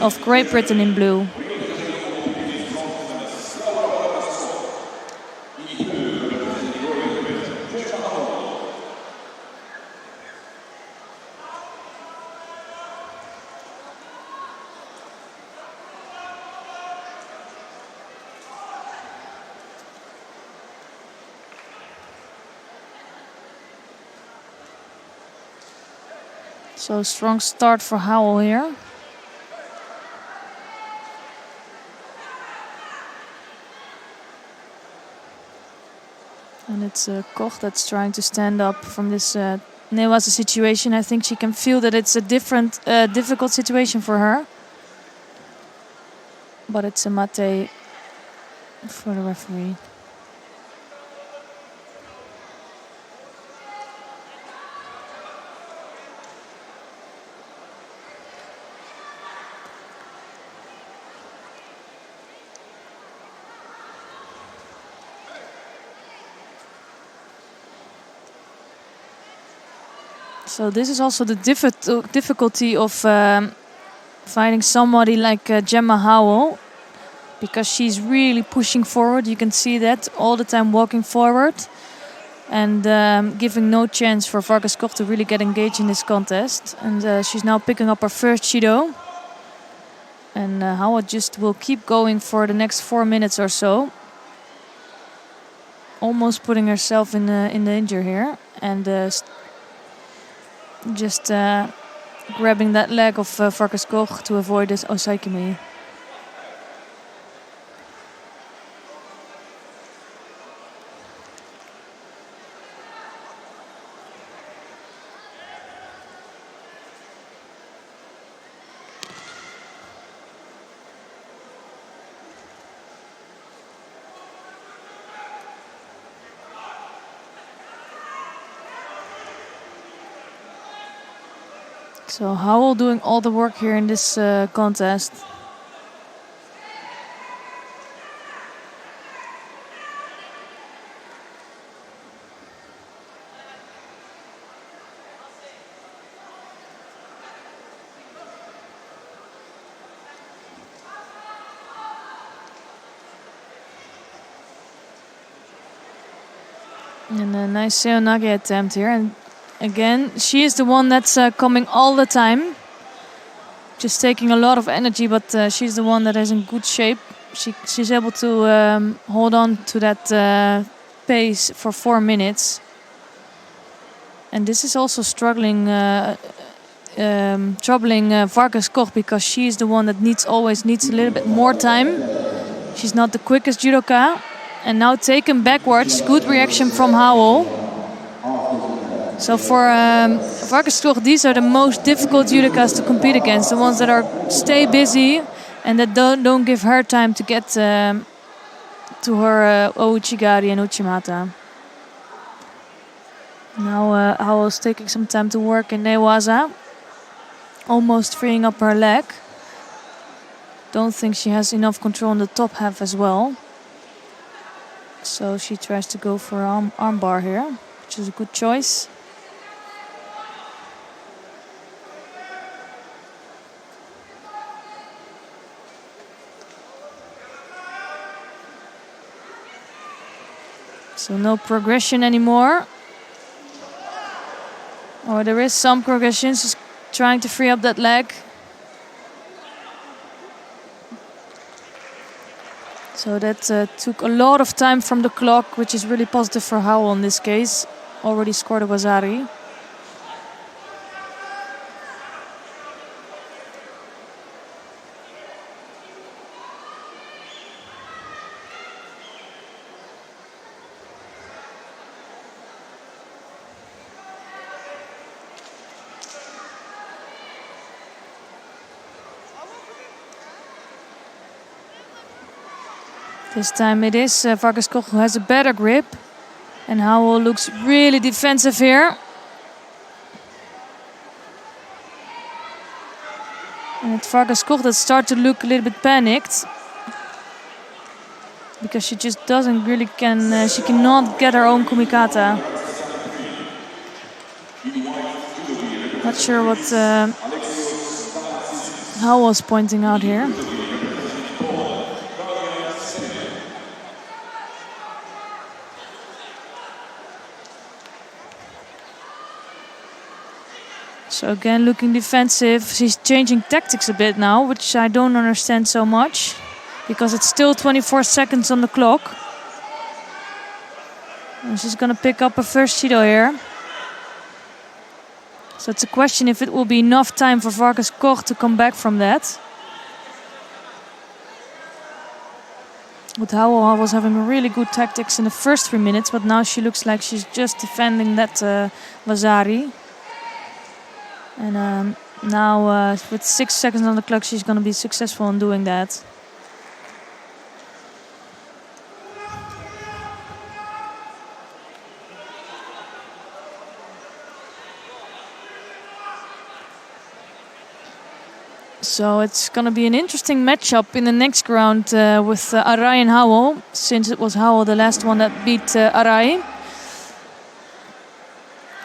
of Great Britain in blue. So strong start for Howell here. And it's Koch that's trying to stand up from this Newasa situation. I think she can feel that it's a difficult situation for her. But it's a mate for the referee. So this is also the difficulty of finding somebody like Gemma Howell, because she's really pushing forward. You can see that all the time, walking forward and giving no chance for Vargas-Koch to really get engaged in this contest. And she's now picking up her first Shido. And Howell just will keep going for the next 4 minutes or so. Almost putting herself in the danger here. And just grabbing that leg of Vargas-Koch to avoid this osaikimi. So Howell doing all the work here in this contest. And a nice Seonage attempt here. And again, she is the one that's coming all the time. Just taking a lot of energy, but she's the one that is in good shape. She's able to hold on to that pace for 4 minutes. And this is also struggling troubling Vargas Koch, because she's the one that always needs a little bit more time. She's not the quickest judoka. And now taken backwards, good reaction from Howell. So for Vargas Koch, these are the most difficult judokas to compete against. The ones that stay busy and that don't give her time to get to her Ouchigari and Uchimata. Now Howell's taking some time to work in Newaza. Almost freeing up her leg. Don't think she has enough control on the top half as well. So she tries to go for arm bar here, which is a good choice. So no progression anymore. Or there is some progression. She's trying to free up that leg. So that took a lot of time from the clock, which is really positive for Howell in this case. Already scored a Wazari. This time it is Vargas Koch who has a better grip. And Howell looks really defensive here. And it's Vargas Koch that starts to look a little bit panicked. Because she just doesn't really she cannot get her own kumikata. Not sure what Howell's pointing out here. So again, looking defensive. She's changing tactics a bit now, which I don't understand so much. Because it's still 24 seconds on the clock. And she's going to pick up a first Judo here. So it's a question if it will be enough time for Vargas Koch to come back from that. But Howell was having really good tactics in the first 3 minutes. But now she looks like she's just defending that Wazari. And now with 6 seconds on the clock, she's going to be successful in doing that. So it's going to be an interesting matchup in the next round with Arai and Howell, since it was Howell the last one that beat Arai.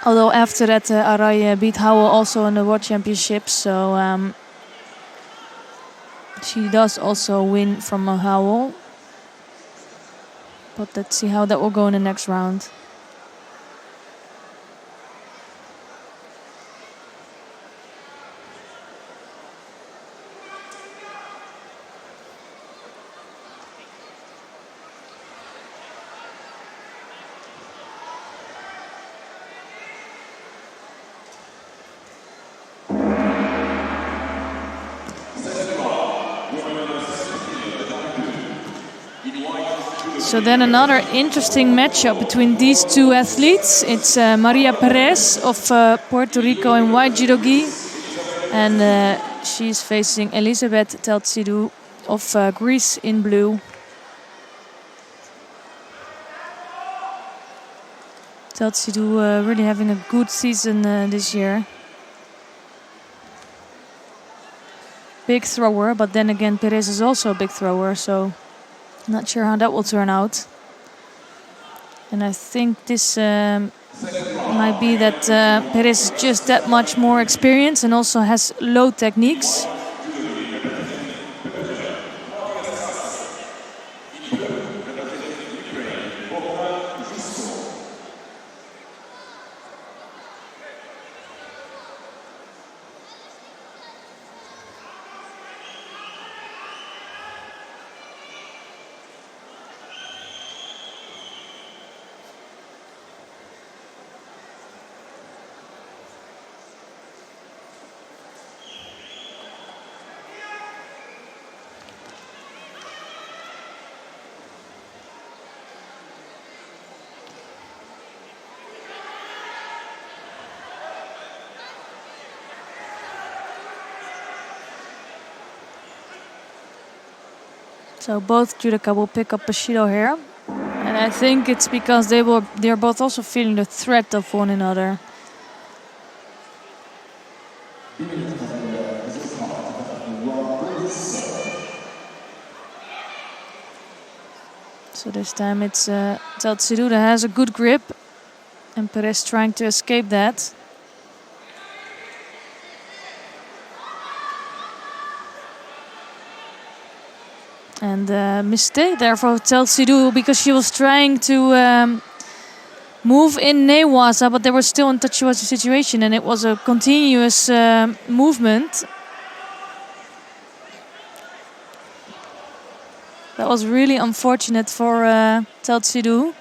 Although after that, Arai beat Howell also in the World Championships, so she does also win from Howell. But let's see how that will go in the next round. So then another interesting matchup between these two athletes. It's Maria Perez of Puerto Rico in white judogi. And she's facing Elizabeth Teltsidou of Greece in blue. Teltsidou really having a good season this year. Big thrower, but then again Perez is also a big thrower, so not sure how that will turn out. And I think this might be that Perez is just that much more experienced and also has low techniques. So both judoka will pick up Bushido here. And I think it's because they're both also feeling the threat of one another. So this time it's Tsatsidu that has a good grip, and Perez trying to escape that. And mistake there for Tsatsidu because she was trying to move in Newasa, but they were still in Tachiwashi situation, and it was a continuous movement. That was really unfortunate for Tsatsidu.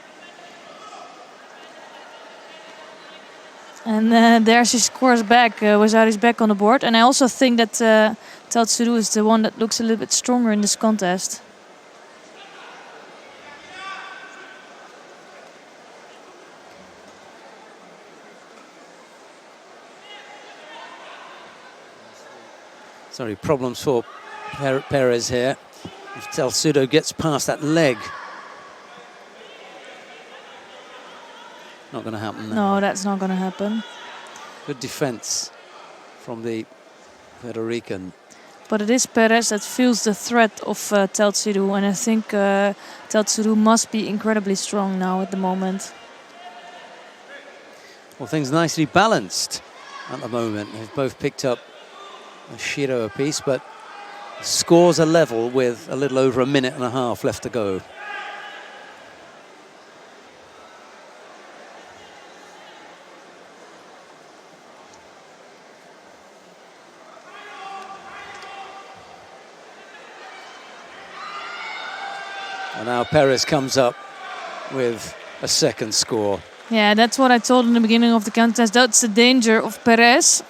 And there she scores back. Wazari's back on the board. And I also think that Tsatsidu is the one that looks a little bit stronger in this contest.
Sorry, problems for Perez here. If Tsatsidu gets past that leg. Not going to happen now.
No, that's not going to happen.
Good defense from the Puerto
But it is Perez that feels the threat of Tsatsidu, and I think Tsatsidu must be incredibly strong now at the moment.
Well, things nicely balanced at the moment. They've both picked up a Shiro apiece, but scores are level with a little over a minute and a half left to go. And now Perez comes up with a second score.
Yeah, that's what I told in the beginning of the contest. That's the danger of Perez.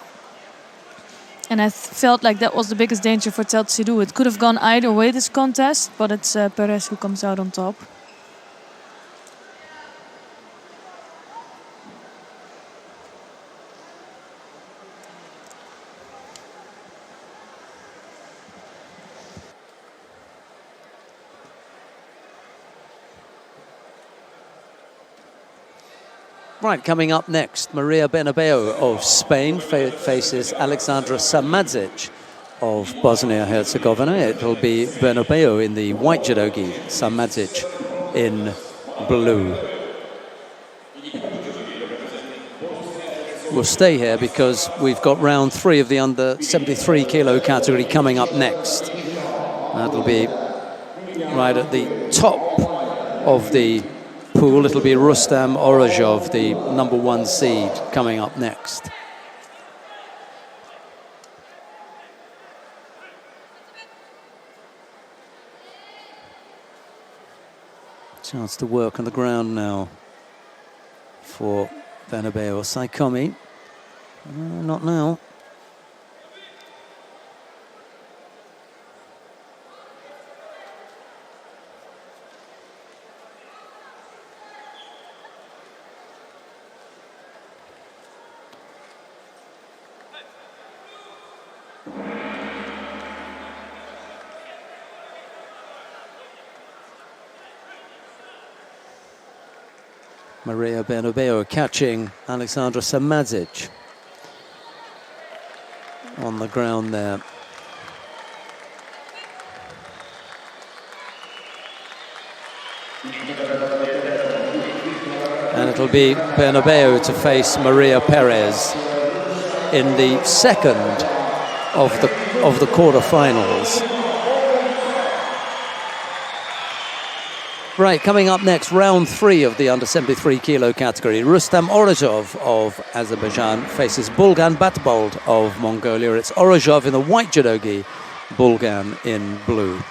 And I felt like that was the biggest danger for Tsatsidu. It could have gone either way, this contest, but it's Perez who comes out on top.
Right, coming up next, Maria Bernabeu of Spain faces Alexandra Samadzic of Bosnia-Herzegovina. It will be Bernabeu in the white judogi, Samadzic in blue. We'll stay here because we've got round 3 of the under 73 kilo category coming up next. That'll be right at the top of the pool. It'll be Rustam Orozhov, the number 1 seed, coming up next. Chance to work on the ground now for Bernabeu. Saikomi, not now. Maria Bernabeu catching Alexandra Samadzic on the ground there. And it'll be Bernabeu to face Maria Perez in the second of the quarterfinals. Right, coming up next, round 3 of the under 73 kilo category. Rustam Orozhov of Azerbaijan faces Bulgan Batbold of Mongolia. It's Orozhov in the white judogi, Bulgan in blue.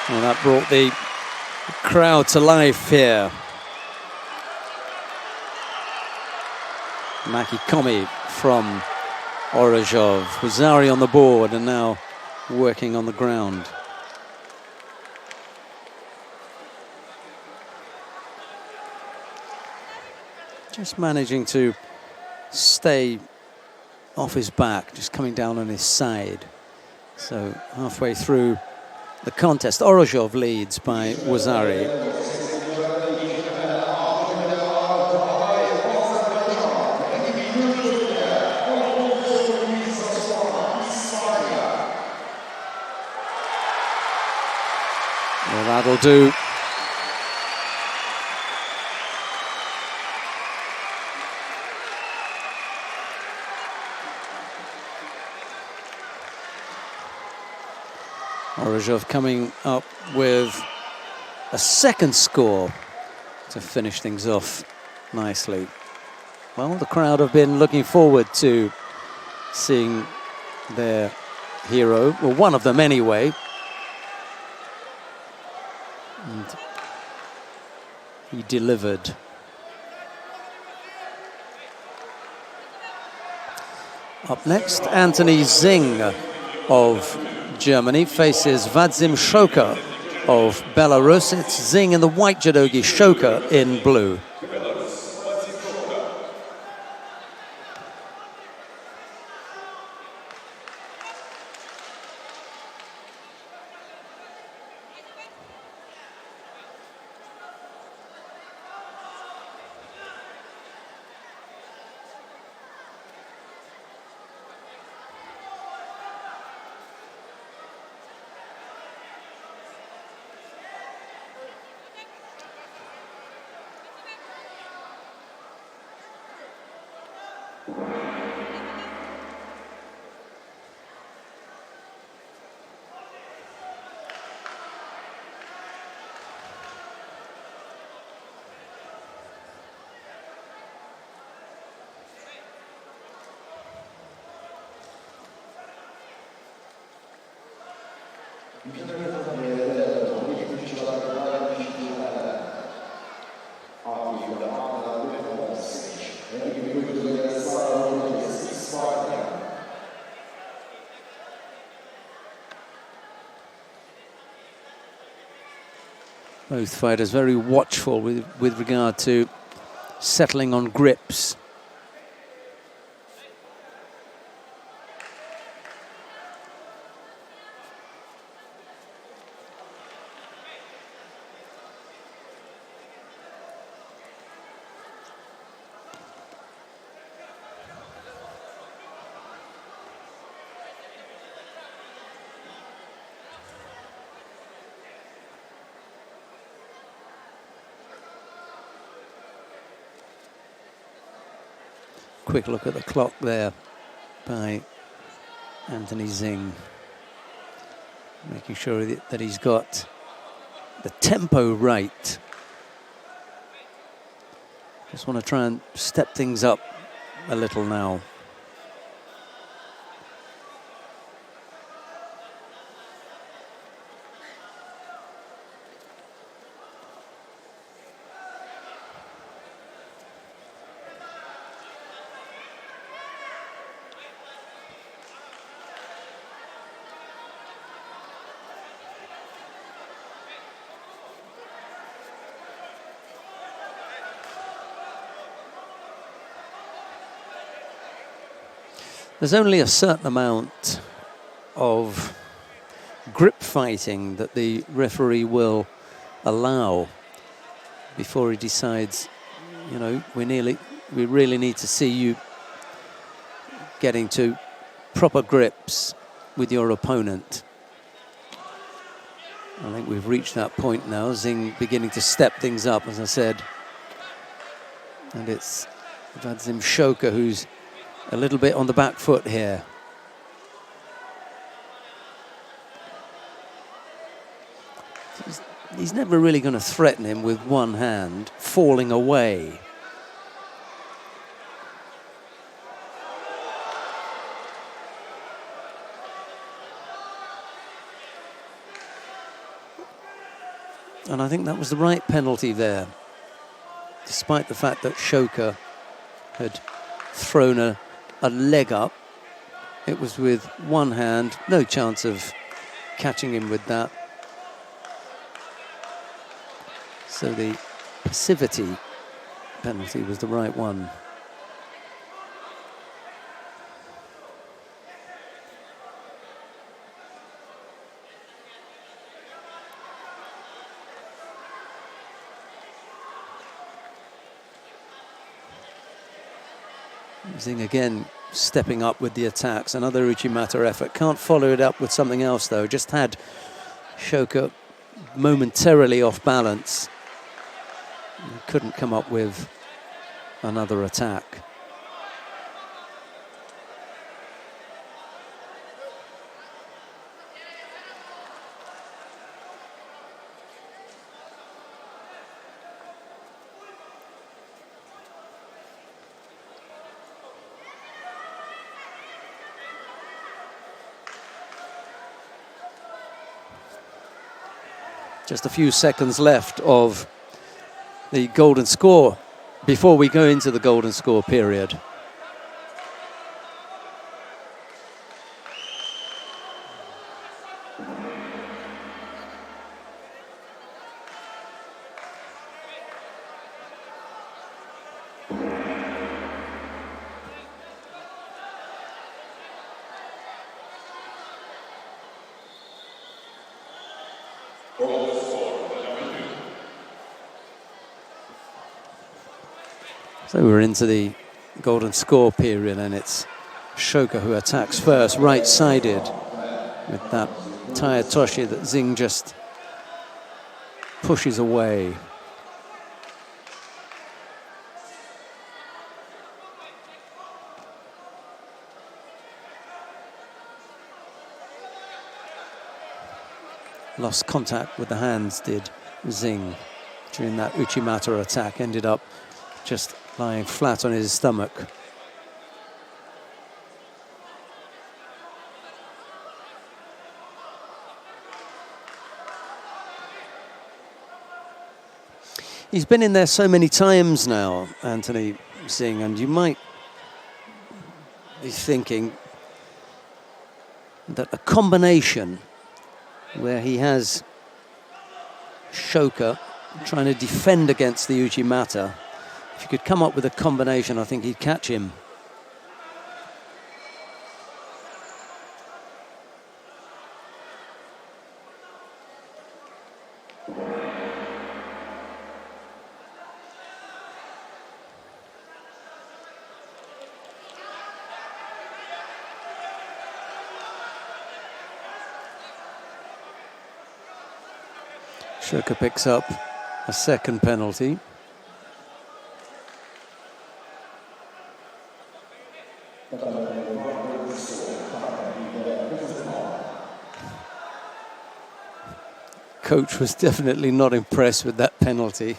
Well, that brought the crowd to life here. Makikomi from Orozhov. Huszary on the board and now working on the ground. Just managing to stay off his back, just coming down on his side. So halfway through the contest, Orozhov leads by Huszary. Well, that'll do. Orozhov coming up with a second score to finish things off nicely. Well, the crowd have been looking forward to seeing their hero, well, one of them anyway. And he delivered. Up next, Anthony Zing of Germany faces Vadzim Shoka of Belarus. It's Zing in the white judogi, Shoka in blue. Both fighters very watchful with regard to settling on grips. Quick look at the clock there by Anthony Zing, making sure that he's got the tempo right. Just want to try and step things up a little now. There's only a certain amount of grip fighting that the referee will allow before he decides, you know, we really need to see you getting to proper grips with your opponent. I think we've reached that point now. Zing beginning to step things up, as I said. And it's Vadzim Shoka who's a little bit on the back foot here. He's never really going to threaten him with one hand falling away. And I think that was the right penalty there, despite the fact that Shoka had thrown a leg up. It was with one hand, no chance of catching him with that. So the passivity penalty was the right one. Zing again stepping up with the attacks. Another Uchimata effort. Can't follow it up with something else though. Just had Shoka momentarily off balance. Couldn't come up with another attack. Just a few seconds left of the golden score before we go into the golden score period. So we're into the golden score period, and it's Shoka who attacks first, right-sided, with that Tayatoshi that Zing just pushes away. Lost contact with the hands, did Zing, during that Uchimata attack. Ended up just lying flat on his stomach. He's been in there so many times now, Anthony Zing, and you might be thinking that a combination where he has Shoka trying to defend against the Uchimata, if you could come up with a combination, I think he'd catch him. Shoka picks up a second penalty. Coach was definitely not impressed with that penalty.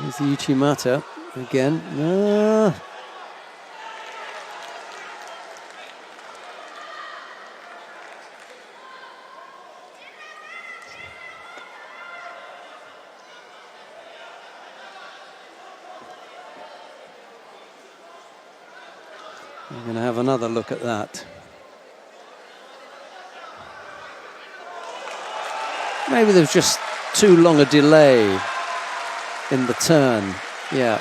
Here's the Uchimata again. We're going to have another look at that. Maybe there's just too long a delay in the turn. Yeah,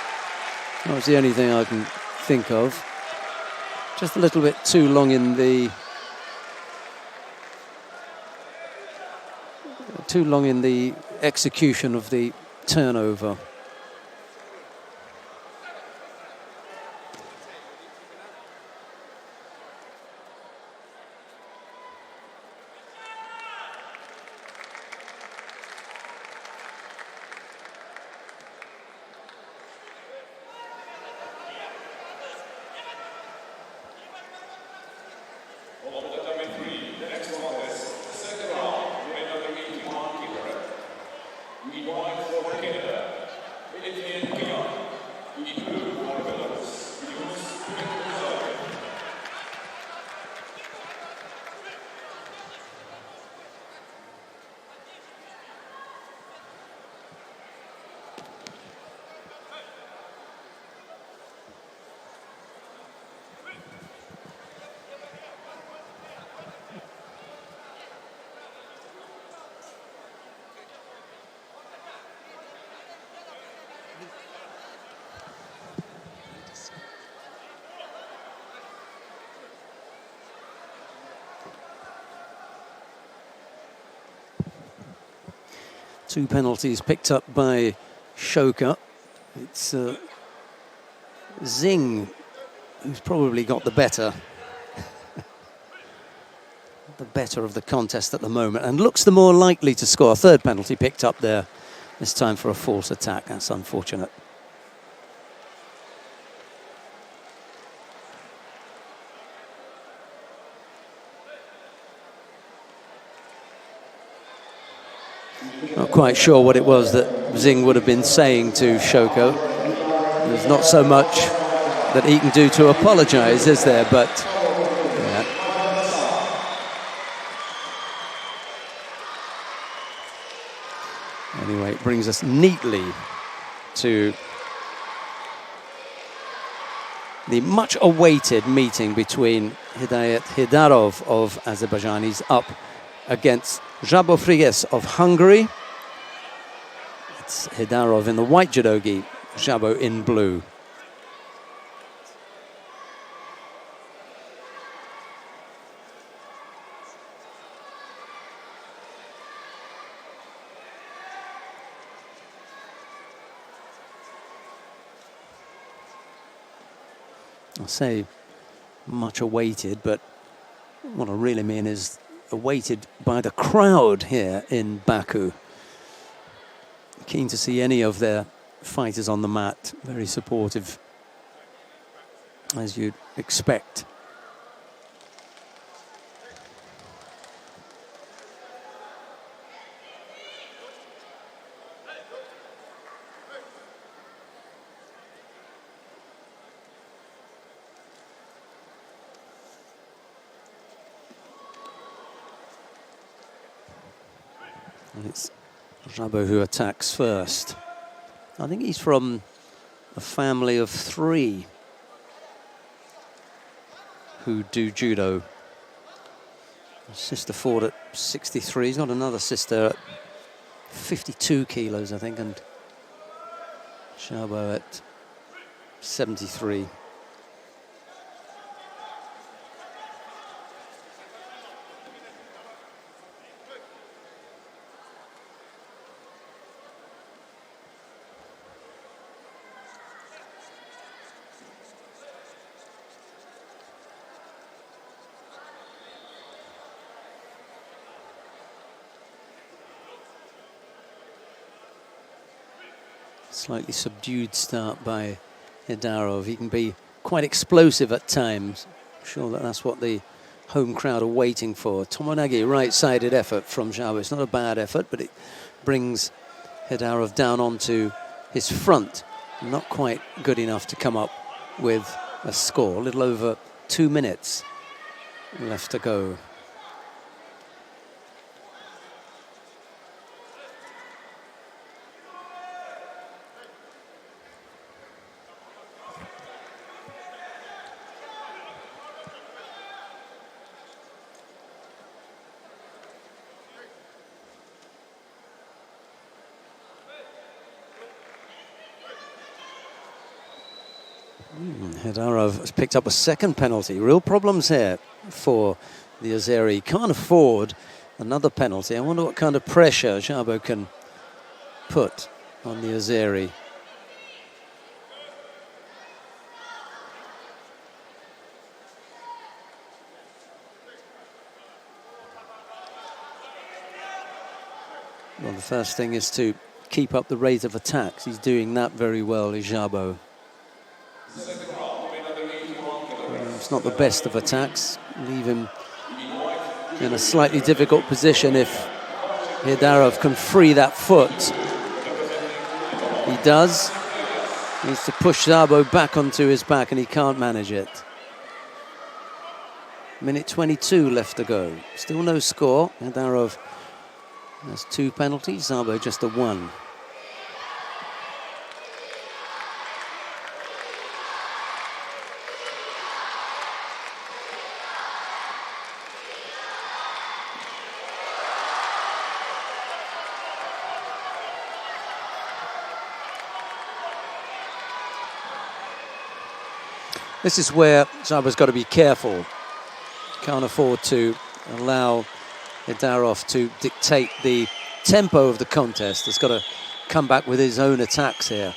that was the only thing I can think of. Just a little bit too long in the execution of the turnover. Two penalties picked up by Shoka. It's Zing who's probably got the better of the contest at the moment and looks the more likely to score. Third penalty picked up there, this time for a false attack. That's unfortunate. Not quite sure what it was that Zing would have been saying to Shoko. There's not so much that he can do to apologise, is there? But yeah. Anyway, it brings us neatly to the much-awaited meeting between Hidayat Hidarov of Azerbaijan. He's up against Jabo Friges of Hungary. It's Hidarov in the white judo gi, Jabo in blue. I say much awaited, but what I really mean is awaited by the crowd here in Baku. Keen to see any of their fighters on the mat. Very supportive, as you'd expect. And it's Jabo who attacks first. I think he's from a family of 3 who do judo. His sister fought at 63. He's got another sister at 52 kilos, I think, and Jabo at 73. Slightly subdued start by Hidarov. He can be quite explosive at times. I'm sure that's what the home crowd are waiting for. Tomonagi, right-sided effort from Jabo. It's not a bad effort, but it brings Hidarov down onto his front. Not quite good enough to come up with a score. A little over 2 minutes left to go. Hidarov has picked up a second penalty. Real problems here for the Azeri. Can't afford another penalty. I wonder what kind of pressure Jabo can put on the Azeri. Well, the first thing is to keep up the rate of attacks. He's doing that very well, Jabo. It's not the best of attacks. Leave him in a slightly difficult position if Hidarov can free that foot. He does. Needs to push Szabo back onto his back, and he can't manage it. Minute 22 left to go. Still no score. Nadarov has 2 penalties, Szabo just a 1. This is where Szabo's got to be careful. Can't afford to allow Nadarov to dictate the tempo of the contest. He's got to come back with his own attacks here.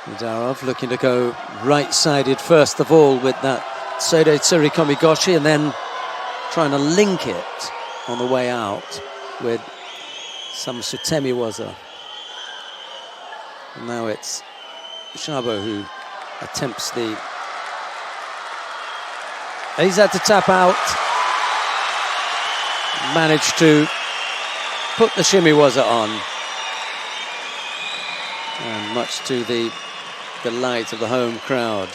Nadarov looking to go right-sided first of all with that Seide Tsurikomigoshi, and then trying to link it on the way out with some Sutemiwaza. And now it's Szabo who attempts the... He's had to tap out. Managed to put the Shimiwaza on. And much to the delight of the home crowd,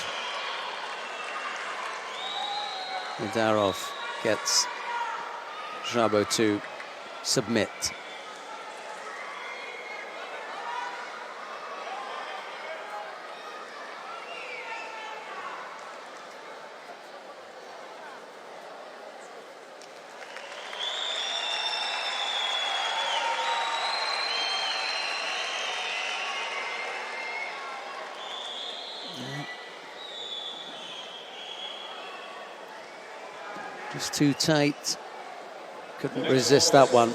Nadarov gets Szabo to submit. Just too tight. Couldn't resist that one.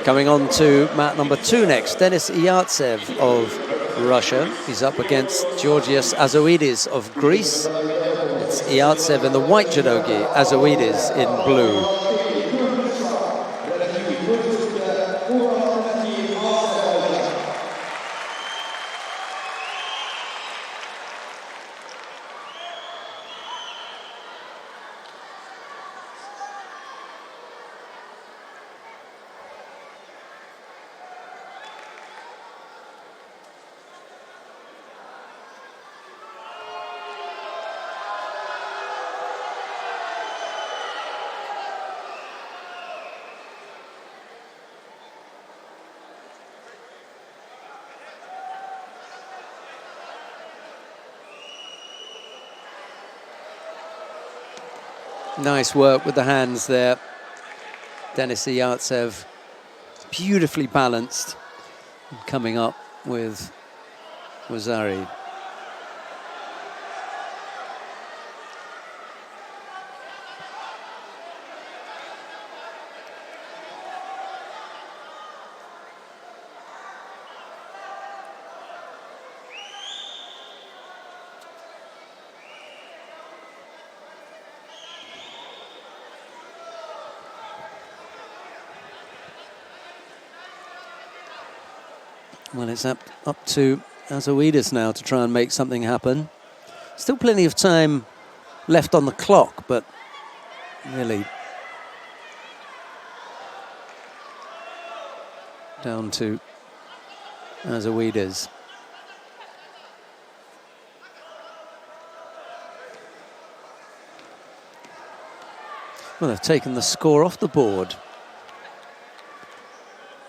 Coming on to mat number 2 next, Denis Iyartsev of Russia. He's up against Georgios Azoidis of Greece. It's Iyartsev in the white judogi, Azoidis in blue. Nice work with the hands there. Denis Iyartsev, beautifully balanced, coming up with Wazari. Well, it's up to Azoidis now to try and make something happen. Still plenty of time left on the clock, but really down to Azoidis. Well, they've taken the score off the board,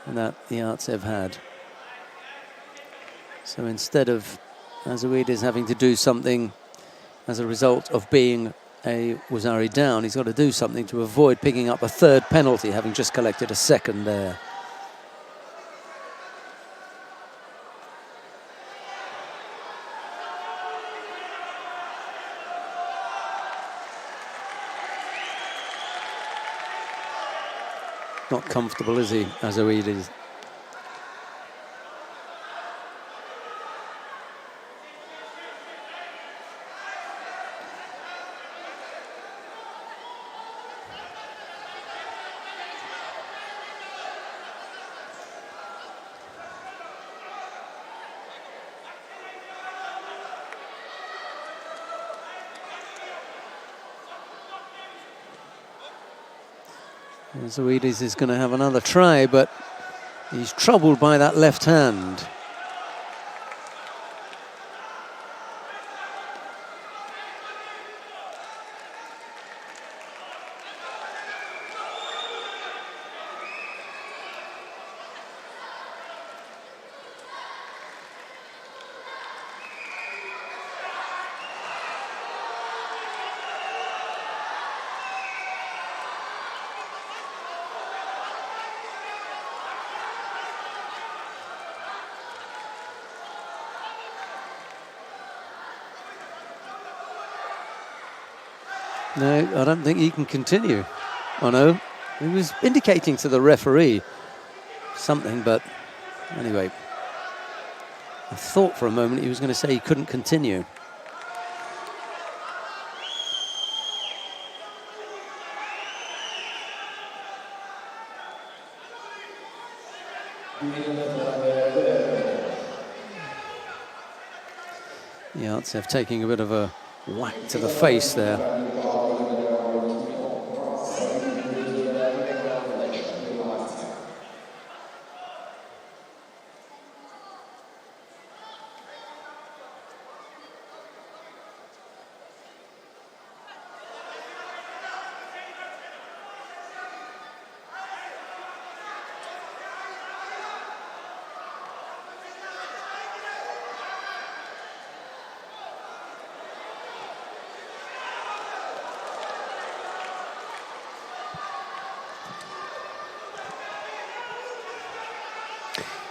and that Iyartsev had. So instead of Azoidis having to do something as a result of being a Wazari down, he's got to do something to avoid picking up a third penalty, having just collected a second there. Not comfortable, is he, Azoides? Azoides is going to have another try, but he's troubled by that left hand. No, I don't think he can continue. Oh no, he was indicating to the referee something, but anyway, I thought for a moment he was going to say he couldn't continue. Yartsev taking a bit of a whack to the face there.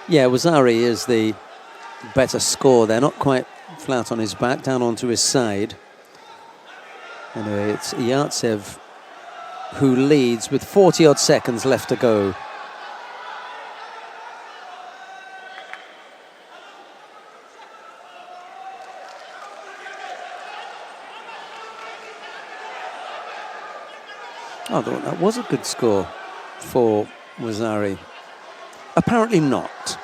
Yeah, Wazari is the better score. They're not quite flat on his back, down onto his side. Anyway, it's Yartsev who leads with 40-odd seconds left to go. I thought that was a good score for Wazari. Apparently not.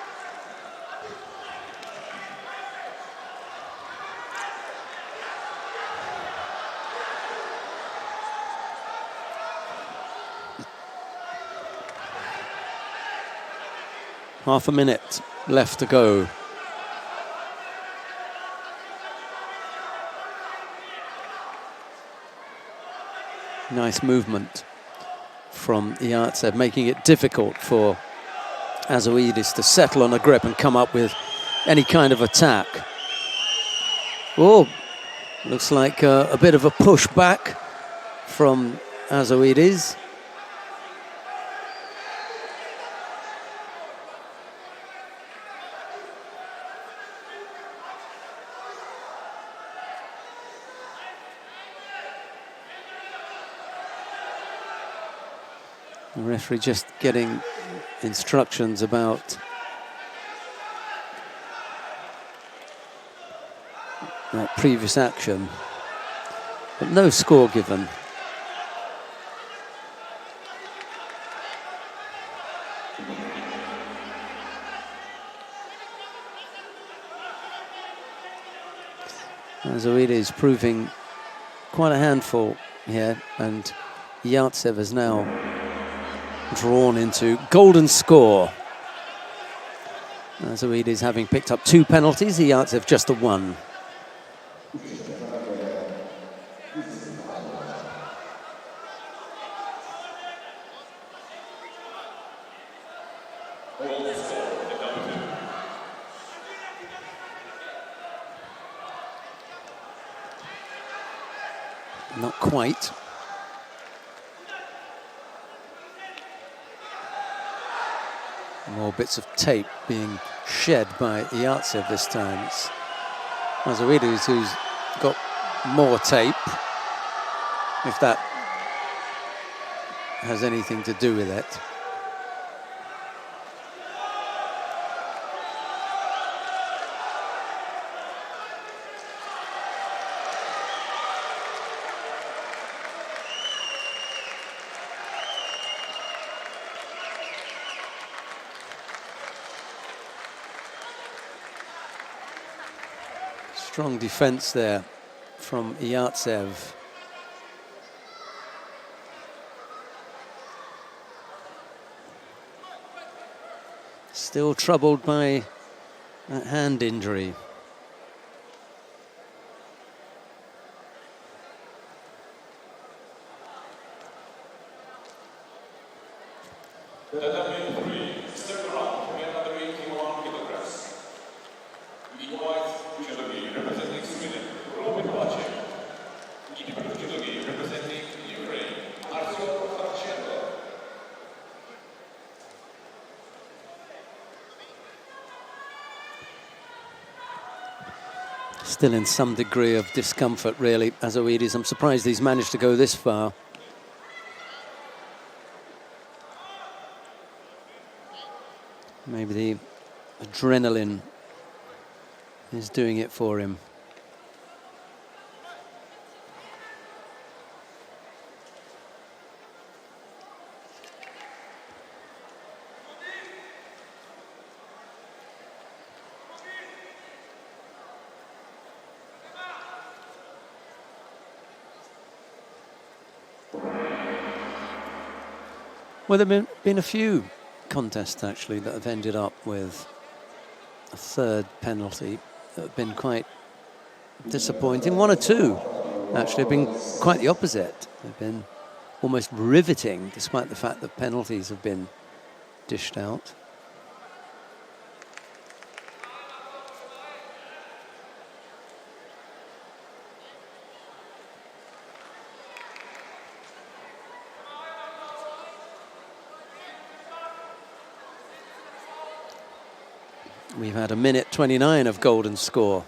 Half a minute left to go. Nice movement from Yartsev, making it difficult for Azoides to settle on a grip and come up with any kind of attack. Oh, looks like a bit of a push back from Azoides. The referee just getting instructions about that previous action, but no score given. Azoides proving quite a handful here, and Yartsev is now drawn into golden score. Azoides having picked up 2 penalties, Yartsev just a 1. Not quite. More bits of tape being shed by Yartsev this time. It's Azoides who's got more tape, if that has anything to do with it. Strong defense there from Yartsev. Still troubled by that hand injury. Still in some degree of discomfort, really, Azoides. I'm surprised he's managed to go this far. Maybe the adrenaline is doing it for him. Well, there have been a few contests, actually, that have ended up with a third penalty that have been quite disappointing. One or two, actually, have been quite the opposite. They've been almost riveting, despite the fact that penalties have been dished out. We've had a minute 29 of golden score.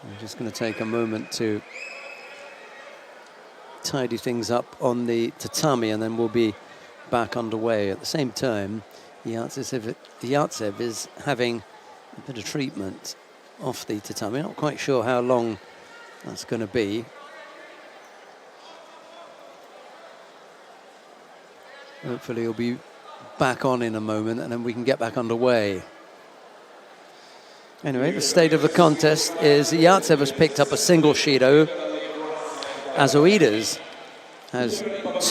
I'm just going to take a moment to tidy things up on the tatami, and then we'll be back underway. At the same time, Yartsev is having a bit of treatment off the tatami. Not quite sure how long that's going to be. Hopefully he'll be back on in a moment, and then we can get back underway. Anyway, the state of the contest is Yartsev has picked up a single Shido. Azoides has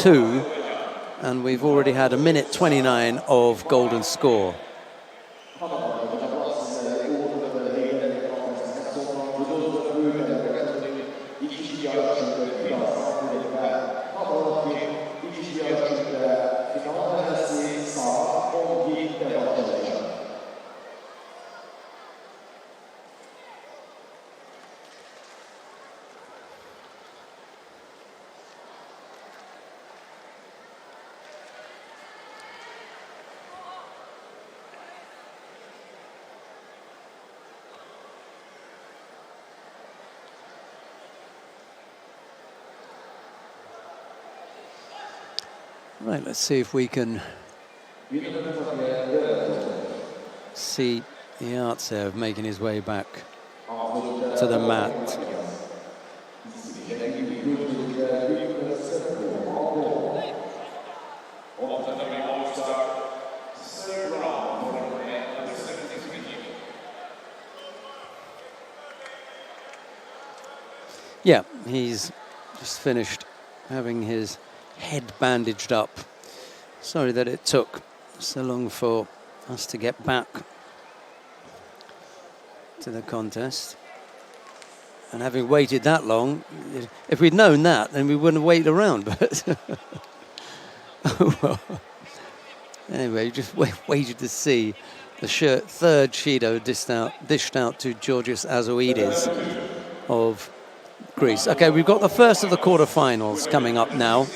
2, and we've already had a minute 29 of golden score. Right, let's see if we can see Yartsev making his way back to the mat. Yeah, he's just finished having his head bandaged up. Sorry that it took so long for us to get back to the contest. And having waited that long, if we'd known that, then we wouldn't have waited around. But oh, well. Anyway, we just waited to see the third Shido dished out to Georgios Azoides of Greece. Okay, we've got the first of the quarterfinals coming up now.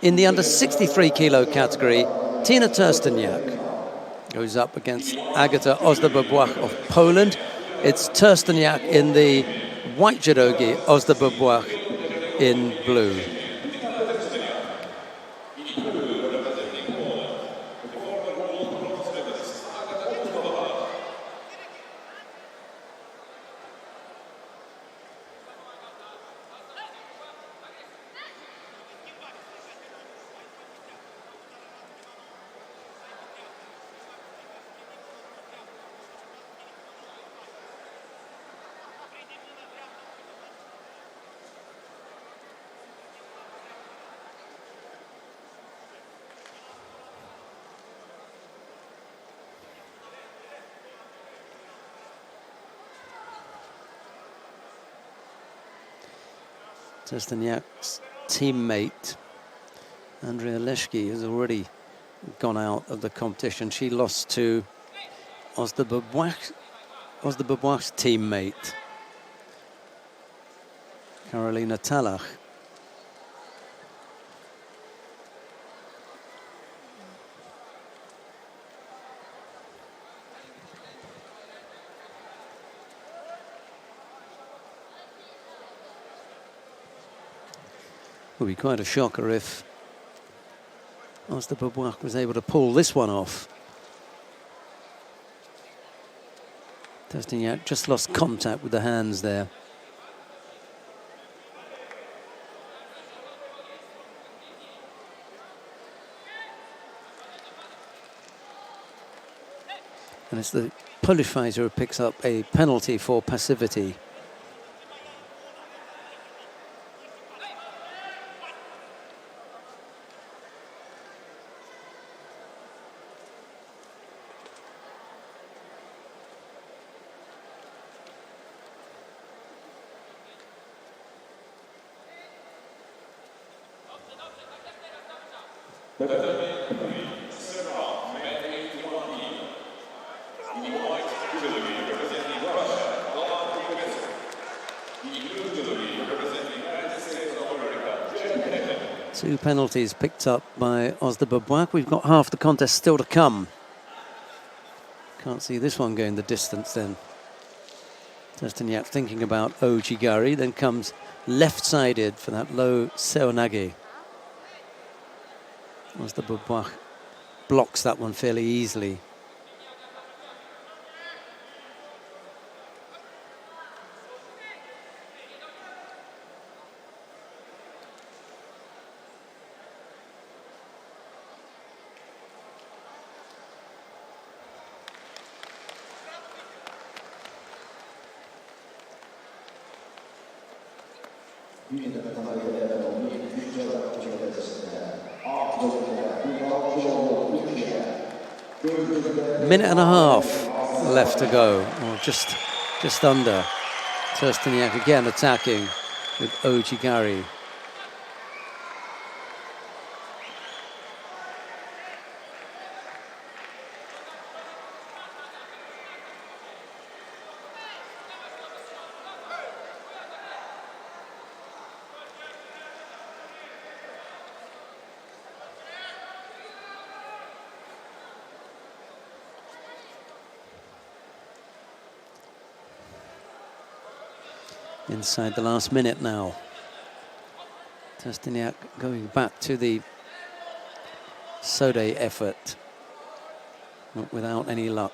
In the under 63 kilo category, Tina Tursteniak goes up against Agata Ozdobobłach of Poland. It's Tursteniak in the white judogi, Ozdobobłach in blue. Trsteniak's teammate, Andrea Leshki, has already gone out of the competition. She lost to Ozdobobwach's teammate, Karolina Talach. Would be quite a shocker if Ozdobobwach was able to pull this one off. Trsteniak just lost contact with the hands there. And it's the Polish fighter who picks up a penalty for passivity. Two penalties picked up by Ozdobobwach. We've got half the contest still to come. Can't see this one going the distance then. Trsteniak thinking about Ojigari, then comes left-sided for that low seonage. Ozdobobwach blocks that one fairly easily. Minute and a half left to go, or just under. Trsteniak again attacking with Ojigari. Inside the last minute now. Trsteniak going back to the Sode effort, but without any luck.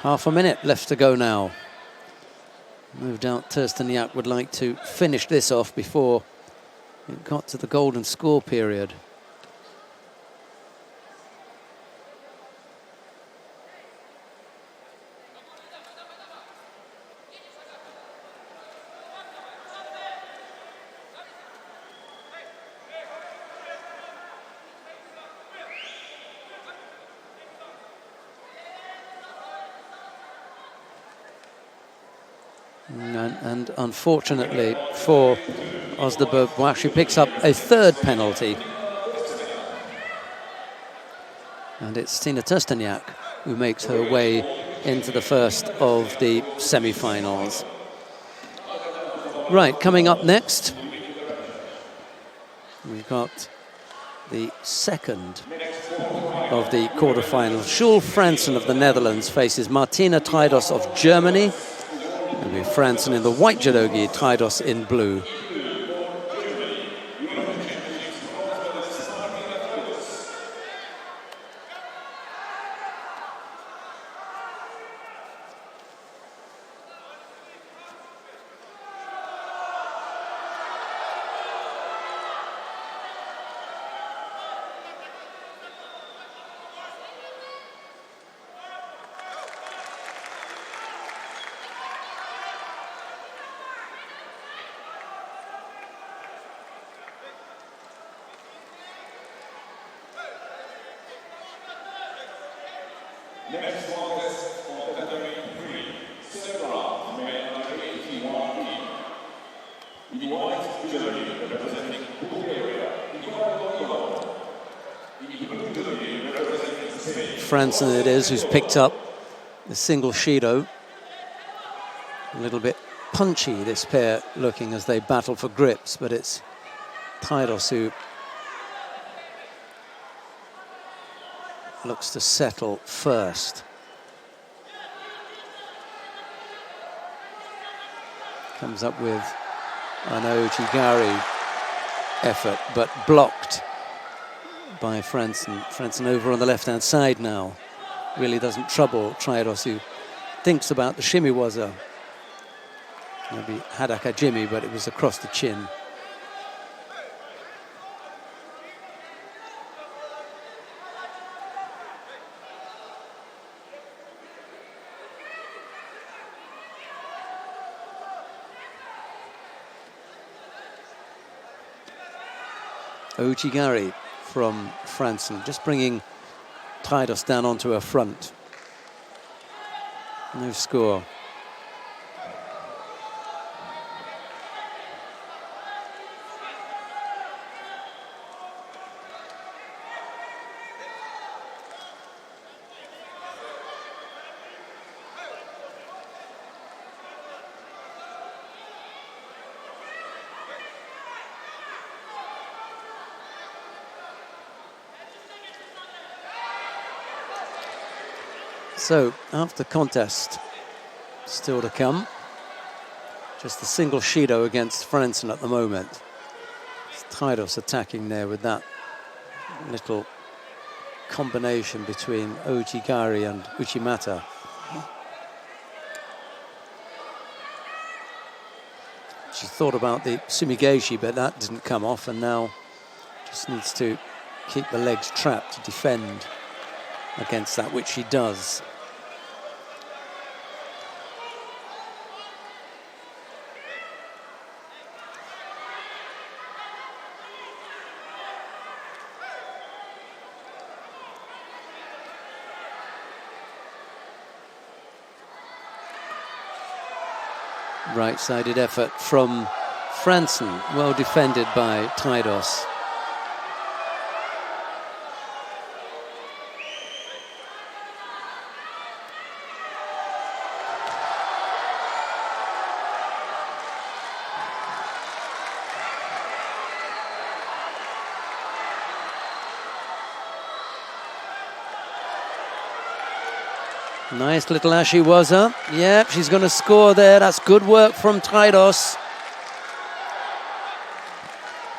Half a minute left to go now. No doubt Trsteniak would like to finish this off before it got to the golden score period. And unfortunately for Ozdobobwach, she picks up a third penalty. And it's Tina Trsteniak who makes her way into the first of the semi-finals. Right, coming up next, we've got the second of the quarterfinals. Sjoel Fransen of the Netherlands faces Martina Treidos of Germany. It'll be Fransen in the white judogi, Treidos in blue. Franson it is who's picked up the single Shido. A little bit punchy, this pair looking as they battle for grips, but it's Tairos who looks to settle first. Comes up with an Ojigari effort, but blocked by Franson. Franson over on the left-hand side now. Really doesn't trouble Tairos, who thinks about the shimiwaza. Maybe Hadaka Jimmy, but it was across the chin. Ojigari from Franson, just bringing Tairos down onto her front. No score. So, after the contest, still to come. Just a single Shido against Franson at the moment. It's Tairos attacking there with that little combination between Ojigari and Uchimata. She thought about the Sumigeshi, but that didn't come off, and now just needs to keep the legs trapped to defend against that, which she does. Right-sided effort from Franson, well defended by Tairos. Nice little Ashiwaza. Yep, she's going to score there. That's good work from Tairos.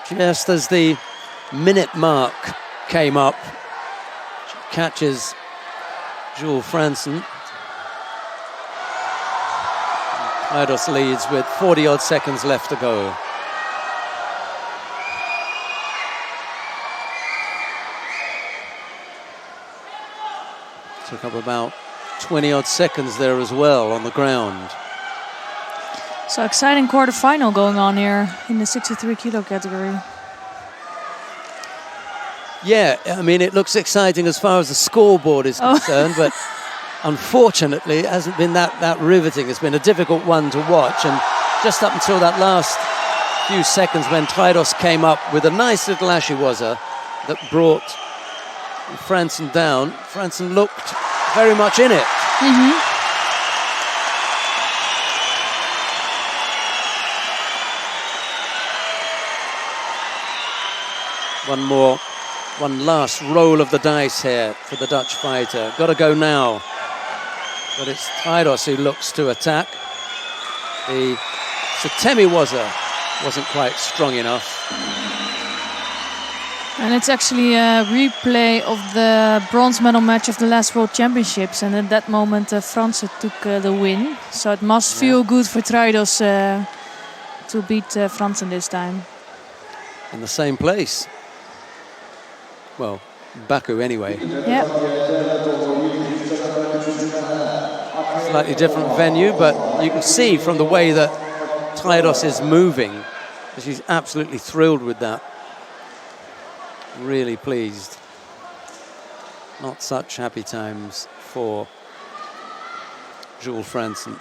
Just as the minute mark came up, she catches Jules Franson. Tairos leads with 40-odd seconds left to go. Took up about 20-odd seconds there as well on the ground.
So exciting quarterfinal going on here in the 63 kilo category.
Yeah, I mean, it looks exciting as far as the scoreboard is concerned, but unfortunately it hasn't been that riveting. It's been a difficult one to watch, and just up until that last few seconds when Tairos came up with a nice little Ashiwaza that brought Franson down, Franson looked very much in it. One last roll of the dice here for the Dutch fighter. Got to go now. But it's Tairos who looks to attack. The Satemiwaza wasn't quite strong enough.
And it's actually a replay of the bronze medal match of the last World Championships, and at that moment Fransen took the win. So it must feel good for Tairos to beat Fransen this time.
In the same place. Well, Baku anyway.
Yeah.
Slightly different venue, but you can see from the way that Tairos is moving, she's absolutely thrilled with that. Really pleased. Not such happy times for Jules Franson.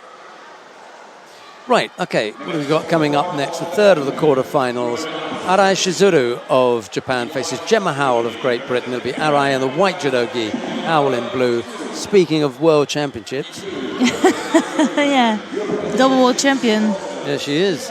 Right, okay, what have we got coming up next? The third of the quarterfinals. Arai Shizuru of Japan faces Gemma Howell of Great Britain. It'll be Arai and the white judogi Howell in blue. Speaking of World Championships.
Yeah, double world champion.
Yeah, she is.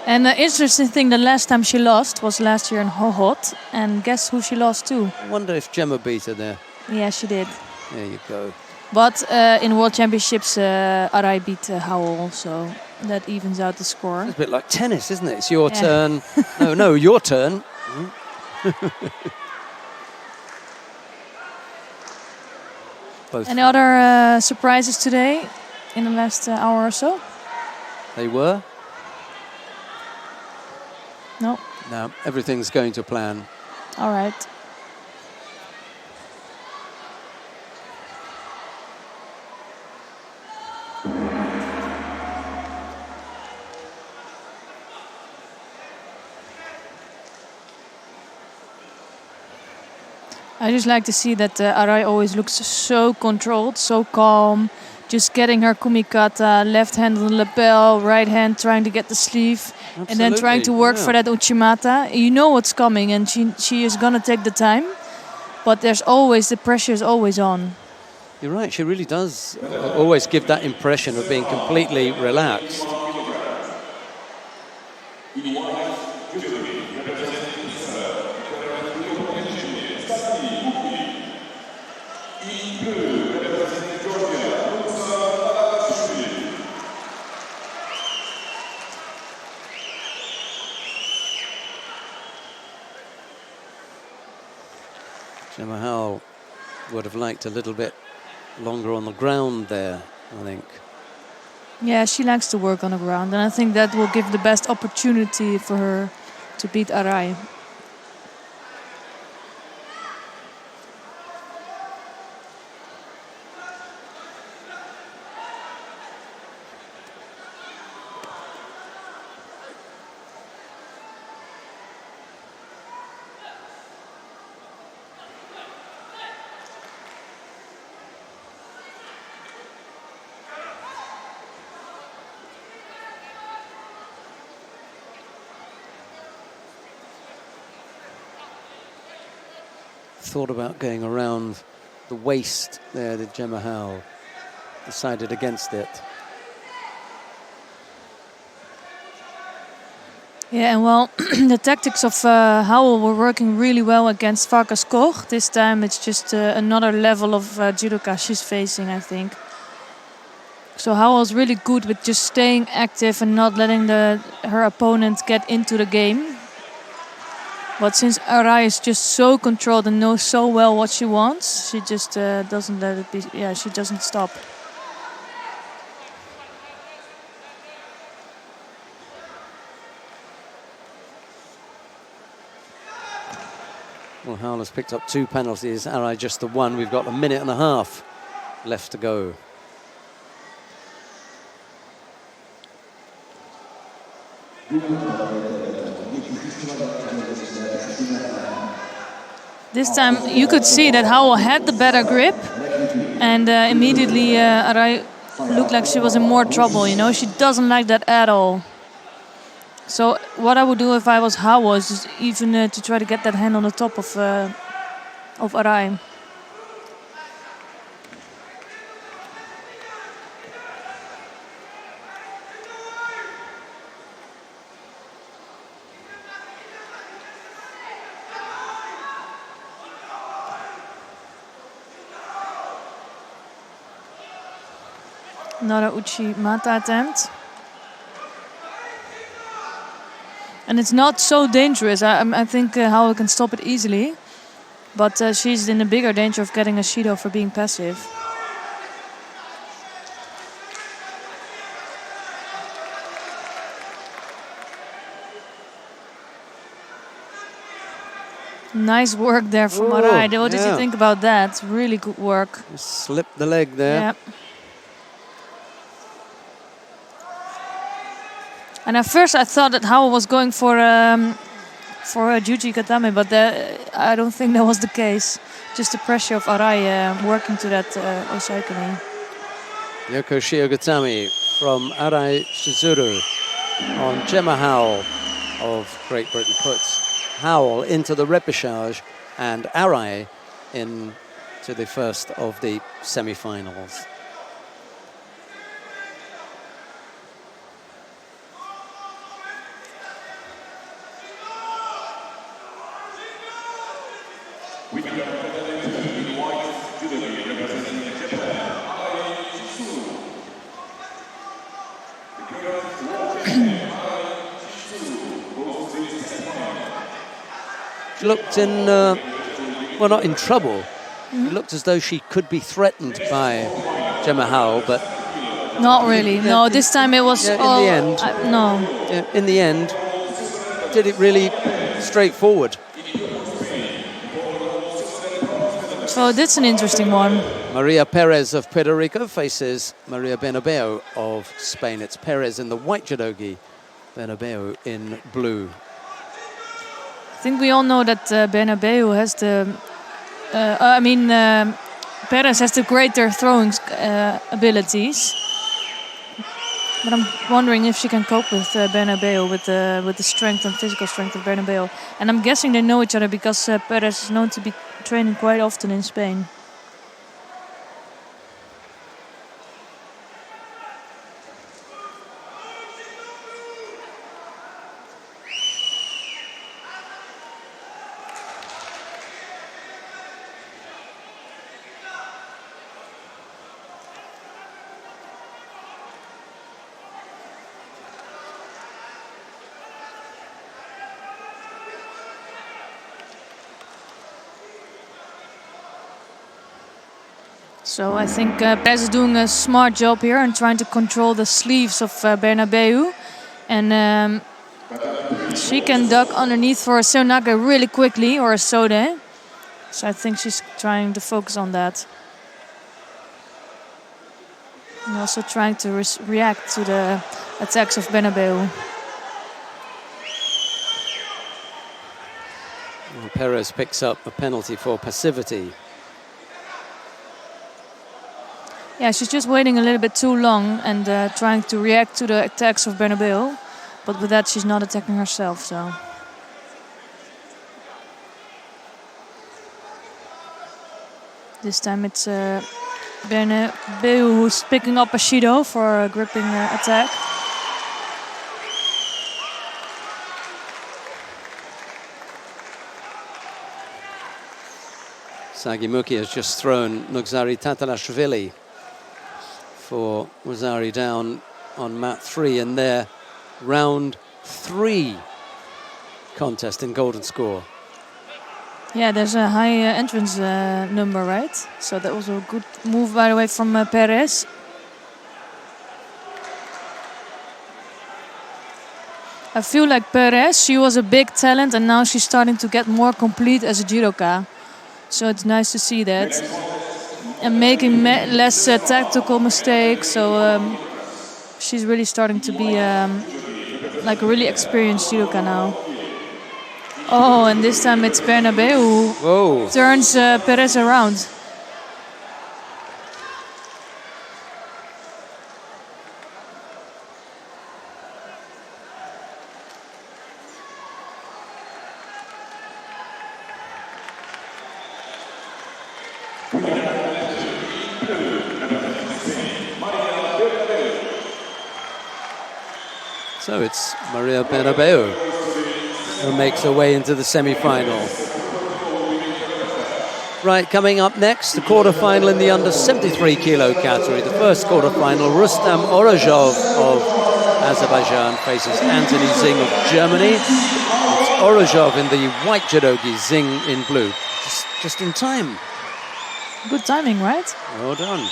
And the interesting thing, the last time she lost was last year in Hohhot. And guess who she lost to?
I wonder if Gemma beat her there.
Yeah, she did.
There you go.
But in World Championships, Arai beat Howell, so that evens out the score.
It's a bit like tennis, isn't it? It's your turn. No, your turn. Both.
Any other surprises today in the last hour or so?
They were?
No.
No, everything's going to plan.
All right. I just like to see that Arai always looks so controlled, so calm, just getting her kumikata, left hand on the lapel, right hand trying to get the sleeve, and then trying to work for that uchimata. You know what's coming, and she is gonna take the time, but there's always, the pressure is always on.
You're right, she really does always give that impression of being completely relaxed. Gemma Howell would have liked a little bit longer on the ground there, I think.
Yeah, she likes to work on the ground, and I think that will give the best opportunity for her to beat Arai.
Thought about going around the waist there, did Gemma Howell. Decided against it.
Yeah, and well, the tactics of Howell were working really well against Farkas Koch. This time it's just another level of judoka she's facing, I think. So Howell's really good with just staying active and not letting her opponent get into the game. But since Arai is just so controlled and knows so well what she wants, she just doesn't let it be. Yeah, she doesn't stop.
Well, Howell has picked up 2 penalties, Arai just the 1. We've got a minute and a half left to go.
This time you could see that Howell had the better grip, and immediately Arai looked like she was in more trouble. You know, she doesn't like that at all. So what I would do if I was Howell is just even to try to get that hand on the top of Arai. Another Uchimata attempt. And it's not so dangerous. I think Howell can stop it easily. But she's in a bigger danger of getting a Shido for being passive. Nice work there from Arai. What did you think about that? Really good work.
Slipped the leg there.
Yeah. And at first I thought that Howell was going for a Juji Katame, but I don't think that was the case. Just the pressure of Arai working to that Osaikani.
Yoko Shiogatami from Arai Shizuru on Gemma Howell of Great Britain puts Howell into the repechage and Arai into to the first of the semi-finals.
We can in white, Judo representing Japan.
She looked in, well, not in trouble. It looked as though she could be threatened by Gemma Howell, but
Not really. No, this time it was
in
all...
the end.
No.
In the end, did it really straightforward.
So that's an interesting one.
Maria Perez of Puerto Rico faces Maria Bernabeu of Spain. It's Perez in the white judogi, Bernabeu in blue.
I think we all know that Bernabeu has the... Perez has the greater throwing abilities. But I'm wondering if she can cope with Bernabeu, with the strength and physical strength of Bernabeu. And I'm guessing they know each other because Perez is known to be training quite often in Spain. So I think Perez is doing a smart job here and trying to control the sleeves of Bernabeu. And she can duck underneath for a Seonaga really quickly, or a Sode. So I think she's trying to focus on that. And also trying to react to the attacks of Bernabeu.
And Perez picks up a penalty for passivity.
Yeah, she's just waiting a little bit too long and trying to react to the attacks of Bernabeu. But with that, she's not attacking herself, so... This time it's Bernabeu who's picking up a Judo for a gripping attack.
Sagimuki has just thrown Nugzari Tatarashvili for Rosari down on mat 3 in their round 3 contest in golden score.
Yeah, there's a high entrance number, right? So that was a good move, by the way, from Perez. I feel like Perez, she was a big talent and now she's starting to get more complete as a judoka. So it's nice to see that. And making less tactical mistakes. So she's really starting to be like a really experienced judoka now. Oh, and this time it's Bernabeu who turns Perez around.
So it's Maria Bernabeu who makes her way into the semi-final. Right, coming up next, the quarter-final in the under 73 kilo category. The first quarter-final, Rustam Orozhov of Azerbaijan faces Anthony Zing of Germany. It's Orozhov in the white judogi, Zing in blue. Just in time.
Good timing, right?
Well done.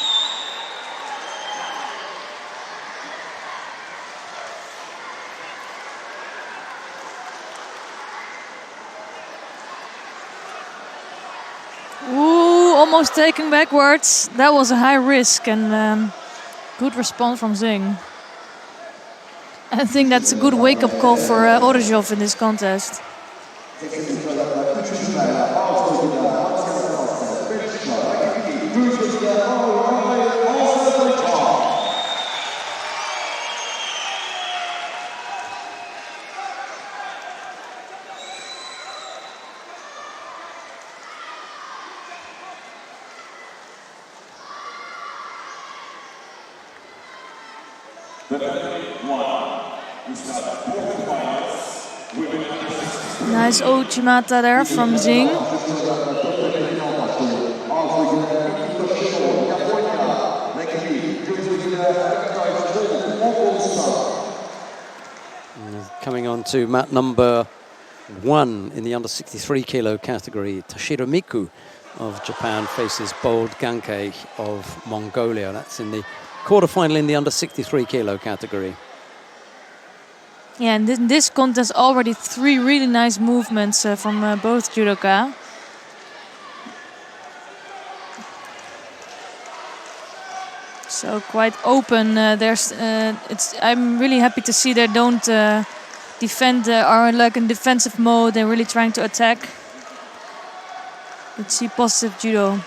Ooh, almost taken backwards. That was a high risk and good response from Zing. I think that's a good wake-up call for Orozhov in this contest. Nice Uchimata there from Zing.
Coming on to mat number 1 in the under 63 kilo category, Toshiro Miku of Japan faces Bold Ganke of Mongolia. That's in the quarterfinal in the under 63 kilo category.
Yeah, and in this contest already 3 really nice movements from both judoka. So quite open. I'm really happy to see they don't defend, are like in defensive mode. They're really trying to attack. Let's see positive judo.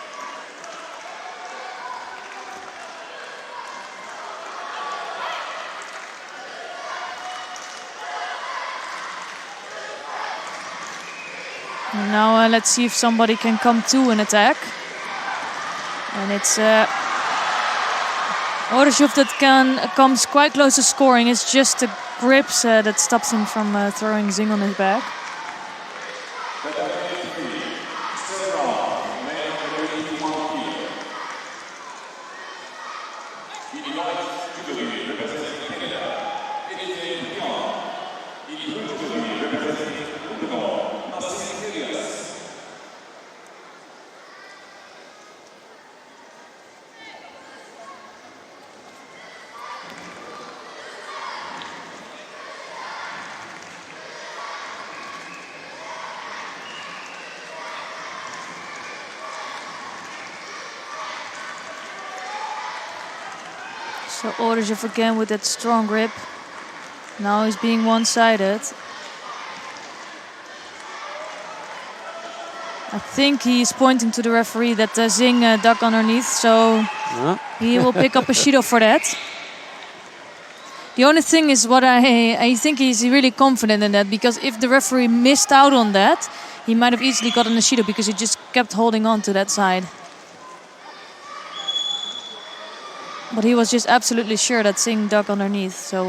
And now let's see if somebody can come to an attack. And it's Oreshov that comes quite close to scoring. It's just the grips that stops him from throwing Zing on his back. So Oreshov again with that strong grip. Now he's being one-sided. I think he's pointing to the referee that Zing duck underneath, so he will pick up a Shido for that. The only thing is what I think he's really confident in that, because if the referee missed out on that, he might have easily gotten a Shido because he just kept holding on to that side. But he was just absolutely sure that Zing dug underneath, so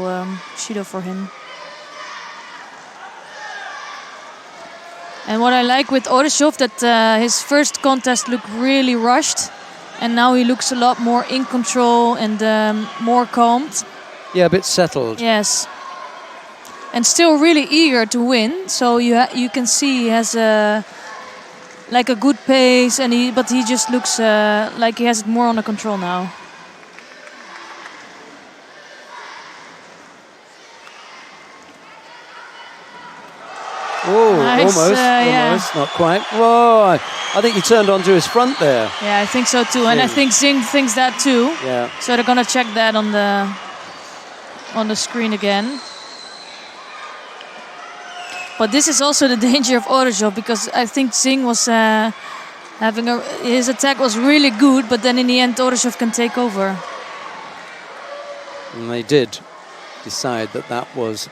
Shido for him. And what I like with Oreshov, that his first contest looked really rushed, and now he looks a lot more in control and more calmed.
Yeah, a bit settled.
Yes. And still really eager to win, so you can see he has like a good pace, and but he just looks like he has it more under control now.
Oh,
nice.
Almost, not quite. Whoa, I think he turned onto his front there.
Yeah, I think so too, and I think Zing thinks that too.
Yeah.
So they're gonna check that on the screen again. But this is also the danger of Oreshov, because I think Zing was his attack was really good, but then in the end Oreshov can take over.
And they did decide that was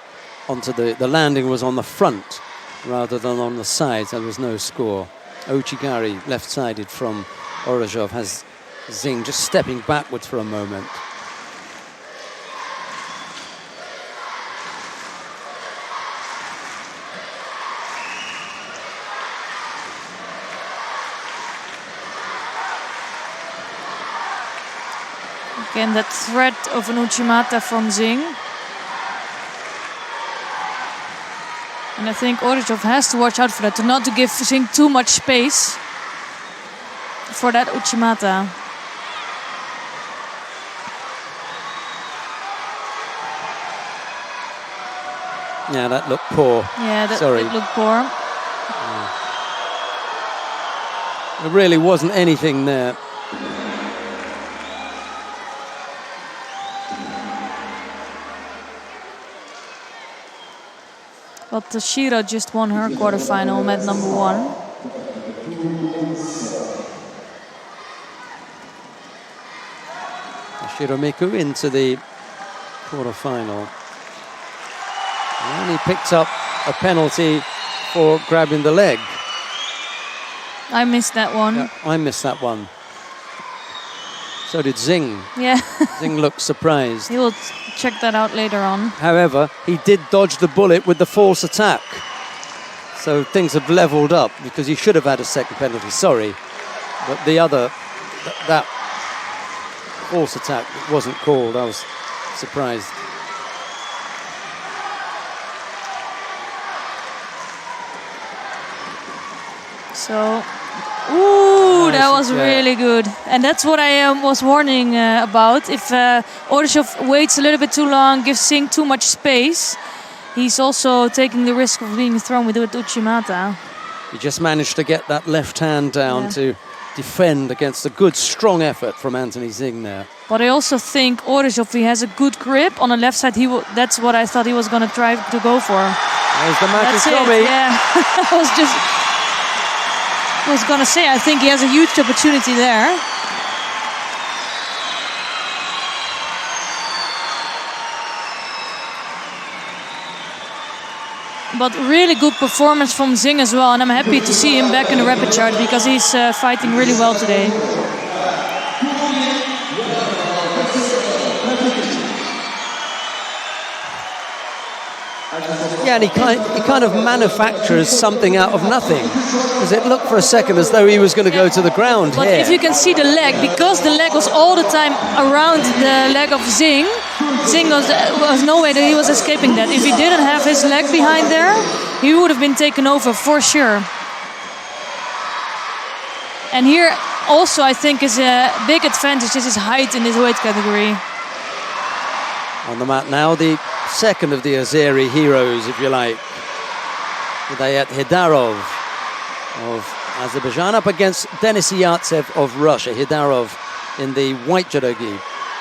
onto the landing was on the front rather than on the sides. There was no score. Ochigari, left-sided from Oreshov, has Zing just stepping backwards for a moment.
Again, that threat of an Uchimata from Zing. And I think Oreshov has to watch out for that, not to give Zing too much space for that Uchimata.
Yeah, that looked poor.
Yeah, that looked poor.
There really wasn't anything there.
But Toshiro just won her quarterfinal, mat number 1.
Toshiro Miku into the quarterfinal. And he picked up a penalty for grabbing the leg.
I missed that one.
Yeah, I missed that one. So did Zing.
Yeah.
Zing looked surprised.
He will check that out later on.
However, he did dodge the bullet with the false attack. So things have leveled up because he should have had a second penalty, sorry. But the other, that false attack wasn't called. I was surprised.
So, ooh, that was
yeah.
really good. And that's what I was warning about. If Ordashov waits a little bit too long, gives Singh too much space, he's also taking the risk of being thrown with Uchimata.
He just managed to get that left hand down to defend against a good, strong effort from Anthony Zing there.
But I also think Ordashov, he has a good grip on the left side. That's what I thought he was going to try to go for.
There's the
That's it,
Makikomi.
yeah. I was going to say, I think he has a huge opportunity there. But really good performance from Zing as well, and I'm happy to see him back in the rapid chart because he's fighting really well today.
Yeah, and he kind of manufactures something out of nothing, because it looked for a second as though he was going to go to the ground.
But
here.
if you can see the leg, because the leg was all the time around the leg of Zing, Zing was no way that he was escaping that. If he didn't have his leg behind there, he would have been taken over for sure. And here also I think is a big advantage is his height in this weight category.
On the mat now, the second of the Azeri heroes, if you like. Hidayat Hidarov of Azerbaijan up against Denis Yartsev of Russia. Hidarov in the white judogi,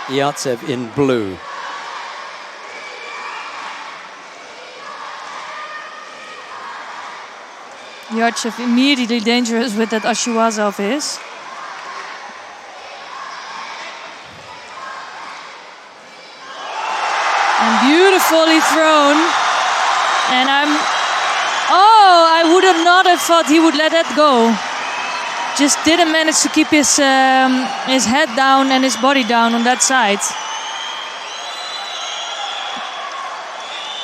Yartsev in blue.
Yartsev immediately dangerous with that Ashiwaza of his. And beautifully thrown. And I would have not have thought he would let that go. Just didn't manage to keep his head down and his body down on that side.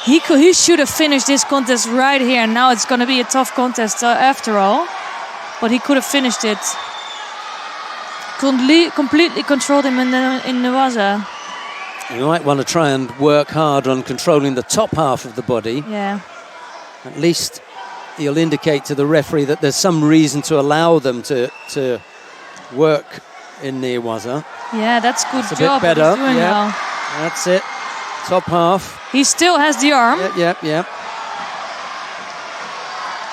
He should have finished this contest right here. Now it's going to be a tough contest after all. But he could have finished it. Completely controlled him in the waza.
You might want to try and work hard on controlling the top half of the body.
Yeah.
At least you'll indicate to the referee that there's some reason to allow them to work in the waza.
Yeah, that's good
That's
job.
a bit better.
He's doing well.
That's it. Top half.
He still has the arm.
Yep.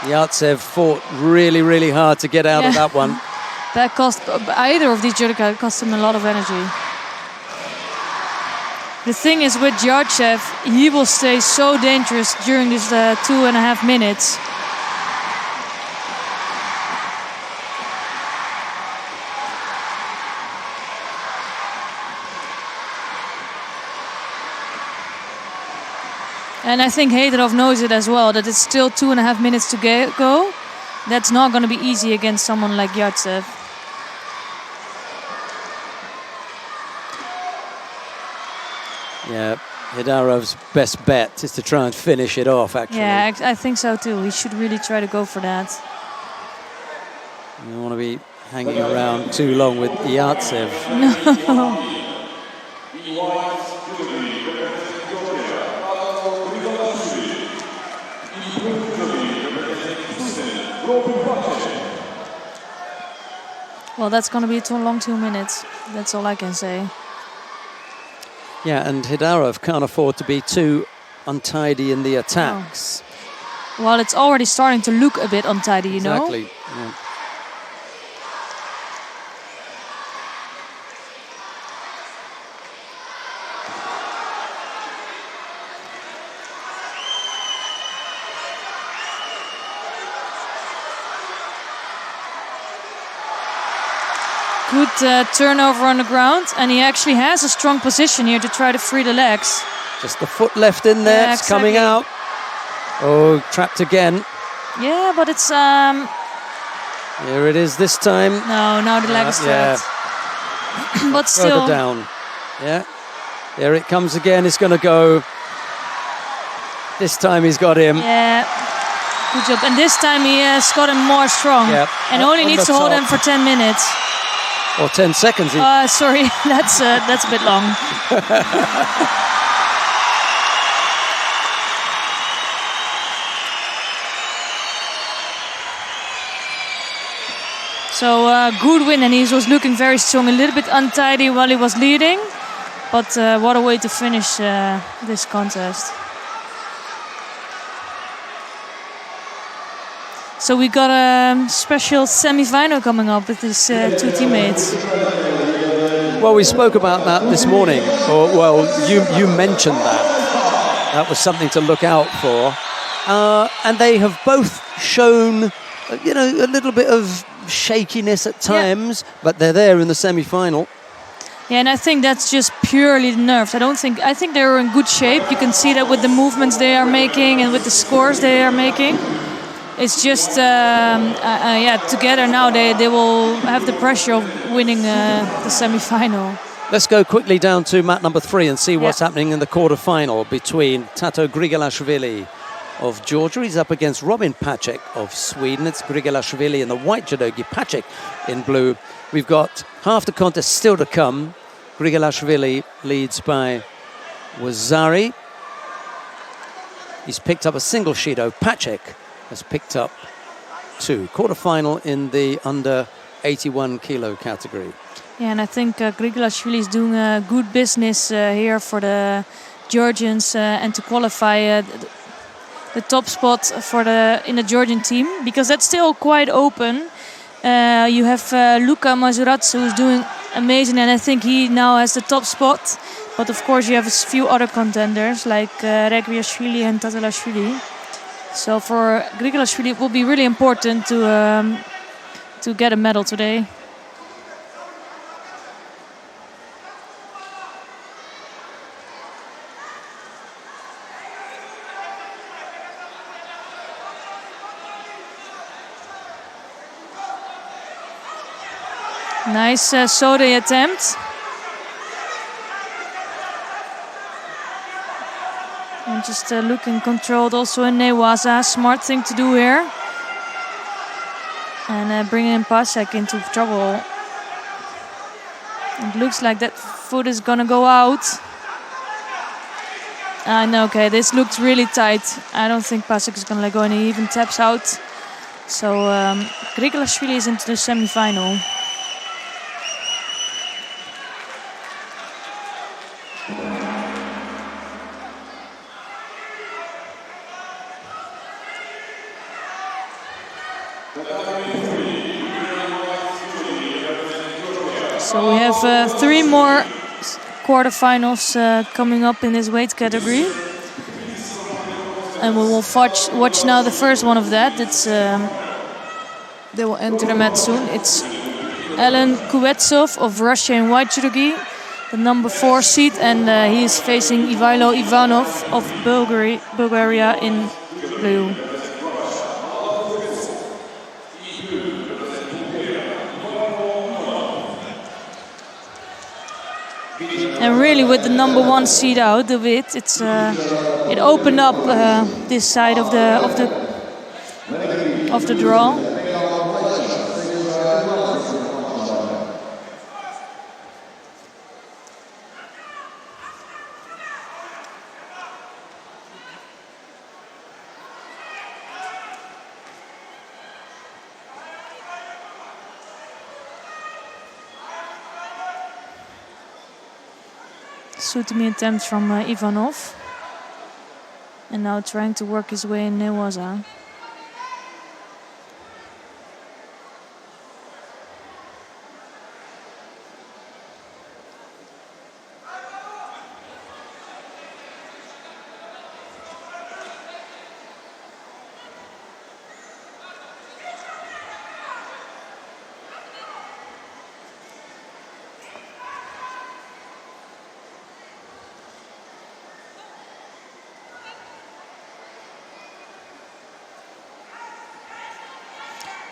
Yartsev fought really, really hard to get out of that one.
That cost either of these judokas cost him a lot of energy. The thing is with Yartsev, he will stay so dangerous during this 2.5 minutes. And I think Heidarov knows it as well, that it's still 2.5 minutes to go. That's not going to be easy against someone like Yartsev.
Yeah, Hidarov's best bet is to try and finish it off, actually.
Yeah, I think so too. He should really try to go for that.
You don't want to be hanging around too long with Yartsev.
No. Well, that's going to be too long 2 minutes. That's all I can say.
Yeah, and Hidarov can't afford to be too untidy in the attacks.
Oh. Well, it's already starting to look a bit untidy, you know?
Exactly. Yeah.
Good turnover on the ground, and he actually has a strong position here to try to free the legs.
Just the foot left in there,
Yeah,
it's coming out. Oh, trapped again.
Yeah, but it's...
Here it is this time.
No, now the leg is trapped. but still.
Further down. Yeah. Here it comes again. It's going to go. This time he's got him.
Yeah. Good job. And this time he has got him more strong.
Yep.
And only needs to hold him for 10 minutes.
Or 10 seconds.
Sorry, that's a bit long. So good win, and he was looking very strong, a little bit untidy while he was leading. But what a way to finish this contest. So we got a special semi-final coming up with his two teammates.
Well, we spoke about that this morning. Or, you mentioned that. That was something to look out for. And they have both shown, a little bit of shakiness at times, but they're there in the semi-final.
Yeah, and I think that's just purely the nerves. I think they're in good shape. You can see that with the movements they are making and with the scores they are making. It's just, together now they will have the pressure of winning the semi-final.
Let's go quickly down to mat number 3 and see what's happening in the quarter-final between Tato Grigolashvili of Georgia. He's up against Robin Pacek of Sweden. It's Grigolashvili in the white judogi, Pacek in blue. We've got half the contest still to come. Grigolashvili leads by Wazari. He's picked up a single Shido. Pacek has picked up 2. Quarter-final in the under 81 kilo category.
Yeah, and I think Grigolashvili is doing a good business here for the Georgians and to qualify the top spot in the Georgian team, because that's still quite open. You have Luka Mazuratsu, who's doing amazing, and I think he now has the top spot. But of course you have a few other contenders like Regviashvili and Tatalashvili. So for Grigolashvili it will be really important to get a medal today. Nice Sode attempt. And just looking controlled also in Newaza. Smart thing to do here. And bringing in Pasek into trouble. It looks like that foot is gonna go out. No, okay, this looks really tight. I don't think Pasek is gonna let go, and he even taps out. So Grigolashvili is into the semi-final. So we have 3 more quarterfinals coming up in this weight category. And we will watch now the first one of that. They will enter the mat soon. It's Alan Kuetsov of Russia in white judogi, the number 4 seed, and he is facing Ivailo Ivanov of Bulgaria in blue. And really, with the number 1 seed out of it, it opened up this side of the draw. Sutami attempt from Ivanov. And now trying to work his way in Newaza.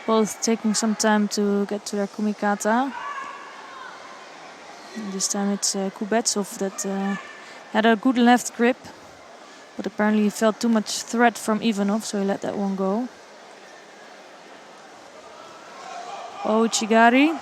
Both taking some time to get to their kumikata. this time it's Kubetsov that had a good left grip, but apparently he felt too much threat from Ivanov, so he let that one go. Oh, Chigari.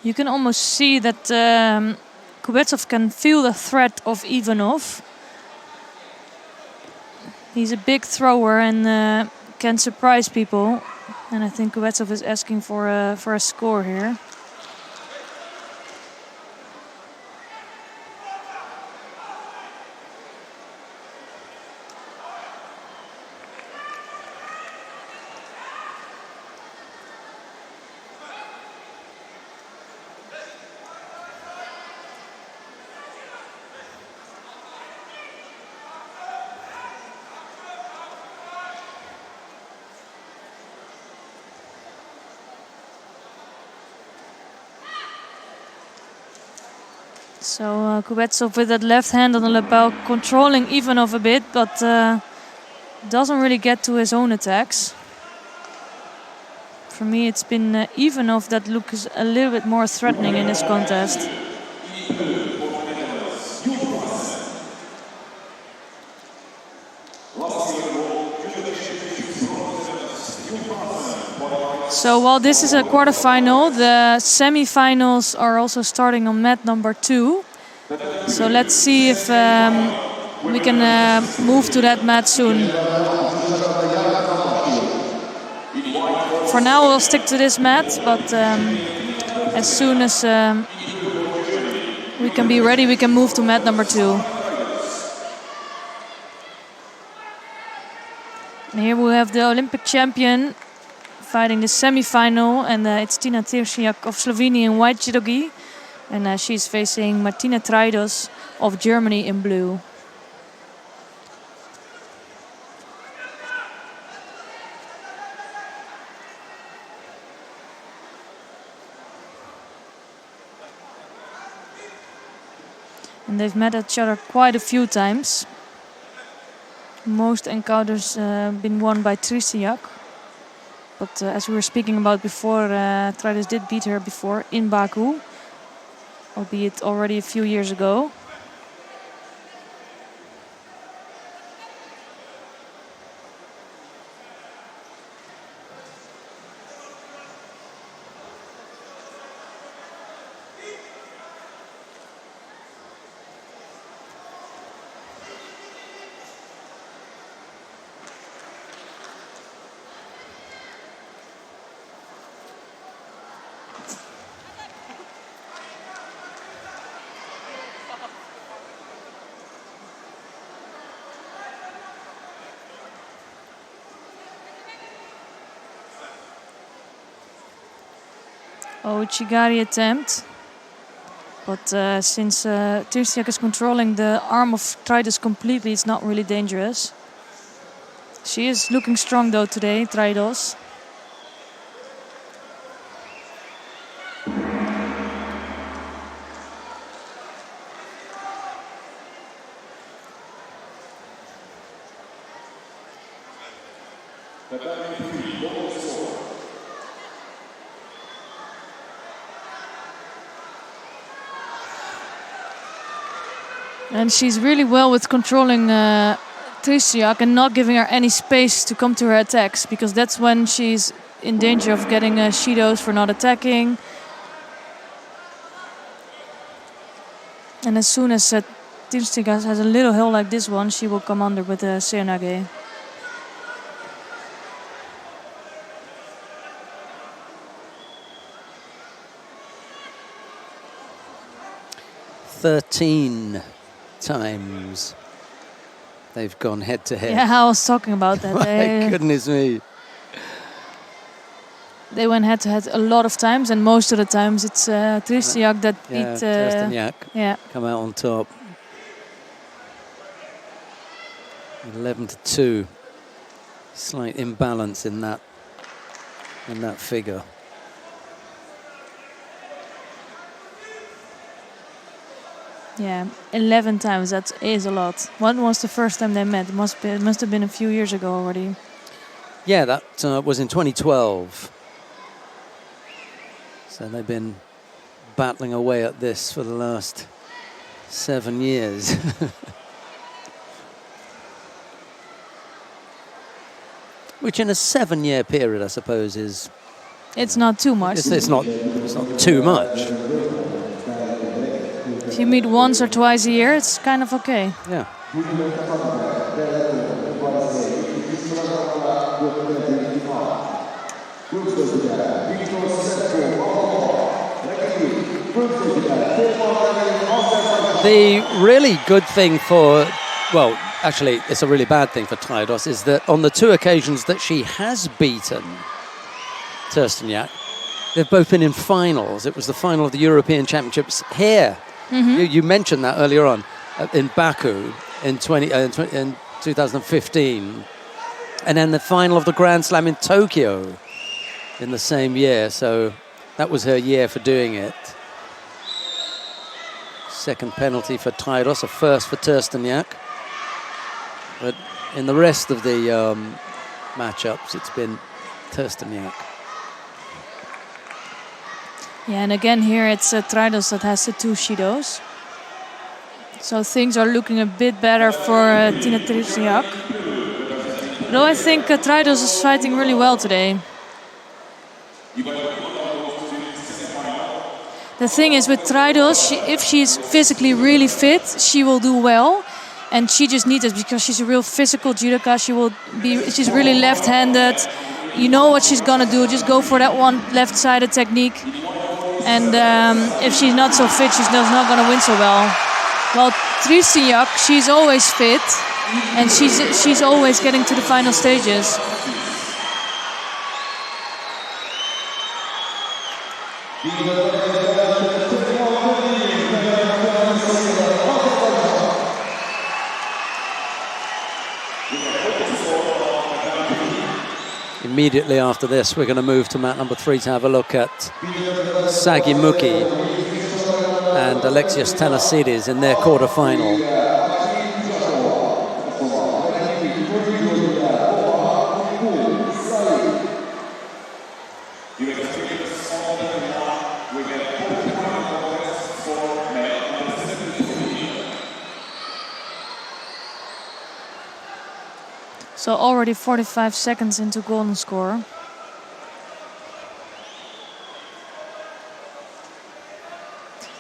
You can almost see that Kubetsov can feel the threat of Ivanov. He's a big thrower and can surprise people. And I think Kubetsov is asking for a score here. So Kubetsov with that left hand on the lapel, controlling Ivanov a bit, but doesn't really get to his own attacks. For me, it's been Ivanov that looks a little bit more threatening in this contest. So while this is a quarterfinal, the semi-finals are also starting on mat number 2. So let's see if we can move to that mat soon. For now we'll stick to this mat, but as soon as we can be ready, we can move to mat number 2. And here we have the Olympic champion fighting the semi-final, and it's Tina Terziak of Slovenia in white judogi, and she's facing Martina Traidos of Germany in blue. And they've met each other quite a few times. Most encounters been won by Terziak. But as we were speaking about before, Traidos did beat her before in Baku, albeit already a few years ago. Oh, Chigari attempt. But since Terziak is controlling the arm of Traidos completely, it's not really dangerous. She is looking strong though today, Traidos. And she's really well with controlling Terziak and not giving her any space to come to her attacks, because that's when she's in danger of getting shidos for not attacking. And as soon as Terziak has a little hill like this one, she will come under with a seonage.
Times they've gone head to head.
Yeah, I was talking about that.
My goodness me.
They went head-to-head a lot of times, and most of the times it's Tristijak that
Yeah,
beat...
Trsteniak
yeah.
come out on top. 11-2. Slight imbalance in that figure.
Yeah, 11 times, that is a lot. When was the first time they met? It must have been a few years ago already.
Yeah, that was in 2012. So they've been battling away at this for the last 7 years. Which in a 7-year period, I suppose, is...
It's not too much.
It's not too much.
If you meet once or twice a year, it's kind of okay.
Yeah. The really good thing for, well, actually, it's a really bad thing for Traidos, is that on the 2 occasions that she has beaten Trsteniak, they've both been in finals. It was the final of the European Championships here. Mm-hmm. You mentioned that earlier on in Baku in 2015, and then the final of the Grand Slam in Tokyo in the same year. So that was her year for doing it. Second penalty for Traidos, a first for Trsteniak. But in the rest of the matchups, it's been Trsteniak.
Yeah, and again here it's Traidos that has the 2 Shidos. So things are looking a bit better for Tina Trsteniak. Though I think Traidos is fighting really well today. The thing is with Traidos, if she's physically really fit, she will do well. And she just needs it because she's a real physical judoka. She's really left-handed. You know what she's gonna do. Just go for that one left-sided technique. And if she's not so fit, she's not gonna win so well. Well, Trsteniak, she's always fit, and she's always getting to the final stages.
Immediately after this, we're going to move to mat number 3 to have a look at Sagimuki and Alexios Thanasidis in their quarterfinal.
So already 45 seconds into golden score.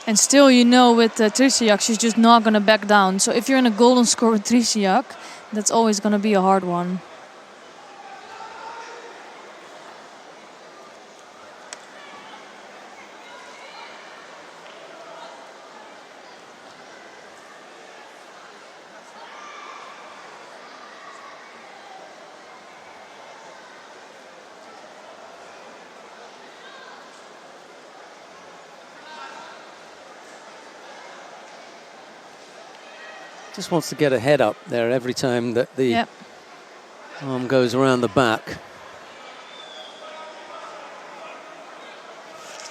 And still, you know, with Trsteniak, she's just not going to back down. So if you're in a golden score with Trsteniak, that's always going to be a hard one.
Just wants to get a head up there every time that the arm goes around the back.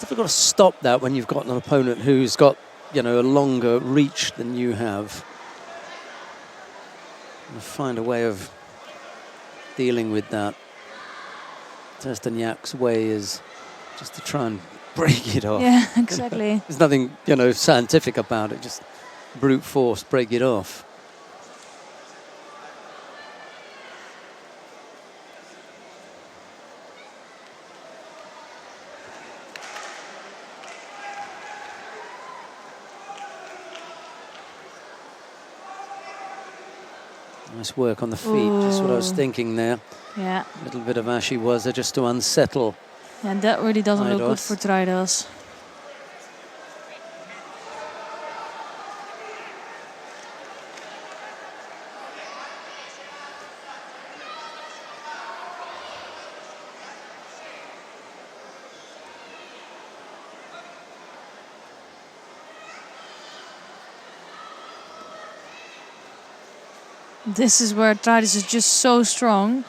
You've got to stop that when you've got an opponent who's got, you know, a longer reach than you have. And find a way of dealing with that. Trsteniak's way is just to try and break it off.
Yeah, exactly.
There's nothing, you know, scientific about it. Just brute force, break it off. Nice work on the feet. Ooh. Just what I was thinking there.
Yeah.
A little bit of Ashi was there just to unsettle.
And that really doesn't look good for Traidos. This is where Trides is just so strong.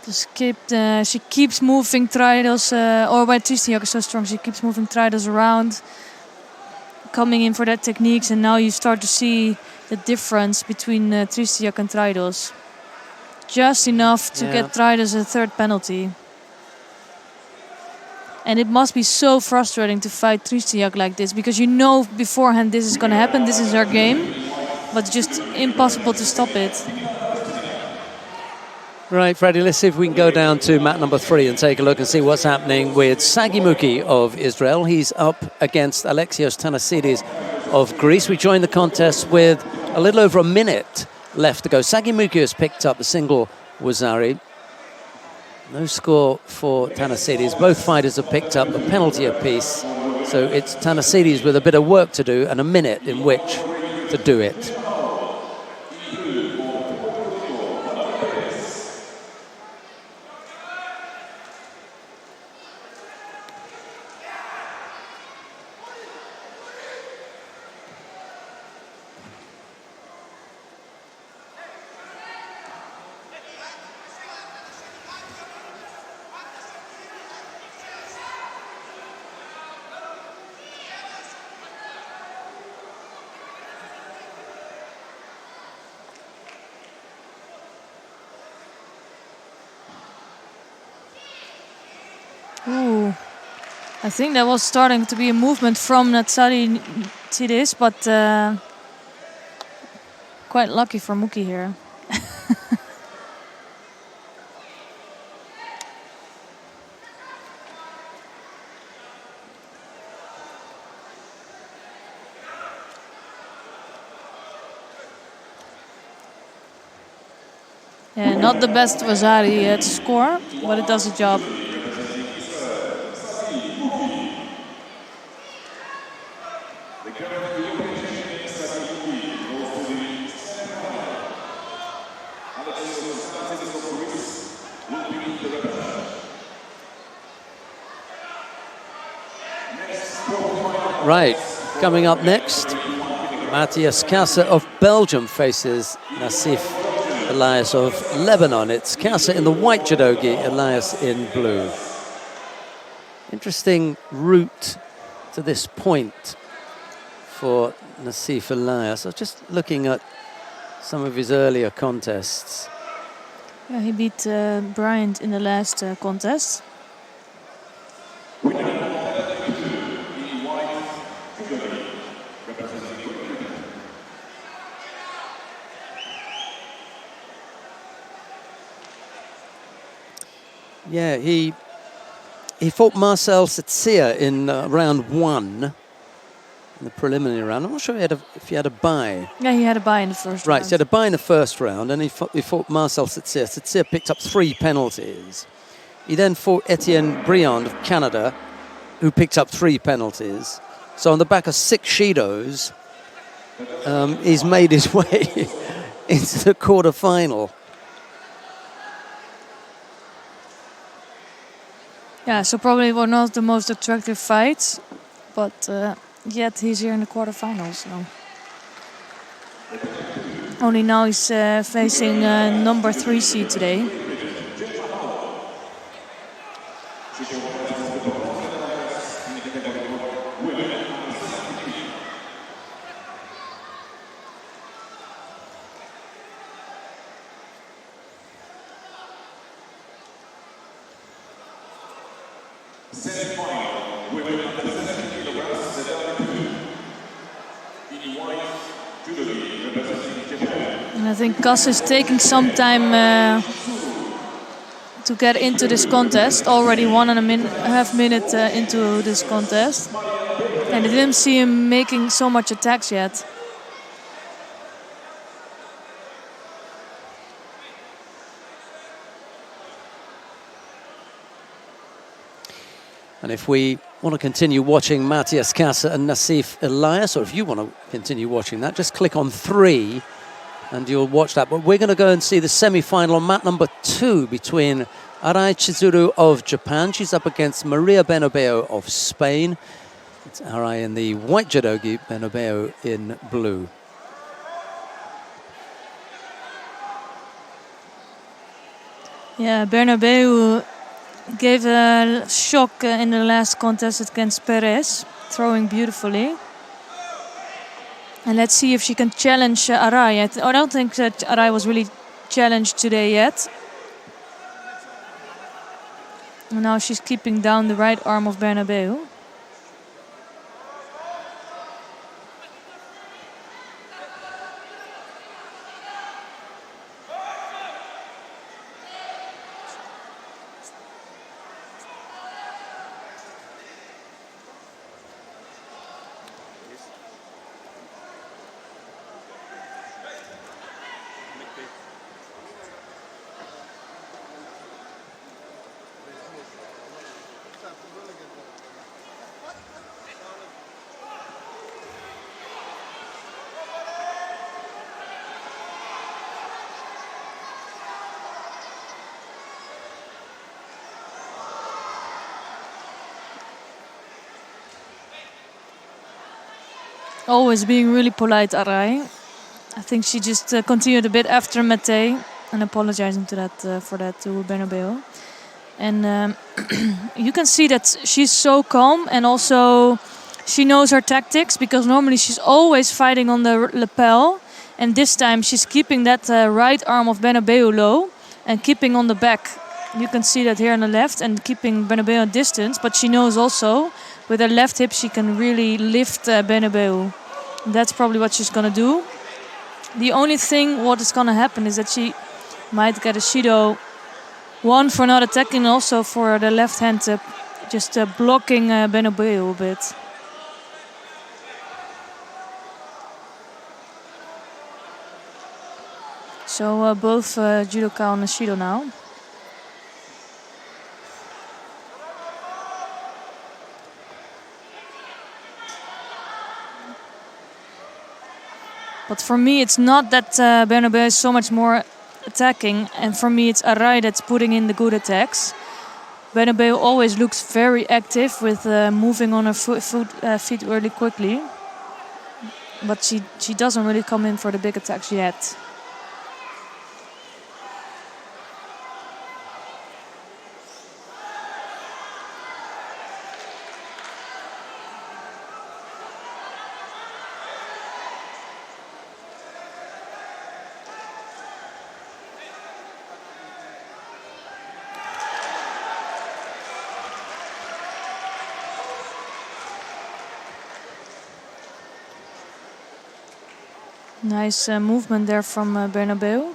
She keeps moving Trides, or where Tristiak is so strong, she keeps moving Trides around, coming in for that techniques, and now you start to see the difference between Tristiak and Trides. Just enough to get Trides a third penalty. And it must be so frustrating to fight Tristiak like this, because you know beforehand this is going to happen, this is her game, but it's just impossible to stop it.
Right, Freddie, let's see if we can go down to mat number 3 and take a look and see what's happening with Sagimuki of Israel. He's up against Alexios Thanasidis of Greece. We joined the contest with a little over a minute left to go. Sagimuki has picked up the single Wazari. No score for Thanasidis. Both fighters have picked up a penalty apiece. So it's Thanasidis with a bit of work to do and a minute in which to do it.
Ooh, I think that was starting to be a movement from Thanasidis, but quite lucky for Muki here. Yeah, not the best Wazari to score, but it does the job.
Right, coming up next, Matthias Kassa of Belgium faces Nassif Elias of Lebanon. It's Kassa in the white judogi, Elias in blue. Interesting route to this point for Nassif Elias. I was just looking at some of his earlier contests.
Yeah, he beat Bryant in the last contest.
Yeah, he fought Marcel Setsia in round 1, in the preliminary round. I'm not sure if he had a bye.
Yeah, he had a bye in the first round.
Right, so he had a bye in the first round, and he fought Marcel Setsia. Setsia picked up 3 penalties. He then fought Etienne Briand of Canada, who picked up 3 penalties. So on the back of 6 Shidos, he's made his way into the quarterfinal.
Yeah, so probably were not the most attractive fights, but yet he's here in the quarterfinals. So. Only now he's facing number 3 seed today. And I think Kassa is taking some time to get into this contest. Already 1.5 minutes into this contest. And I didn't see him making so much attacks yet.
And if we want to continue watching Matthias Kassa and Nassif Elias, or if you want to continue watching that, just click on 3 and you'll watch that. But we're going to go and see the semi-final on mat number 2 between Arai Chizuru of Japan. She's up against Maria Benobeo of Spain. It's Arai in the white judogi, Benobeo in blue.
Yeah, Bernabeu gave a shock in the last contest against Perez, throwing beautifully. And let's see if she can challenge Arai. I don't think that Arai was really challenged today yet. And now she's keeping down the right arm of Bernabeu. Always being really polite, Arai. I think she just continued a bit after Mate and apologizing to that for that to Bernabeu. And you can see that she's so calm, and also she knows her tactics, because normally she's always fighting on the lapel, and this time she's keeping that right arm of Bernabeu low and keeping on the back. You can see that here on the left, and keeping Bernabeu at distance, but she knows also with her left hip she can really lift Bernabeu. That's probably what she's gonna do. The only thing what is gonna happen is that she might get a Judo, one for not attacking, also for the left hand just blocking Bernabeu a bit. So both judoka on the Judo now. But for me, it's not that Bernabeu is so much more attacking, and for me, it's Arai that's putting in the good attacks. Bernabeu always looks very active with moving on her feet really quickly, but she doesn't really come in for the big attacks yet. Nice movement there from Bernabeu.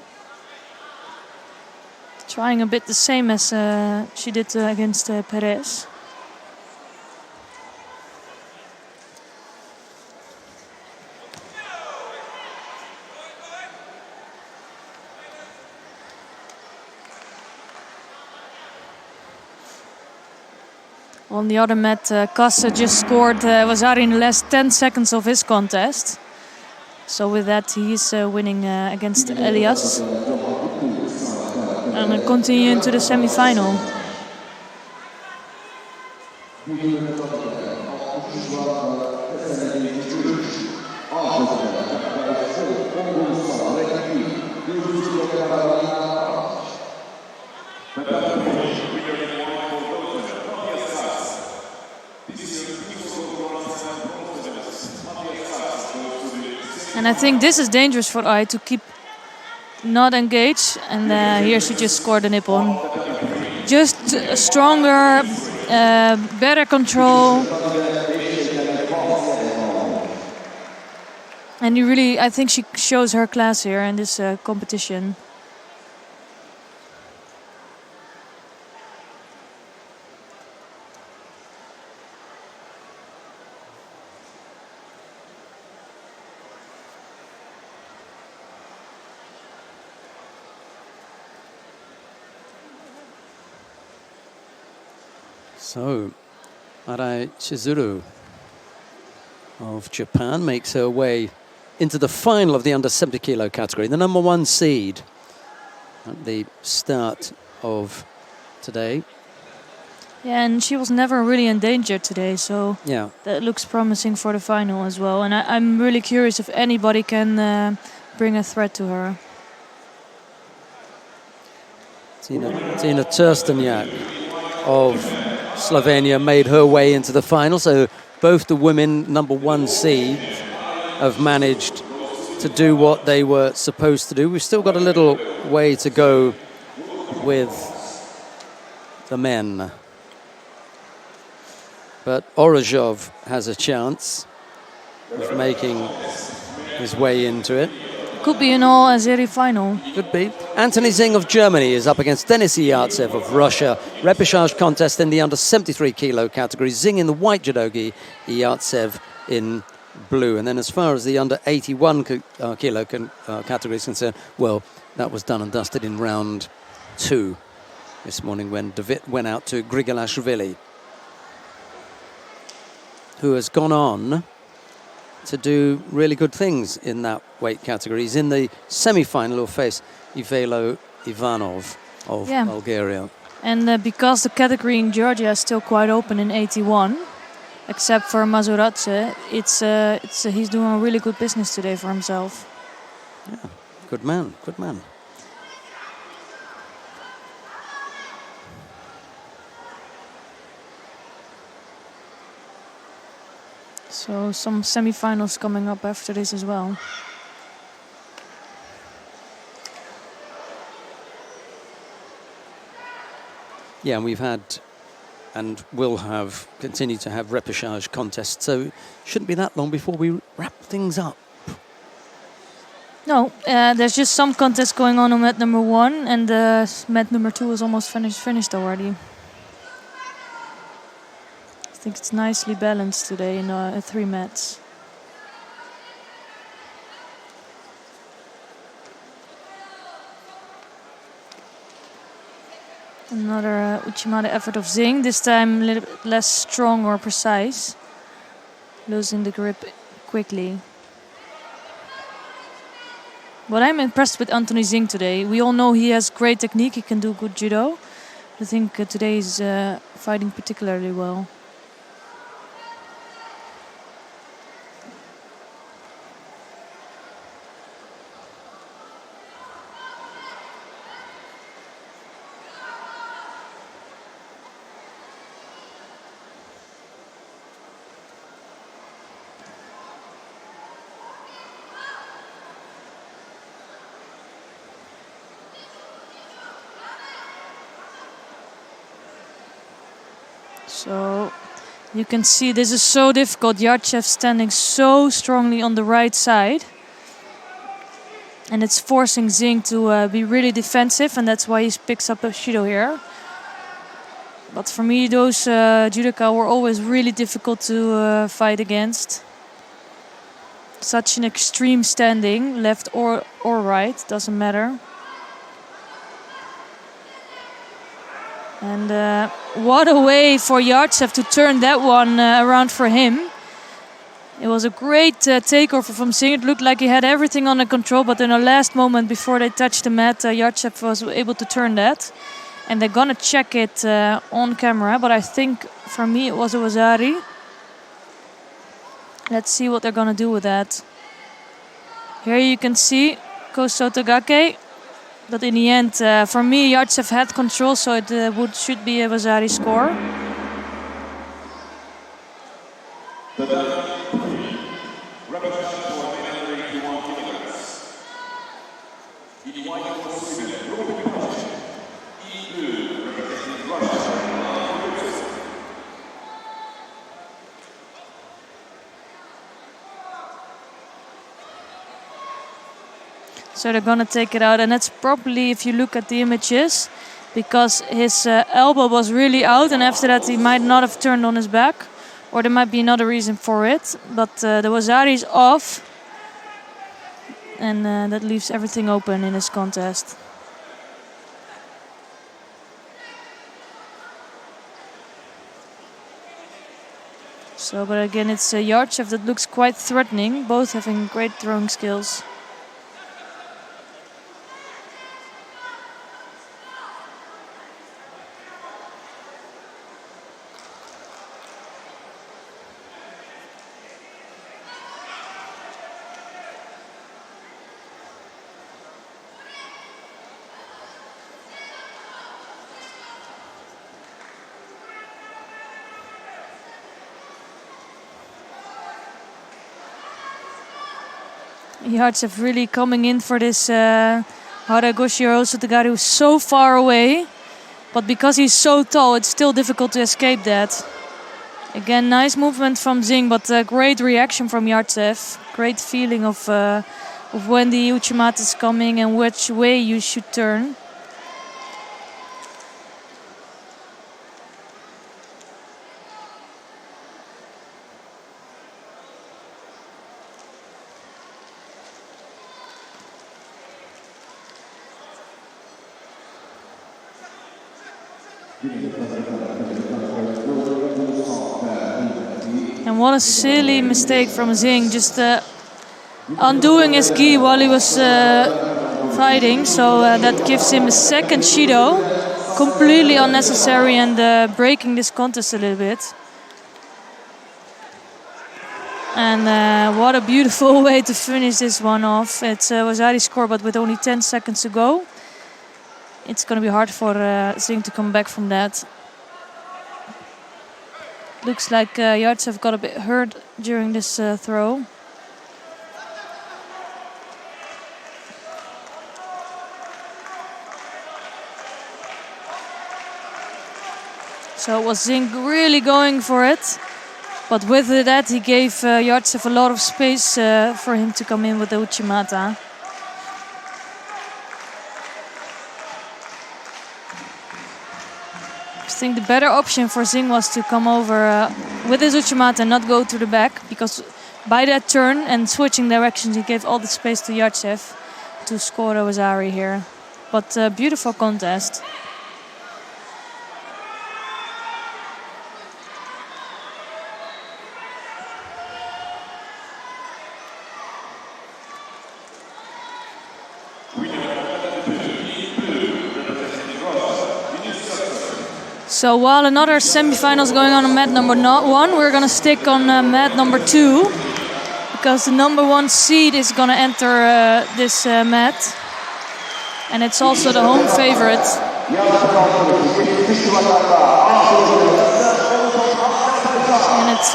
Trying a bit the same as she did against Perez. On the other mat, Kasse just scored Vasari in the last 10 seconds of his contest. So with that, he's winning against Elias. And continue into the semi-final. And I think this is dangerous for Ai to keep not engaged. And here she just scored a Nippon. Just stronger, better control. And I think she shows her class here in this competition.
So, Arai Chizuru of Japan makes her way into the final of the under 70 kilo category, the number 1 seed at the start of today.
Yeah, and she was never really in danger today, so
yeah,
that looks promising for the final as well. And I'm really curious if anybody can bring a threat to her.
Tina Trsteniak of Slovenia made her way into the final. So both the women number 1 seed have managed to do what they were supposed to do. We've still got a little way to go with the men. But Orozhov has a chance of making his way into it.
Could be an all-Azeri final.
Could be. Anthony Zing of Germany is up against Denis Yartsev of Russia. Repechage contest in the under 73 kilo category. Zing in the white judogi, Yartsev in blue. And then as far as the under 81 kilo category is concerned, well, that was done and dusted in round 2 this morning when David went out to Grigolashvili, who has gone on to do really good things in that weight category. He's in the semi-final. He'll face Ivelo Ivanov of Bulgaria.
And because the category in Georgia is still quite open in 81, except for Mazuradze, he's doing a really good business today for himself.
Yeah, good man, good man.
So some semi-finals coming up after this as well.
Yeah, and we've had and will have continue to have repechage contests, so it shouldn't be that long before we wrap things up.
No, there's just some contests going on mat number 1, and mat number 2 is almost finished already. I think it's nicely balanced today in 3 mats. Another Uchimata effort of Zing, this time a little bit less strong or precise, losing the grip quickly. But I'm impressed with Anthony Zing today. We all know he has great technique, he can do good judo. I think today he's fighting particularly well. So you can see this is so difficult. Yartsev standing so strongly on the right side. And it's forcing Zing to be really defensive, and that's why he picks up a Shido here. But for me, those judoka were always really difficult to fight against. Such an extreme standing, left or right, doesn't matter. And what a way for Yartsev to turn that one around for him. It was a great takeover from Zing. It looked like he had everything under control, but in the last moment before they touched the mat, Yartsev was able to turn that. And they're gonna check it on camera, but I think for me it was a Wazari. Let's see what they're gonna do with that. Here you can see Koso Tagake. But in the end, for me, Yartsev had control, so it should be a Wazari score. So they're gonna take it out, and that's probably, if you look at the images, because his elbow was really out, and after that he might not have turned on his back, or there might be another reason for it. But the Wazari is off, and that leaves everything open in this contest. So, but again, it's Yartsev that looks quite threatening, both having great throwing skills. Yartsev really coming in for this Haragoshi also the guy who's so far away. But because he's so tall, it's still difficult to escape that. Again, nice movement from Zing, but great reaction from Yartsev. Great feeling of when the Uchimata is coming and which way you should turn. And what a silly mistake from Zing, just undoing his gi while he was fighting. So that gives him a second Judo, completely unnecessary and breaking this contest a little bit. And what a beautiful way to finish this one off. It's Wasari's score, but with only 10 seconds to go. It's going to be hard for Zing to come back from that. Looks like Yartsev got a bit hurt during this throw. So it was Zing really going for it. But with that he gave Yartsev a lot of space for him to come in with the Uchimata. I think the better option for Zing was to come over with his Uchimata and not go to the back, because by that turn and switching directions he gave all the space to Yartsev to score a Wasari here. But beautiful contest. So while another semi-final is going on mat number 1, we're going to stick on mat number 2, because the number 1 seed is going to enter this mat, and it's also the home favorite. And it's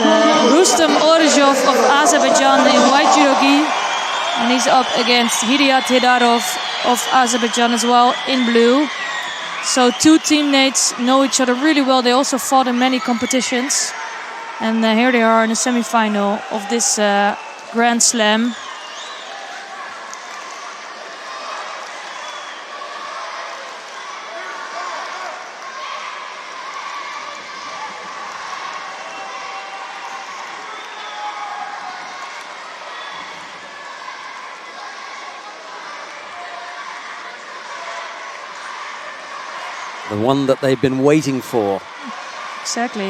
Rustem Orzhov of Azerbaijan in white judo gi, and he's up against Hidayat Hedarov of Azerbaijan as well in blue. So two teammates know each other really well. They also fought in many competitions. And here they are in the semi-final of this Grand Slam.
The one that they've been waiting for.
Exactly.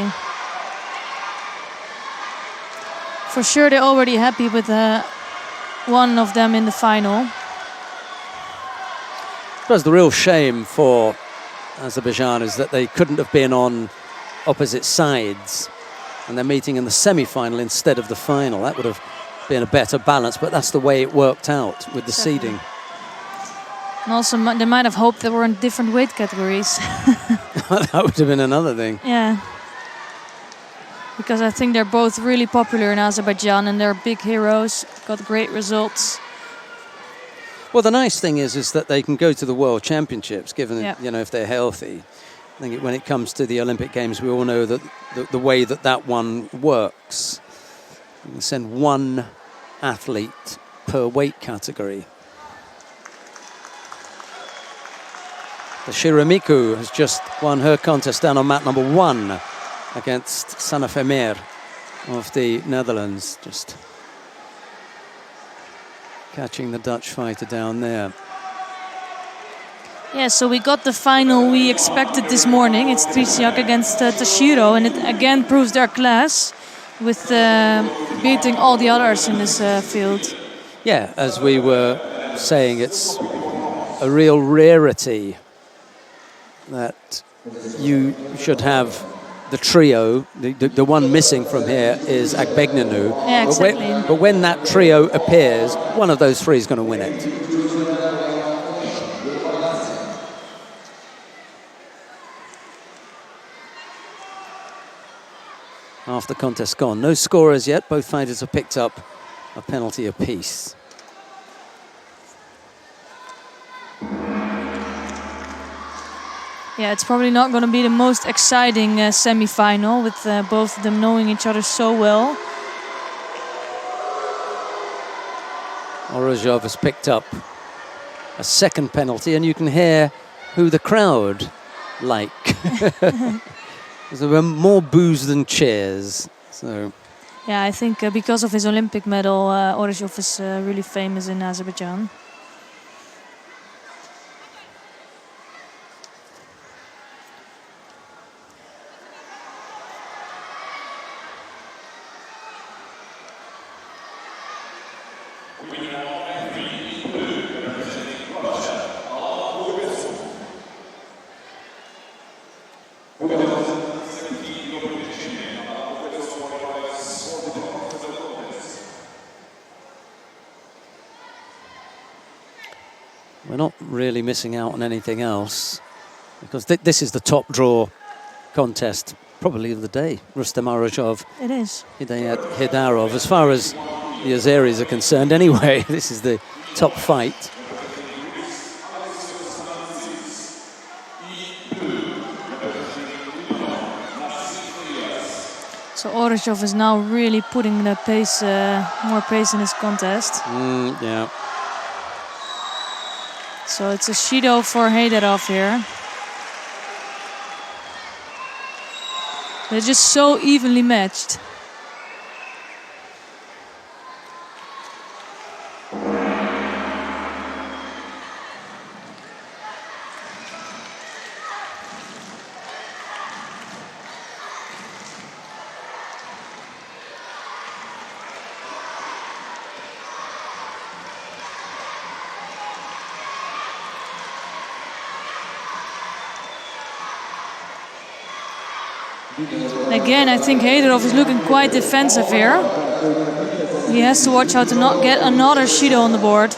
For sure they're already happy with one of them in the final.
But the real shame for Azerbaijan is that they couldn't have been on opposite sides and they're meeting in the semi-final instead of the final. That would have been a better balance, but that's the way it worked out with the seeding.
And also, they might have hoped they were in different weight categories.
That would have been another thing.
Yeah. Because I think they're both really popular in Azerbaijan and they're big heroes, got great results.
Well, the nice thing is that they can go to the World Championships, given, you know, if they're healthy. I think when it comes to the Olympic Games, we all know that the way that one works. You can send one athlete per weight category. The Shiramiku has just won her contest down on mat number 1 against Sanafemir of the Netherlands. Just catching the Dutch fighter down there.
Yeah, so we got the final we expected this morning. It's Trisiak against Tashiro, and it again proves their class with beating all the others in this field.
Yeah, as we were saying, it's a real rarity that you should have the trio. The one missing from here is Agbegnanu.
Yeah, exactly.
But when that trio appears, one of those three is going to win it. Half the contest gone. No scorers yet. Both fighters have picked up a penalty apiece.
Yeah, it's probably not going to be the most exciting semi-final with both of them knowing each other so well.
Orozhov has picked up a second penalty, and you can hear who the crowd like. There were more boos than cheers. So
Yeah, I think because of his Olympic medal, Orozhov is really famous in Azerbaijan.
we're not really missing out on anything else, because this is the top draw contest probably of the day. Rustam Orozhov,
It is.
Hidayat Hidarov. As far as the Azeris are concerned anyway, this is the top fight.
So Orozhov is now really putting the pace, more pace in his contest.
Yeah.
So it's a Judo for Heidarov here. They're just so evenly matched. Again, I think Heidarov is looking quite defensive here. He has to watch out to not get another Judo on the board.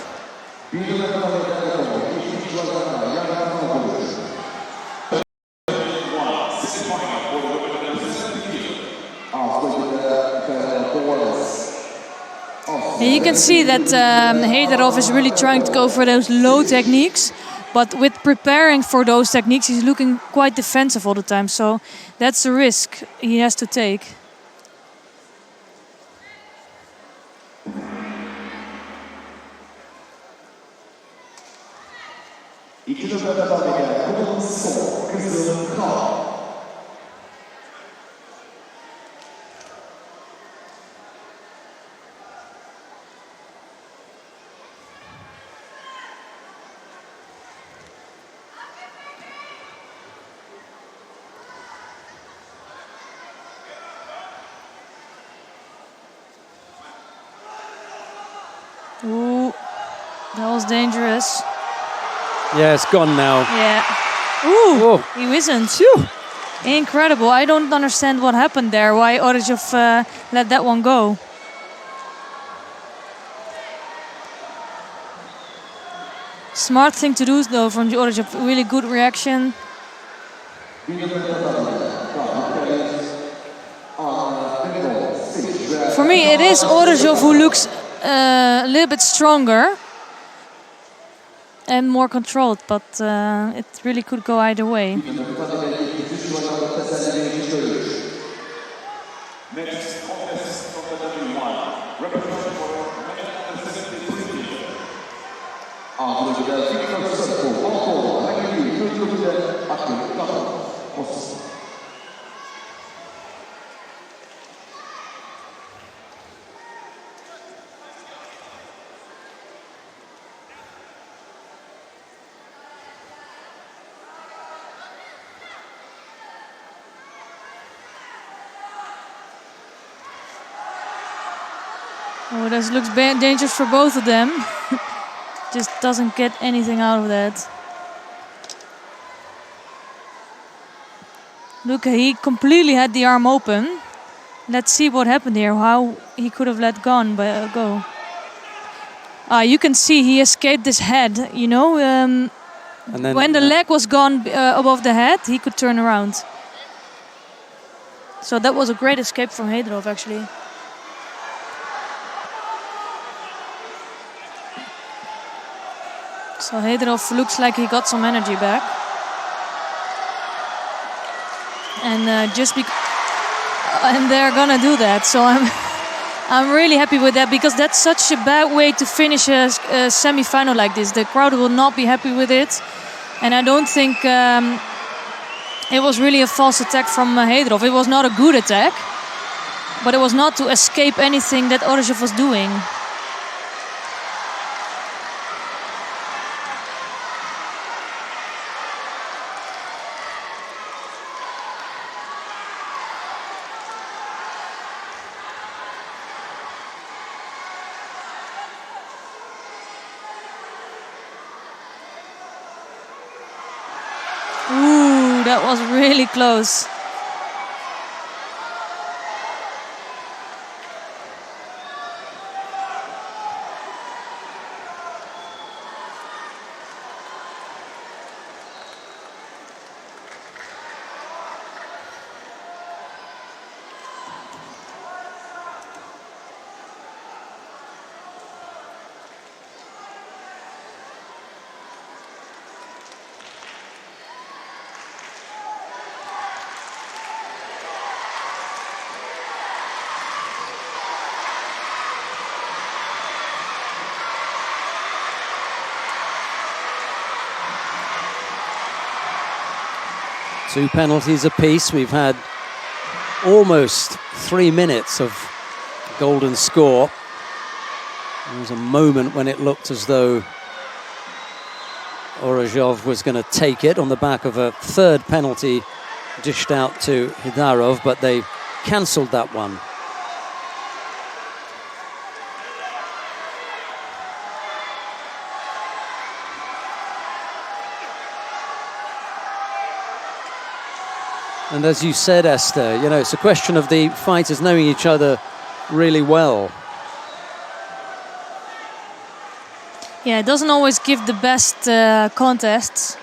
And you can see that Heidarov is really trying to go for those low techniques. But with preparing for those techniques, he's looking quite defensive all the time. So that's a risk he has to take. Ooh, that was dangerous.
Yeah, it's gone now.
Yeah. Ooh,
Whoa.
he wasn't. Incredible. I don't understand what happened there, why Orozhov let that one go. Smart thing to do though from Orozhov. Really good reaction. For me, it is Orozhov who looks a little bit stronger and more controlled, but it really could go either way.
Next contest from the W1, representing for
Oh, this looks dangerous for both of them. Just doesn't get anything out of that. Look, he completely had the arm open. Let's see what happened here, how he could have let go. You can see he escaped his head, you know. And then, when the leg was gone above the head, he could turn around. So that was a great escape from Heidarov, actually. So Heidarov looks like he got some energy back. and and they're gonna do that. So I'm really happy with that, because that's such a bad way to finish a semi-final like this. The crowd will not be happy with it, and I don't think it was really a false attack from Hedrov. It was not a good attack, but it was not to escape anything that Orozhov was doing. Ooh, that was really close.
Two penalties apiece. We've had almost 3 minutes of golden score. There was a moment when it looked as though Orozhov was going to take it on the back of a third penalty dished out to Hidarov, but they cancelled that one. And as you said, Esther, you know, it's a question of the fighters knowing each other really well.
Yeah, it doesn't always give the best contests.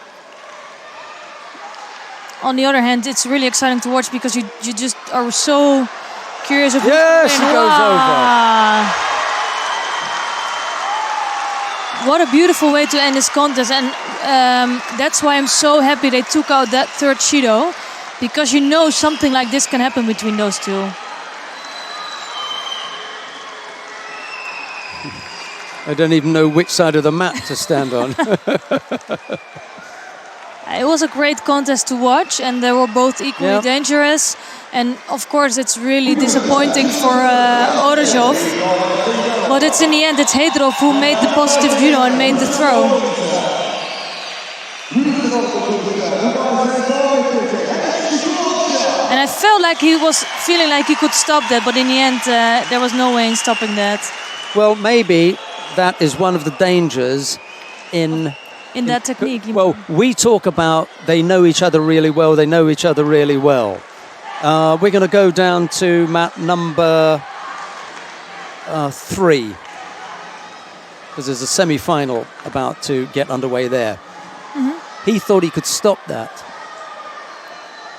On the other hand, it's really exciting to watch, because you just are so curious of
yes, it goes over.
What a beautiful way to end this contest, and that's why I'm so happy they took out that third Judo, because you know something like this can happen between those two.
I don't even know which side of the mat to stand on.
It was a great contest to watch, and they were both equally dangerous. And of course, it's really disappointing for Orozhov. But it's in the end, it's Hedrov who made the positive judo and made the throw. And I felt like he was feeling like he could stop that, but in the end, there was no way in stopping that.
Well, maybe that is one of the dangers in
that technique.
Well, we talk about they know each other really well. They know each other really well. We're going to go down to mat number 3, because there's a semi-final about to get underway there. He thought he could stop that.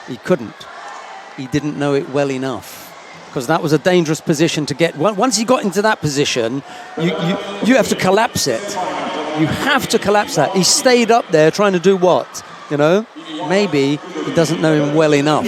He couldn't. He didn't know it well enough, because that was a dangerous position to get. Once he got into that position, you have to collapse it. You have to collapse that. He stayed up there trying to do what? You know, maybe he doesn't know him well enough,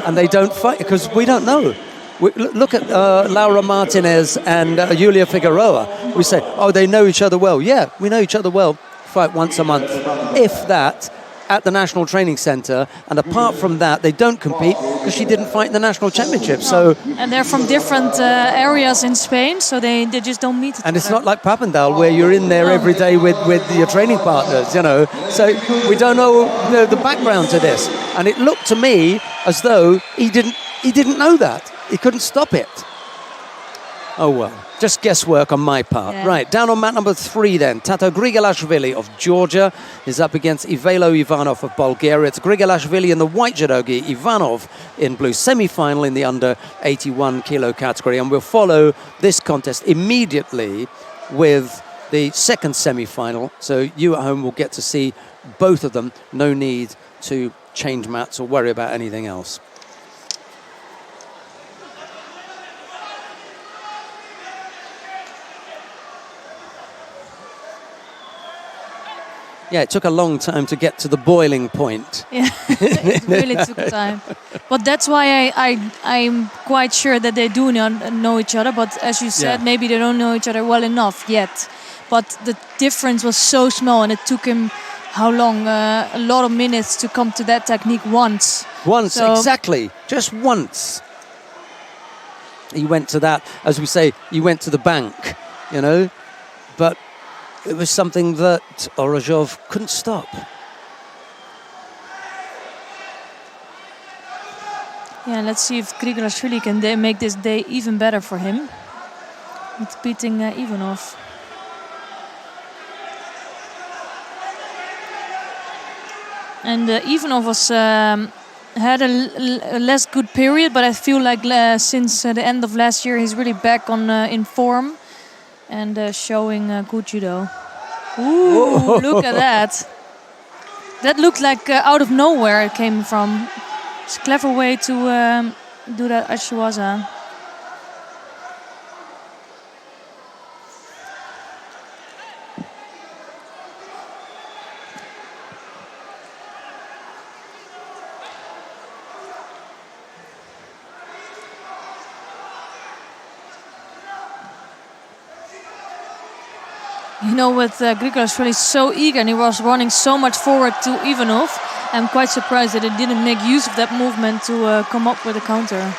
and they don't fight because we don't know. Look at Laura Martinez and Julia Figueroa. We say, oh, they know each other well. Yeah, we know each other well. Fight once a month, if that, at the National Training Center, and apart from that, they don't compete because she didn't fight in the national championship. So,
and they're from different areas in Spain, so they just don't meet.
And it's not like Papendal where you're in there every day with your training partners, you know. So we don't know the background to this, and it looked to me as though he didn't know that. He couldn't stop it. Oh well. Just guesswork on my part. Yeah. Right, down on mat number 3 then. Tato Grigolashvili of Georgia is up against Ivelo Ivanov of Bulgaria. It's Grigolashvili in the white judogi, Ivanov in blue. Semi-final in the under 81 kilo category. And we'll follow this contest immediately with the second semi-final. So you at home will get to see both of them. No need to change mats or worry about anything else. Yeah, it took a long time to get to the boiling point.
Yeah, it really took time. But that's why I'm quite sure that they do not know each other. But as you said,
Yeah.
maybe they don't know each other well enough yet. But the difference was so small, and it took him how long? A lot of minutes to come to that technique once.
Once,
So-
exactly, just once. He went to that, as we say, he went to the bank, you know, but it was something that Orozhov couldn't stop.
Yeah, let's see if Grigorashvili can make this day even better for him with beating Ivanov. And Ivanov was had a less good period, but I feel like since the end of last year, he's really back on in form and showing good judo. Ooh, look at that! That looked like out of nowhere it came from. It's a clever way to do that Ashiwaza. You know, with Grigorashvili so eager and he was running so much forward to Ivanov, I'm quite surprised that he didn't make use of that movement to come up with a counter.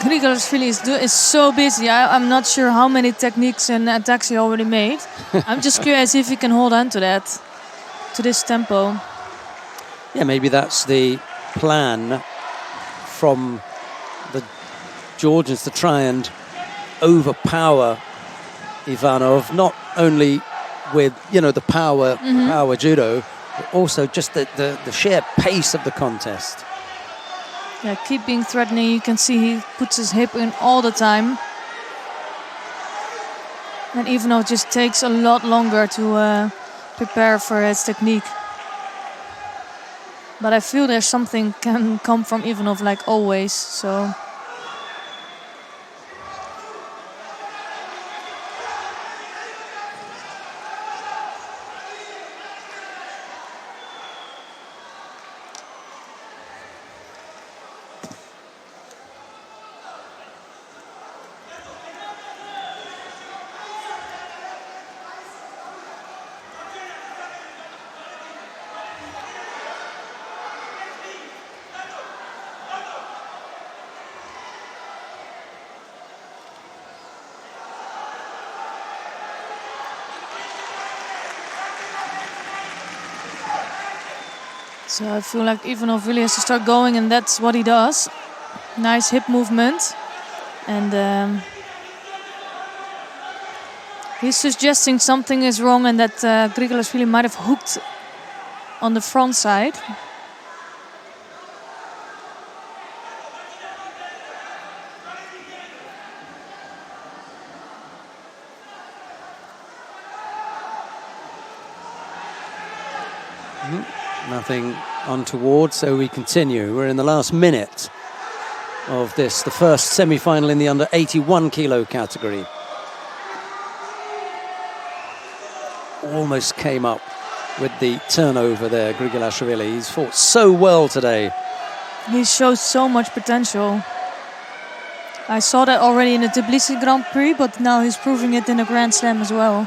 Grigorashvili is so busy. I'm not sure how many techniques and attacks he already made. I'm just curious if he can hold on to that, to this tempo.
Yeah, maybe that's the plan from the Georgians to try and overpower Ivanov, not only with, you know, the power judo, but also just the sheer pace of the contest.
Yeah, keep being threatening. You can see he puts his hip in all the time. And Ivanov just takes a lot longer to prepare for his technique. But I feel there's something can come from Ivanov like always, so... So I feel like Ivanov really has to start going, and that's what he does. Nice hip movement. And he's suggesting something is wrong and that Grigorashvili might have hooked on the front side.
Nothing untoward, so we continue. We're in the last minute of this, the first semi-final in the under 81 kilo category. Almost came up with the turnover there, Grigorashvili. He's fought so well today.
He shows so much potential. I saw that already in the Tbilisi Grand Prix, but now he's proving it in a Grand Slam as well.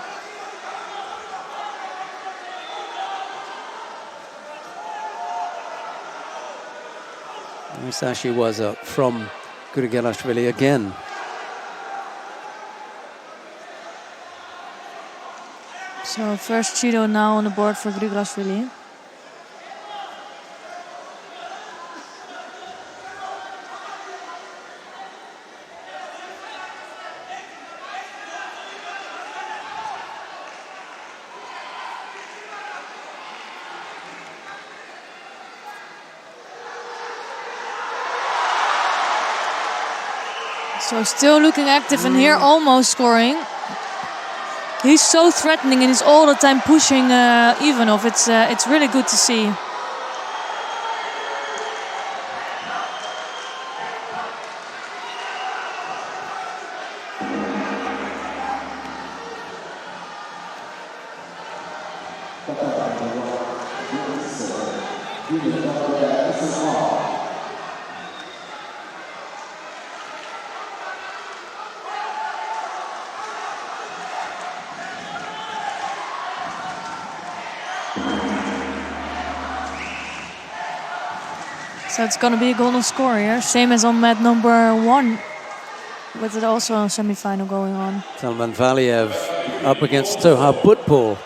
Musashi was up from Grigorashvili again.
So first judo now on the board for Grigorashvili. So still looking active, and here almost scoring. He's so threatening and he's all the time pushing Ivanov. It's really good to see. So it's going to be a golden score here, same as on mat number 1, with it also a semi-final going on.
Salman Valiev up against Toha Butbul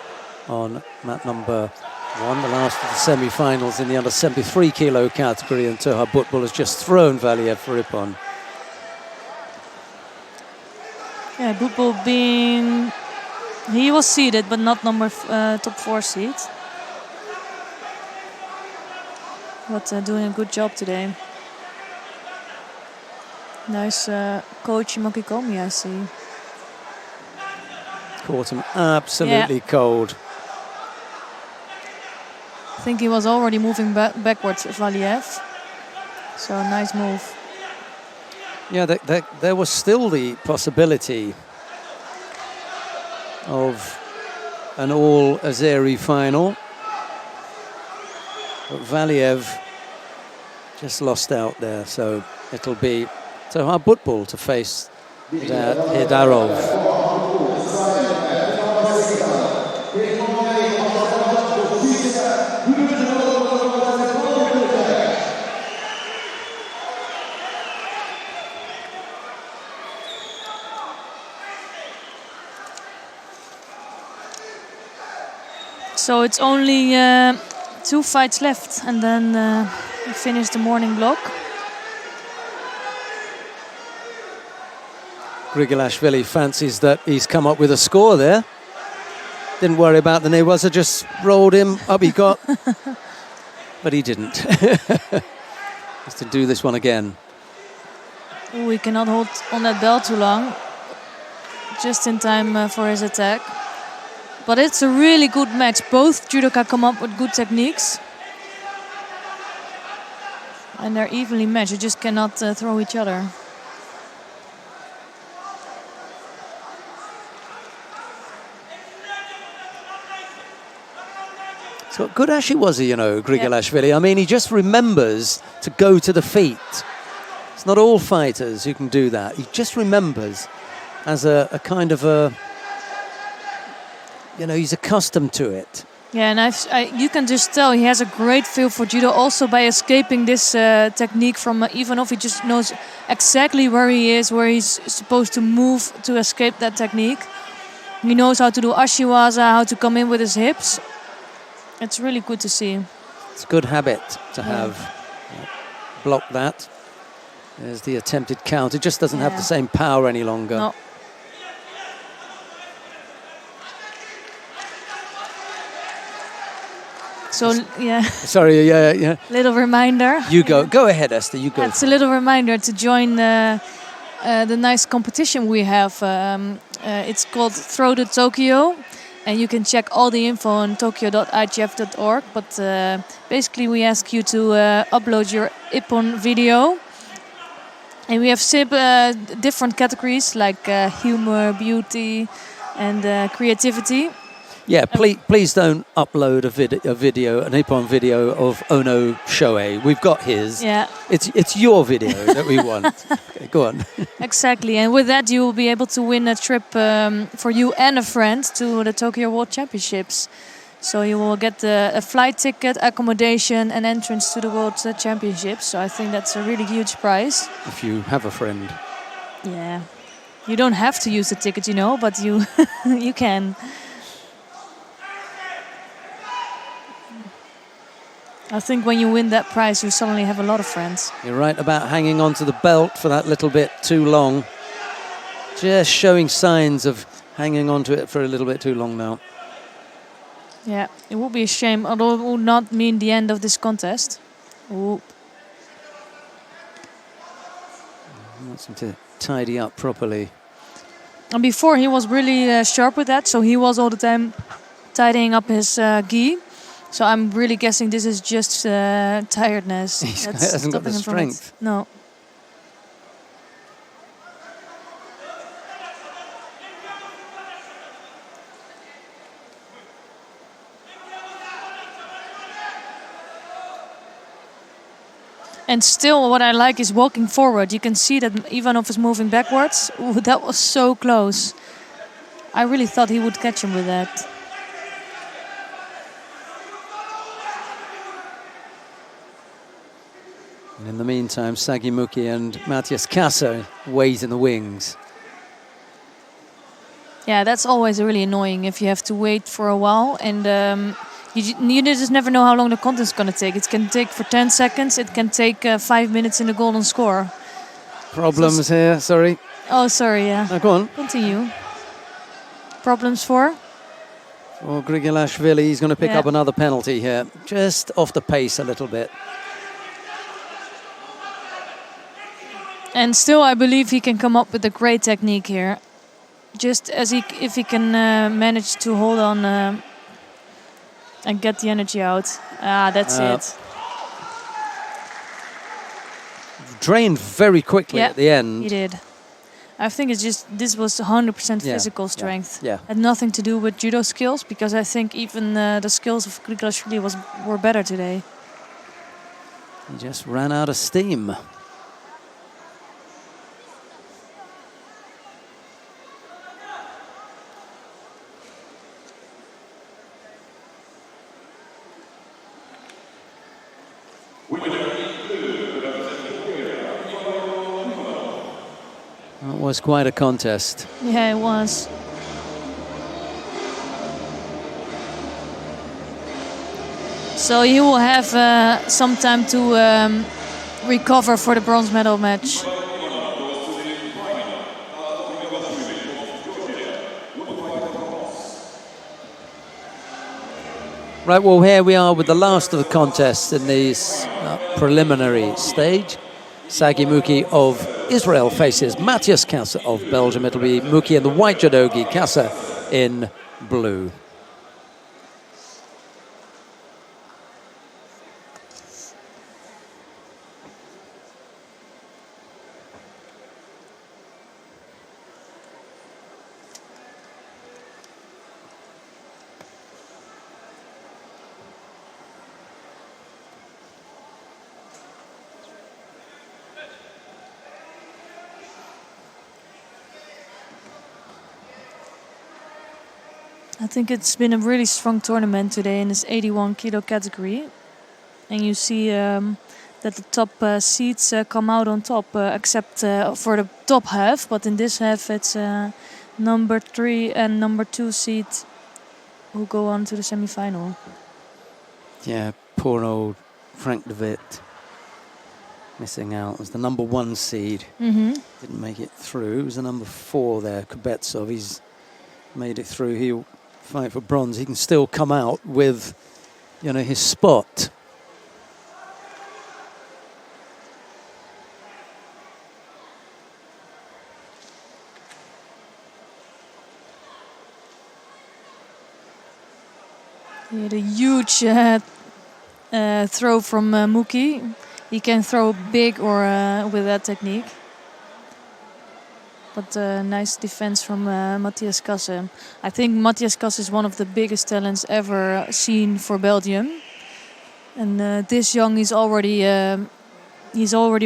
on mat number 1, the last of the semi-finals in the under 73 kilo category, and Toha Butbul has just thrown Valiev for Ippon.
Yeah, Butbul he was seeded, but not top 4 seed. But doing a good job today. Nice coach Mokikomi, I see.
Caught him absolutely cold.
I think he was already moving backwards with Valiev. So nice move.
Yeah, there was still the possibility of an all-Azeri final. But Valiev just lost out there, so it'll be Toha Butbul to face Hedarov.
So it's only 2 fights left, and then we finish the morning block.
Grigolashvili fancies that he's come up with a score there. Didn't worry about the Newaza, just rolled him, up he got. But he didn't. Has to do this one again.
Ooh, he cannot hold on that bell too long. Just in time for his attack. But it's a really good match. Both judoka come up with good techniques. And they're evenly matched. You just cannot throw each other.
So good actually was he, you know, Grigolashvili. I mean, he just remembers to go to the feet. It's not all fighters who can do that. He just remembers as a kind of a... You know, he's accustomed to it.
Yeah, and you can just tell he has a great feel for judo also by escaping this technique from Ivanov. He just knows exactly where he is, where he's supposed to move to escape that technique. He knows how to do ashiwaza, how to come in with his hips. It's really good to see.
It's a good habit to have. Block that. There's the attempted count. It just doesn't have the same power any longer.
No. So, yeah.
Sorry, yeah.
Little reminder.
You go. Go ahead, Esther. You go.
It's a little reminder to join the nice competition we have. It's called Throw to Tokyo. And you can check all the info on tokyo.igf.org. But basically, we ask you to upload your Ippon video. And we have different categories like humor, beauty, and creativity.
Yeah, please don't upload an Ippon video of Ono Shoei. We've got his.
Yeah.
It's your video that we want. Okay, go on.
Exactly, and with that you will be able to win a trip for you and a friend to the Tokyo World Championships. So you will get a flight ticket, accommodation, and entrance to the World Championships. So I think that's a really huge prize.
If you have a friend.
Yeah, you don't have to use the ticket, you know, but you you can. I think when you win that prize, you suddenly have a lot of friends.
You're right about hanging on to the belt for that little bit too long. Just showing signs of hanging on to it for a little bit too long now.
Yeah, it would be a shame, although it would not mean the end of this contest. Ooh.
Wants him to tidy up properly.
And before he was really sharp with that, so he was all the time tidying up his gi. So I'm really guessing this is just tiredness.
He hasn't got the
stopping him from it.
strength.
No. And still, what I like is walking forward. You can see that Ivanov is moving backwards. Ooh, that was so close. I really thought he would catch him with that.
And in the meantime, Sagimuki and Matthias Kassa wait in the wings.
Yeah, that's always really annoying if you have to wait for a while. And you just never know how long the contest is going to take. It can take for 10 seconds. It can take 5 minutes in the golden score.
Problems here, sorry.
Oh, sorry, yeah.
No, go on.
Continue. Problems for?
Well, Grigilashvili, he's going to pick
Yeah.
up another penalty here. Just off the pace a little bit.
And still, I believe he can come up with a great technique here. Just as if he can manage to hold on and get the energy out. Ah, that's it.
Drained very quickly
Yeah,
at the end.
he did. I think it's just this was 100% physical strength.
Yeah.
Had nothing to do with judo skills, because I think even the skills of Grigilashvili were better today.
He just ran out of steam. That was quite a contest.
Yeah, it was. So he will have some time to recover for the bronze medal match.
Right, well, here we are with the last of the contests in this preliminary stage. Sagimuki of Israel faces Matthias Kassa of Belgium. It'll be Muki in the white judogi, Kassa in blue.
I think it's been a really strong tournament today in this 81 kilo category. And you see that the top seeds come out on top, except for the top half. But in this half, it's number 3 and number 2 seed who go on to the semi-final.
Yeah, poor old Frank de Witt missing out. It was the number 1 seed. Didn't make it through. It was the number 4 there, Kubetsov. He's made it through. He'll fight for bronze. He can still come out with, you know, his spot.
He had a huge throw from Muki. He can throw big or with that technique. But nice defense from Matthias Kassa. I think Matthias Kassa is one of the biggest talents ever seen for Belgium. And this young, he's already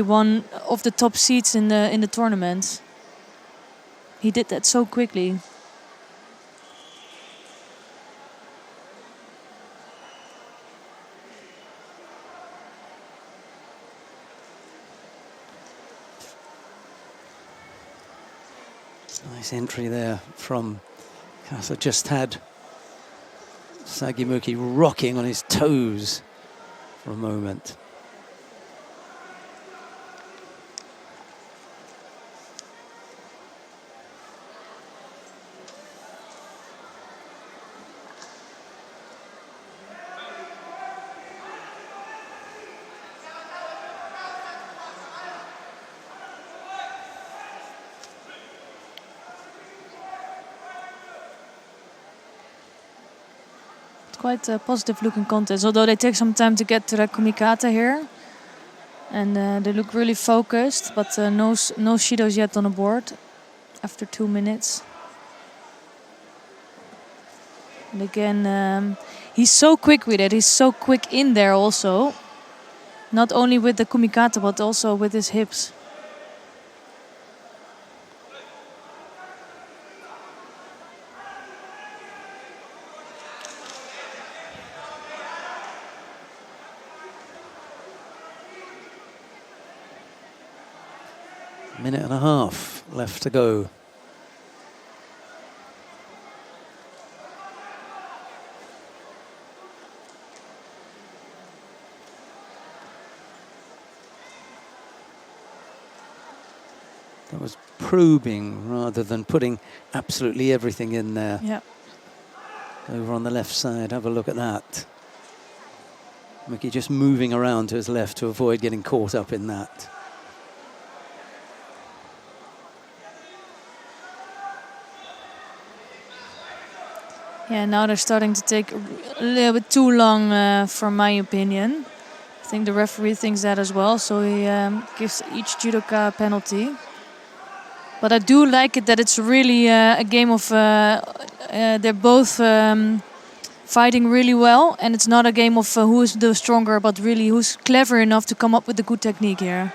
one of the top seeds in the tournament. He did that so quickly.
Nice entry there from Kassa. Just had Sagimuki rocking on his toes for a moment.
quite a positive looking contest, although they take some time to get to the kumikata here. And they look really focused, but no shidos yet on the board after 2 minutes. And again, he's so quick with it. He's so quick in there also. Not only with the kumikata, but also with his hips.
Minute and a half left to go. That was probing rather than putting absolutely everything in there.
Yeah.
Over on the left side, have a look at that. Mickey just moving around to his left to avoid getting caught up in that.
Yeah, now they're starting to take a little bit too long, for my opinion. I think the referee thinks that as well, so he gives each judoka a penalty. But I do like it that it's really a game of... they're both fighting really well, and it's not a game of who is the stronger, but really who's clever enough to come up with a good technique here.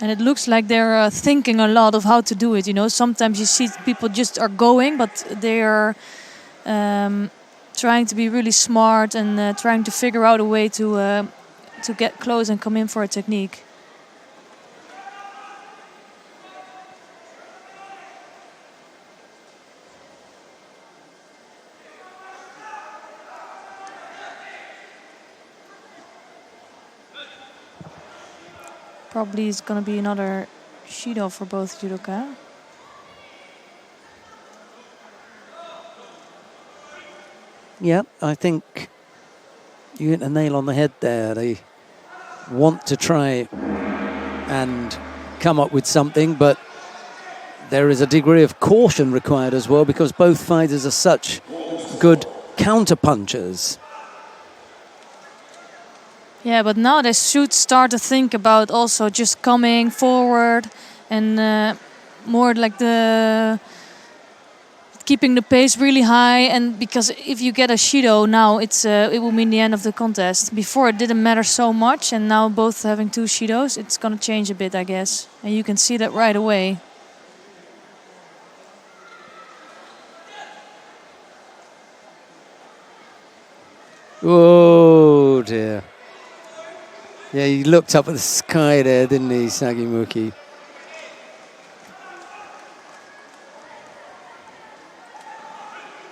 And it looks like they're thinking a lot of how to do it. You know, sometimes you see people just are going, but they are trying to be really smart and trying to figure out a way to get close and come in for a technique. Probably it's going to be another shido for both judoka.
Yeah, I think you hit a nail on the head there. They want to try and come up with something, but there is a degree of caution required as well because both fighters are such good counter-punchers.
Yeah, but now they should start to think about also just coming forward and more like keeping the pace really high. And because if you get a shido now, it will mean the end of the contest. Before it didn't matter so much, and now both having 2 shidos, it's gonna change a bit, I guess. And you can see that right away.
Oh dear. Yeah, he looked up at the sky there, didn't he, Sagimuki?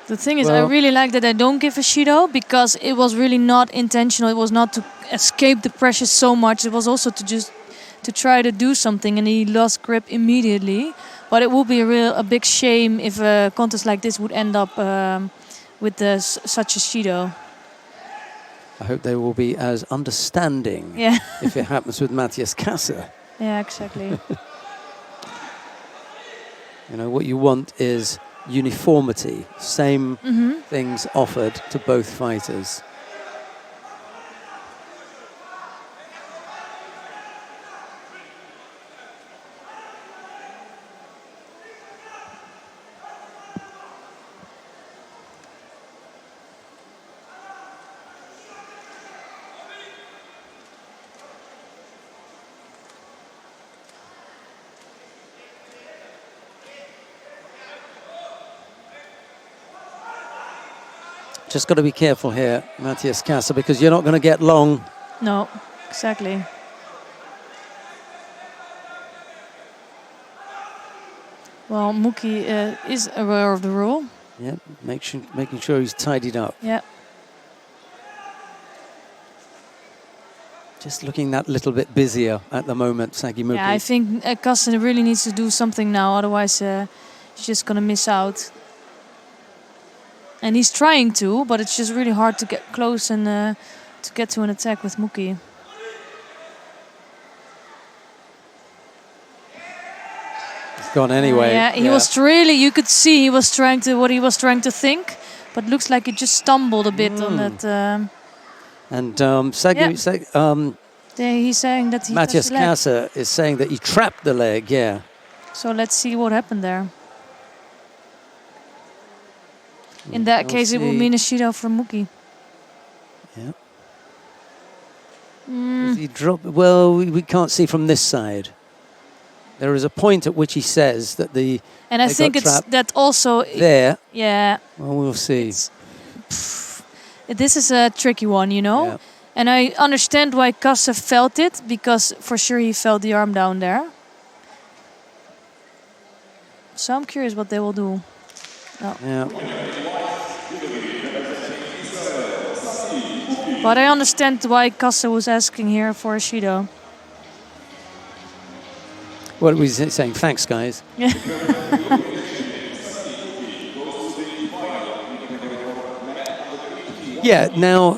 The thing is, I really like that I don't give a shido because it was really not intentional. It was not to escape the pressure so much. It was also to try to do something, and he lost grip immediately. But it would be a big shame if a contest like this would end up with such a shido.
I hope they will be as understanding if it happens with Matthias Kasser.
Yeah, exactly.
You know, what you want is uniformity, same things offered to both fighters. Just got to be careful here, Matthias Kasser, because you're not going to get long.
No, exactly. Well, Muki is aware of the rule.
Yeah, making sure he's tidied up.
Yeah.
Just looking that little bit busier at the moment, Sagimuki.
Yeah, I think Kasser really needs to do something now, otherwise he's just going to miss out. And he's trying to, but it's just really hard to get close and to get to an attack with Muki.
gone anyway.
Yeah, he was really, you could see he was trying to think, but looks like he just stumbled a bit on that.
And
he's saying that he
Matthias
touched the leg.
Kassa is saying that he trapped the leg, yeah.
So let's see what happened there. In that case, it will mean a Shido from Muki.
Yeah. Does he drop? Well, we can't see from this side. There is a point at which he says that the...
And I think it's that also...
There.
Yeah.
Well, we'll see.
This is a tricky one, you know?
Yeah.
And I understand why Kassa felt it, because for sure he felt the arm down there. So I'm curious what they will do. Oh.
Yeah.
But I understand why Kassa was asking here for a Shido.
What was he saying? Thanks, guys.
Yeah.
Yeah, now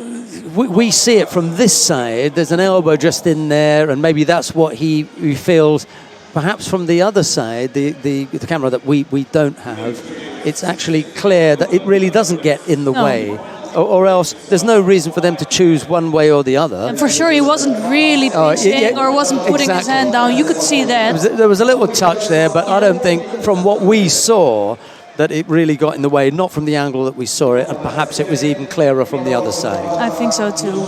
we see it from this side. There's an elbow just in there, and maybe that's what he feels. Perhaps from the other side, the camera that we don't have, it's actually clear that it really doesn't get in the way. Or else there's no reason for them to choose one way or the other.
And for sure he wasn't really pinching or wasn't putting his hand down. You could see that.
There was a little touch there, but I don't think from what we saw that it really got in the way, not from the angle that we saw it, and perhaps it was even clearer from the other side.
I think so too.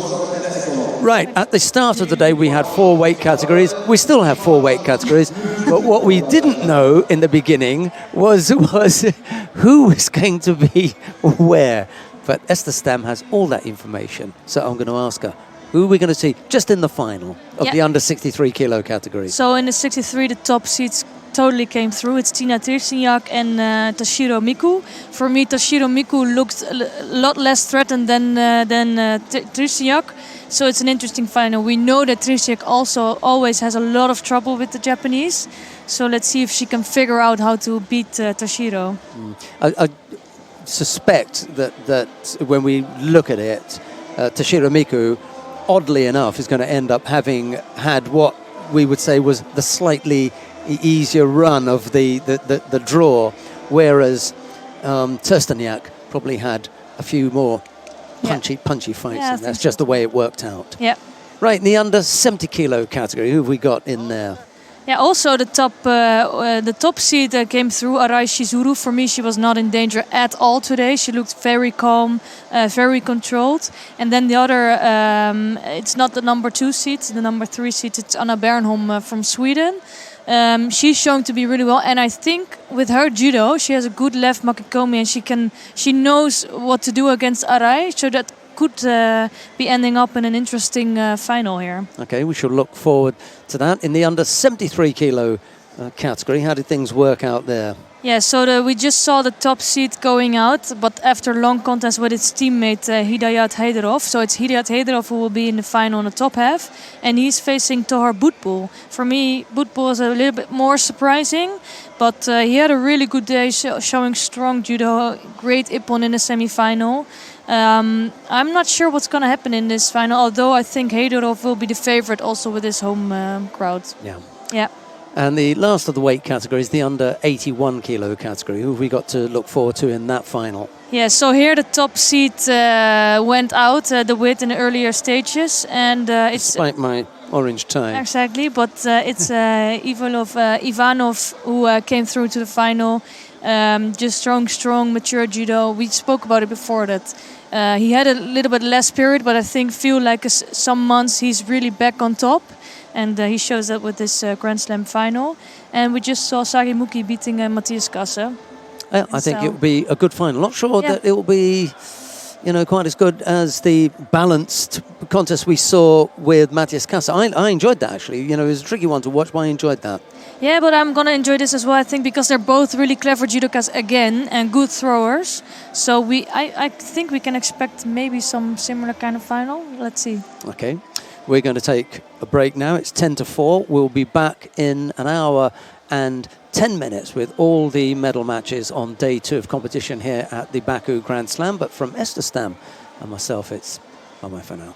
Right, at the start of the day we had 4 weight categories. We still have 4 weight categories, but what we didn't know in the beginning was who was going to be where. But Esther Stam has all that information, so I'm going to ask her, who are we going to see just in the final of the under 63 kilo category?
So in the 63, the top seeds totally came through. It's Tina Tirsinyak and Toshiro Miku. For me, Toshiro Miku looked a lot less threatened than Tirsinyak. So it's an interesting final. We know that Tirsinyak also always has a lot of trouble with the Japanese. So let's see if she can figure out how to beat Toshiro.
I suspect that when we look at it, Toshiro Miku, oddly enough, is going to end up having had what we would say was the slightly easier run of the punchy, whereas Tirsinyak probably had a few more punchy fights, and that's just the way it worked out.
Yeah.
Right, in the under 70 kilo category, who have we got in there?
Yeah, also the top seed came through, Arai Shizuru. For me, she was not in danger at all today. She looked very calm, very controlled. And then the other, it's not the number 2 seed, the number 3 seed, it's Anna Bernholm from Sweden. She's shown to be really well, and I think with her judo, she has a good left makikomi, and she knows what to do against Arai, so that could be ending up in an interesting final here.
Okay, we shall look forward to that. In the under 73 kilo category, how did things work out there?
Yeah, so we just saw the top seed going out, but after long contest with its teammate Hidayat Heiderov. So it's Hidayat Heiderov who will be in the final on the top half, and he's facing Tohar Butbul. For me, Butbul was a little bit more surprising, but he had a really good day, showing strong judo, great ippon in the semi-final. I'm not sure what's going to happen in this final, although I think Heiderov will be the favorite also with his home crowd.
Yeah.
Yeah.
And the last of the weight categories, the under 81 kilo category. Who have we got to look forward to in that final?
Yeah, so here the top seed went out, the width in the earlier stages. And it's
despite my orange tie.
Exactly, but it's Ivanov who came through to the final. Just strong, mature judo. We spoke about it before that he had a little bit less period, but I feel like some months he's really back on top. And he shows that with this Grand Slam final. And we just saw Sari Muki beating Matthias Kassa.
I think it will be a good final. Not sure that it will be, quite as good as the balanced contest we saw with Matthias Kassa. I enjoyed that, actually. It was a tricky one to watch, but I enjoyed that.
Yeah, but I'm going to enjoy this as well, I think, because they're both really clever judokas again and good throwers. So I think we can expect maybe some similar kind of final. Let's see.
Okay. We're going to take a break now. It's 10 to 4. We'll be back in an hour and 10 minutes with all the medal matches on day 2 of competition here at the Baku Grand Slam. But from Esther Stam and myself, it's bye-bye for now.